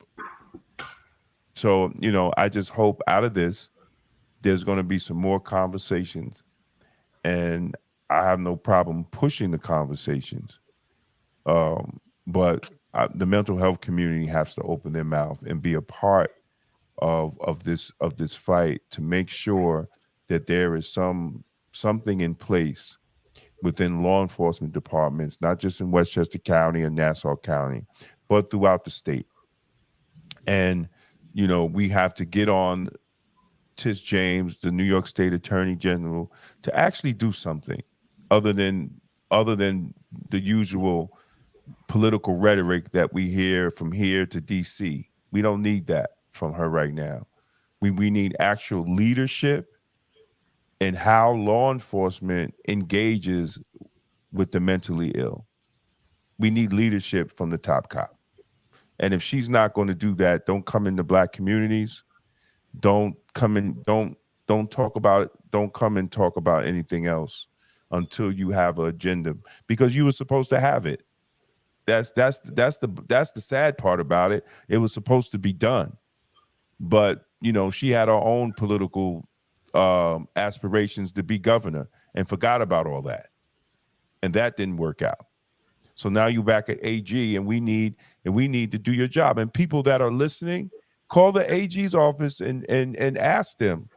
So, I just hope out of this, there's going to be some more conversations, and I have no problem pushing the conversations. But the mental health community has to open their mouth and be a part of this fight to make sure that there is something in place within law enforcement departments, not just in Westchester County and Nassau County, but throughout the state. And, we have to get on Tish James, the New York State Attorney General, to actually do something other than the usual political rhetoric that we hear from here to DC. We don't need that from her right now. We need actual leadership in how law enforcement engages with the mentally ill. We need leadership from the top cop. And if she's not going to do that, don't come into Black communities. Don't come in. Don't talk about it. Don't come and talk about anything else until you have an agenda, because you were supposed to have it. That's the sad part about it. It was supposed to be done, but she had her own political aspirations to be governor and forgot about all that, and that didn't work out. So now you're back at AG, and we need to do your job. And people that are listening, call the AG's office and ask them,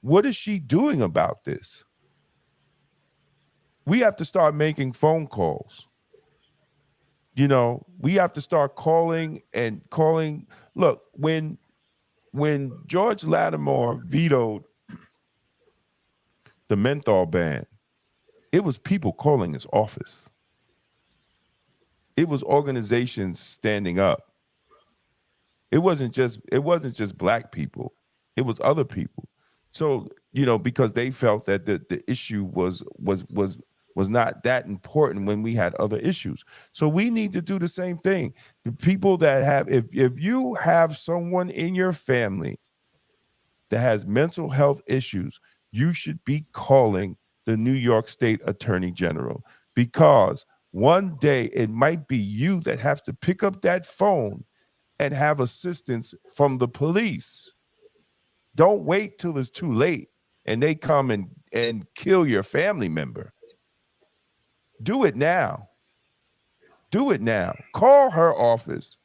what is she doing about this? We have to start making phone calls. We have to start calling. Look, when George Lattimore vetoed the menthol ban, it was people calling his office. It was organizations standing up. It wasn't just Black people. It was other people. So, because they felt that the issue was not that important when we had other issues. So we need to do the same thing. The people that have, if you have someone in your family that has mental health issues, you should be calling the New York State Attorney General, because one day it might be you that have to pick up that phone and have assistance from the police. Don't wait till it's too late and they come and kill your family member. Do it now. Do it now. Call her office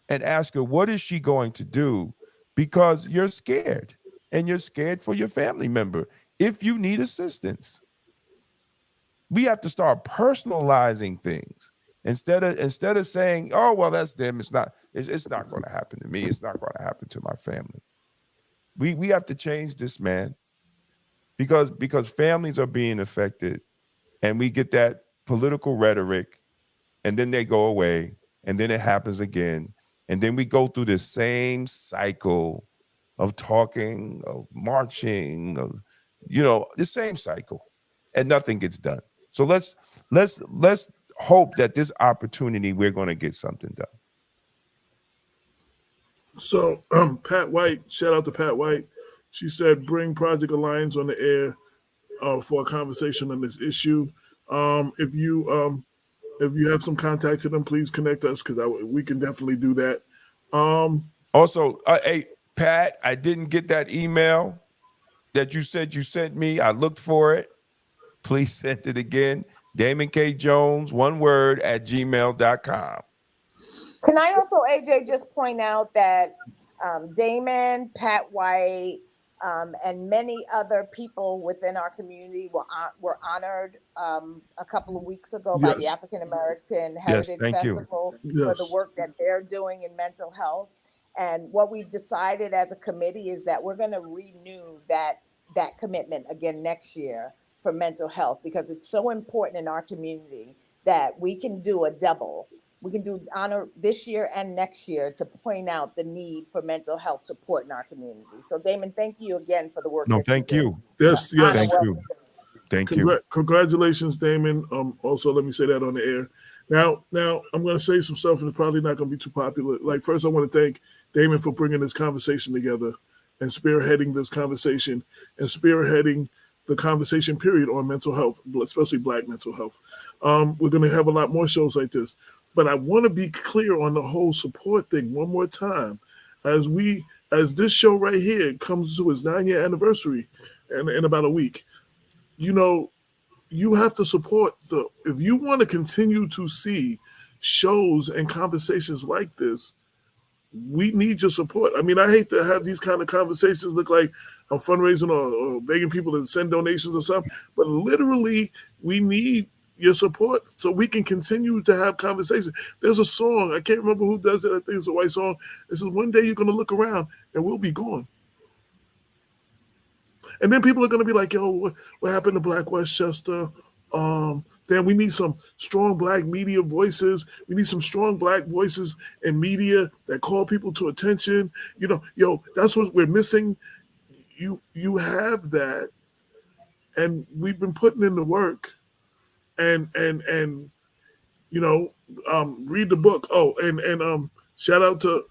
and ask her, what is she going to do? Because you're scared, and you're scared for your family member if you need assistance. We have to start personalizing things instead of saying, oh, well, that's them. It's not going to happen to me. It's not going to happen to my family. We have to change this, man, because families are being affected, and we get that political rhetoric, and then they go away, and then it happens again, and then we go through this same cycle of talking, of marching, of the same cycle, and nothing gets done. So let's hope that this opportunity we're going to get something done. So Pat White, shout out to Pat White. She said, bring Project Alliance on the air for a conversation on this issue. If you have some contact to them, please connect us, because we can definitely do that. Also, hey, Pat, I didn't get that email that you said you sent me. I looked for it. Please send it again. Damon K. Jones, one word, @gmail.com. Can I also, AJ, just point out that Damon, Pat White, and many other people within our community were honored a couple of weeks ago by the African American Heritage Festival for the work that they're doing in mental health. And what we've decided as a committee is that we're going to renew that commitment again next year for mental health, because it's so important in our community that we can do a double. We can do honor this year and next year to point out the need for mental health support in our community. So, Damon, thank you again for the work. No, thank you. Yes. Thank you. Congratulations, Damon. Also, let me say that on the air. Now, I'm going to say some stuff, and it's probably not going to be too popular. Like, first, I want to thank Damon for bringing this conversation together and spearheading this conversation and spearheading the conversation period on mental health, especially Black mental health. We're going to have a lot more shows like this. But I want to be clear on the whole support thing one more time. As this show right here comes to its 9-year anniversary in about a week, you have to support if you want to continue to see shows and conversations like this, we need your support. I mean, I hate to have these kind of conversations look like I'm fundraising or begging people to send donations or something, but literally we need your support so we can continue to have conversations. There's a song, I can't remember who does it, I think it's a white song. It says, one day you're going to look around and we'll be gone. And then people are going to be like, yo, what happened to Black Westchester? Then we need some strong Black media voices. We need some strong Black voices in media that call people to attention. That's what we're missing. You have that, and we've been putting in the work, and read the book. Oh, and Shout out to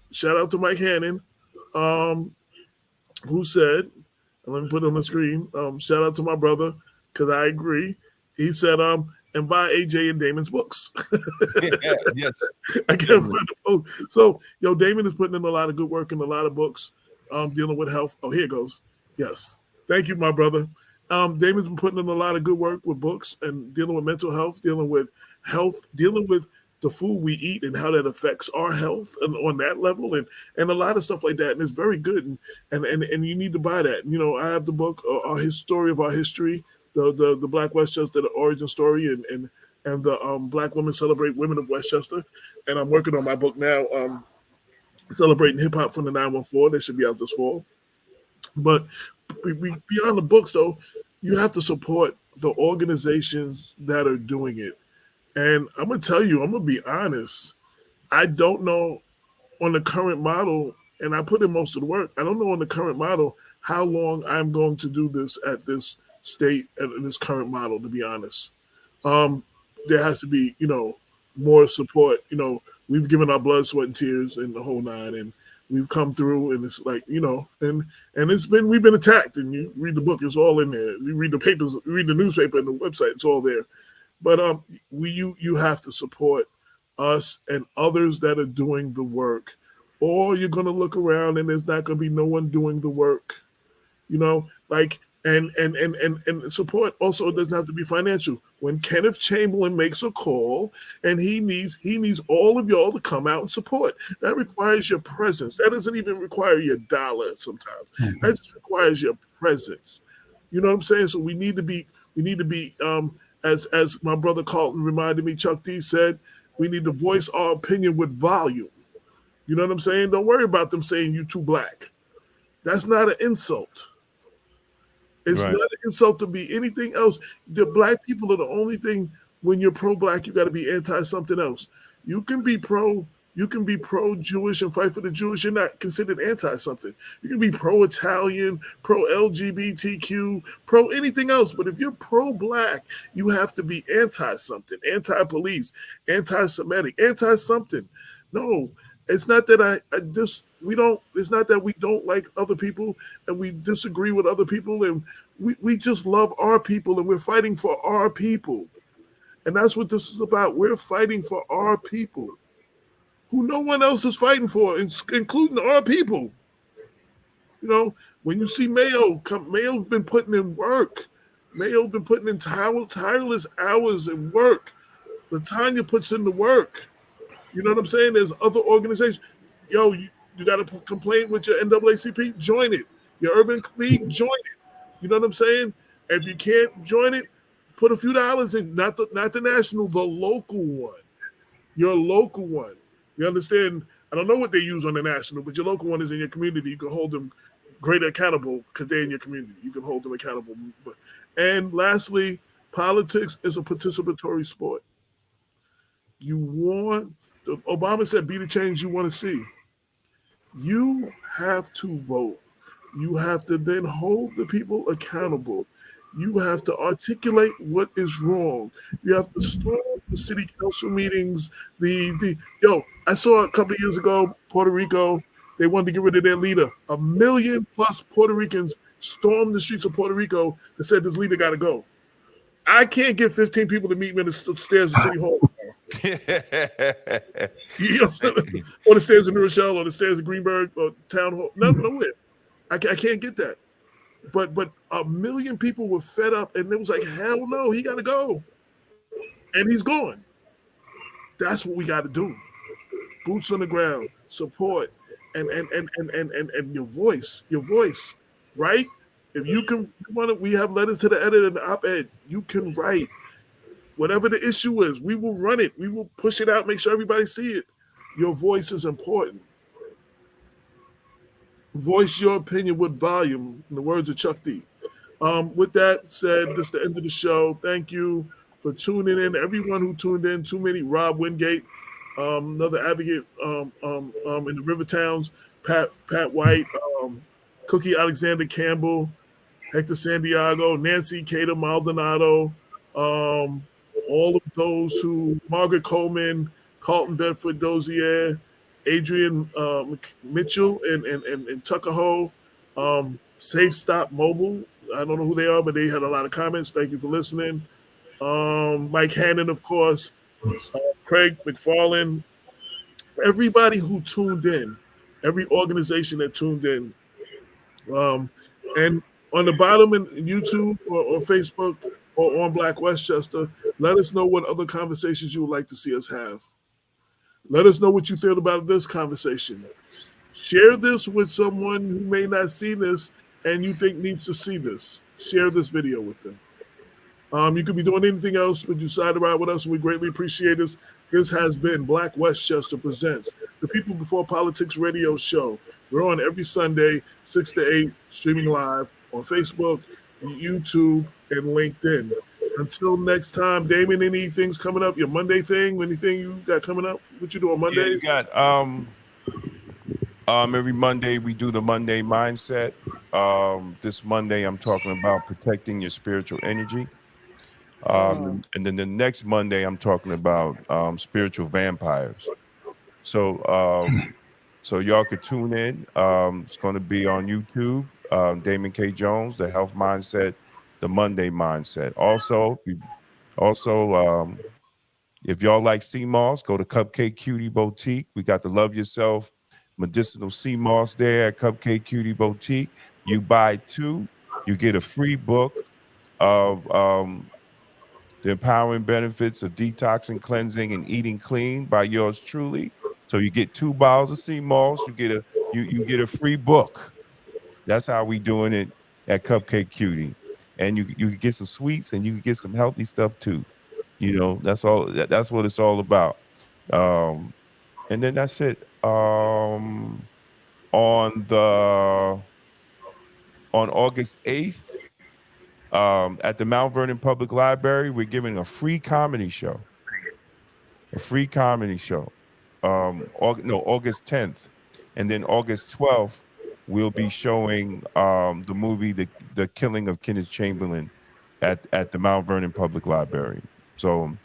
Mike Hannon, who said, and let me put it on the screen. Shout out to my brother, because I agree. He said, and buy AJ and Damon's books. Yes. I can't find the post. So, Damon is putting in a lot of good work and a lot of books dealing with health. Oh, here it goes. Yes. Thank you, my brother. Damon's been putting in a lot of good work with books and dealing with mental health, dealing with the food we eat and how that affects our health and on that level and a lot of stuff like that. And it's very good. And you need to buy that. I have the book, Our History of Our History, the Black Westchester, the origin story, and the Black Women Celebrate Women of Westchester. And I'm working on my book now, Celebrating Hip Hop from the 914. They should be out this fall. But beyond the books, though, you have to support the organizations that are doing it. And I'm going to tell you, I'm going to be honest. I don't know on the current model, and I put in most of the work, I don't know on the current model how long I'm going to do this at this state and this current model, to be honest. There has to be, more support. We've given our blood, sweat, and tears in the whole nine, and we've come through, and it's like, and we've been attacked, and you read the book, it's all in there. You read the papers, you read the newspaper and the website, it's all there. But you have to support us and others that are doing the work, or you're going to look around and there's not going to be no one doing the work, and support also doesn't have to be financial. When Kenneth Chamberlain makes a call and he needs all of y'all to come out and support, that requires your presence. That doesn't even require your dollar sometimes. Mm-hmm. That just requires your presence. You know what I'm saying? So we need to be as my brother Carlton reminded me, Chuck D said, we need to voice our opinion with volume. You know what I'm saying? Don't worry about them saying you too black. That's not an insult. It's not an insult to be anything else. The black people are the only thing. When you're pro-black, you got to be anti something else. You can be pro-Jewish and fight for the Jewish. You're not considered anti something. You can be pro-Italian, pro-LGBTQ, pro anything else. But if you're pro-black, you have to be anti something, anti-police, anti-Semitic, anti something. No, it's not that it's not that we don't like other people and we disagree with other people, and we just love our people and we're fighting for our people. And that's what this is about. We're fighting for our people, who no one else is fighting for, including our people. When you see Mayo's been putting in work. Mayo's been putting in tireless hours and work. LaTanya puts in the work. You know what I'm saying? There's other organizations. You got to complain with your NAACP? Join it. Your Urban League? Join it. You know what I'm saying? If you can't join it, put a few dollars in, not the national, the local one. Your local one. You understand? I don't know what they use on the national, but your local one is in your community. You can hold them greater accountable because they're in your community. You can hold them accountable. And lastly, politics is a participatory sport. Obama said, be the change you want to see. You have to vote. You have to then hold the people accountable. You have to articulate what is wrong. You have to storm the city council meetings. I saw a couple of years ago, Puerto Rico, they wanted to get rid of their leader. 1 million plus Puerto Ricans stormed the streets of Puerto Rico and said this leader got to go. I can't get 15 people to meet me on the stairs of City Hall. Or the stairs in New Rochelle, or the stairs of Greenberg, or Town Hall. Nowhere. I can't get that. But 1 million people were fed up, and it was like, hell no, he got to go. And he's gone. That's what we got to do. Boots on the ground, support, and your voice, right? If you can, we have letters to the editor and the op-ed. You can write. Whatever the issue is, we will run it. We will push it out, make sure everybody see it. Your voice is important. Voice your opinion with volume, in the words of Chuck D. With that said, this is the end of the show. Thank you for tuning in. Everyone who tuned in, too many. Rob Wingate, another advocate in the River Towns, Pat White, Cookie Alexander Campbell, Hector Santiago, Nancy Cater Maldonado, all of those who, Margaret Coleman, Carlton Bedford Dozier, Adrian Mitchell and Tuckahoe, Safe Stop Mobile. I don't know who they are, but they had a lot of comments. Thank you for listening. Mike Hannon, of course, Craig McFarlane, everybody who tuned in, every organization that tuned in. And on the bottom in YouTube or Facebook or on Black Westchester, let us know what other conversations you would like to see us have. Let us know what you feel about this conversation. Share this with someone who may not see this and you think needs to see this. Share this video with them. You could be doing anything else, but you decide to ride with us, and we greatly appreciate this. This has been Black Westchester Presents, the People Before Politics radio show. We're on every Sunday, 6 to 8, streaming live on Facebook, YouTube, and LinkedIn. Until next time, Damon, any things coming up? Your Monday thing? Anything you got coming up? What you do on Mondays? Yeah, you got every Monday we do the Monday mindset. This Monday I'm talking about protecting your spiritual energy. And then the next Monday I'm talking about spiritual vampires. So so y'all could tune in. It's going to be on YouTube. Damon K. Jones, the Health Mindset, the Monday Mindset. If y'all like sea moss, go to Cupcake Cutie Boutique. We got the Love Yourself medicinal sea moss there at Cupcake Cutie Boutique. You buy 2, you get a free book of the empowering benefits of detoxing, cleansing, and eating clean by yours truly. So you get 2 bottles of sea moss, you get a free book. That's how we doing it at Cupcake Cutie. And you can get some sweets and you can get some healthy stuff too. You know, that's what it's all about. And then that's it. On August 8th, at the Mount Vernon Public Library, we're giving a free comedy show. August 10th. And then August 12th, we'll be showing the movie The Killing of Kenneth Chamberlain at the Mount Vernon Public Library. So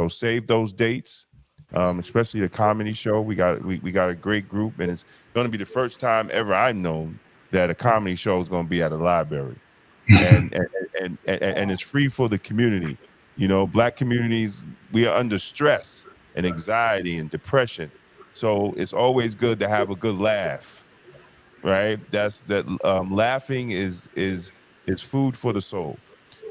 save those dates, especially the comedy show. We got a great group, and it's going to be the first time ever I've known that a comedy show is going to be at a library, and it's free for the community. You know, Black communities, we are under stress and anxiety and depression, so it's always good to have a good laugh, right? Laughing is food for the soul.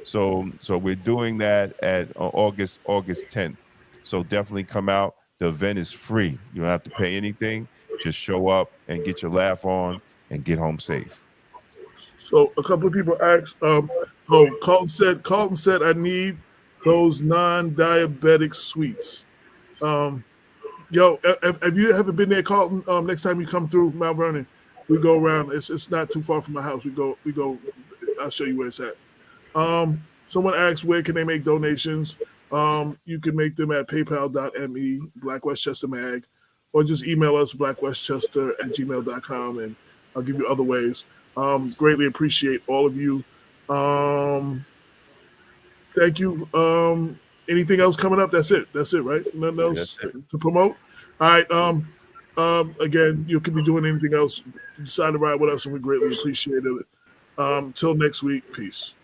So we're doing that at August 10th. So definitely come out. The event is free. You don't have to pay anything. Just show up and get your laugh on and get home safe. So a couple of people asked, Carlton said, I need those non-diabetic sweets. If you haven't been there, Carlton, next time you come through Mount Vernon, we go around. It's not too far from my house. We go. I'll show you where it's at. Someone asked, where can they make donations? You can make them at paypal.me, Black Westchester Mag, or just email us, blackwestchester@gmail.com, and I'll give you other ways. Greatly appreciate all of you. Thank you. Anything else coming up? That's it, right? Nothing else to promote? All right. Again, you could be doing anything else. You decide to ride with us, and we greatly appreciate it. Till next week, peace.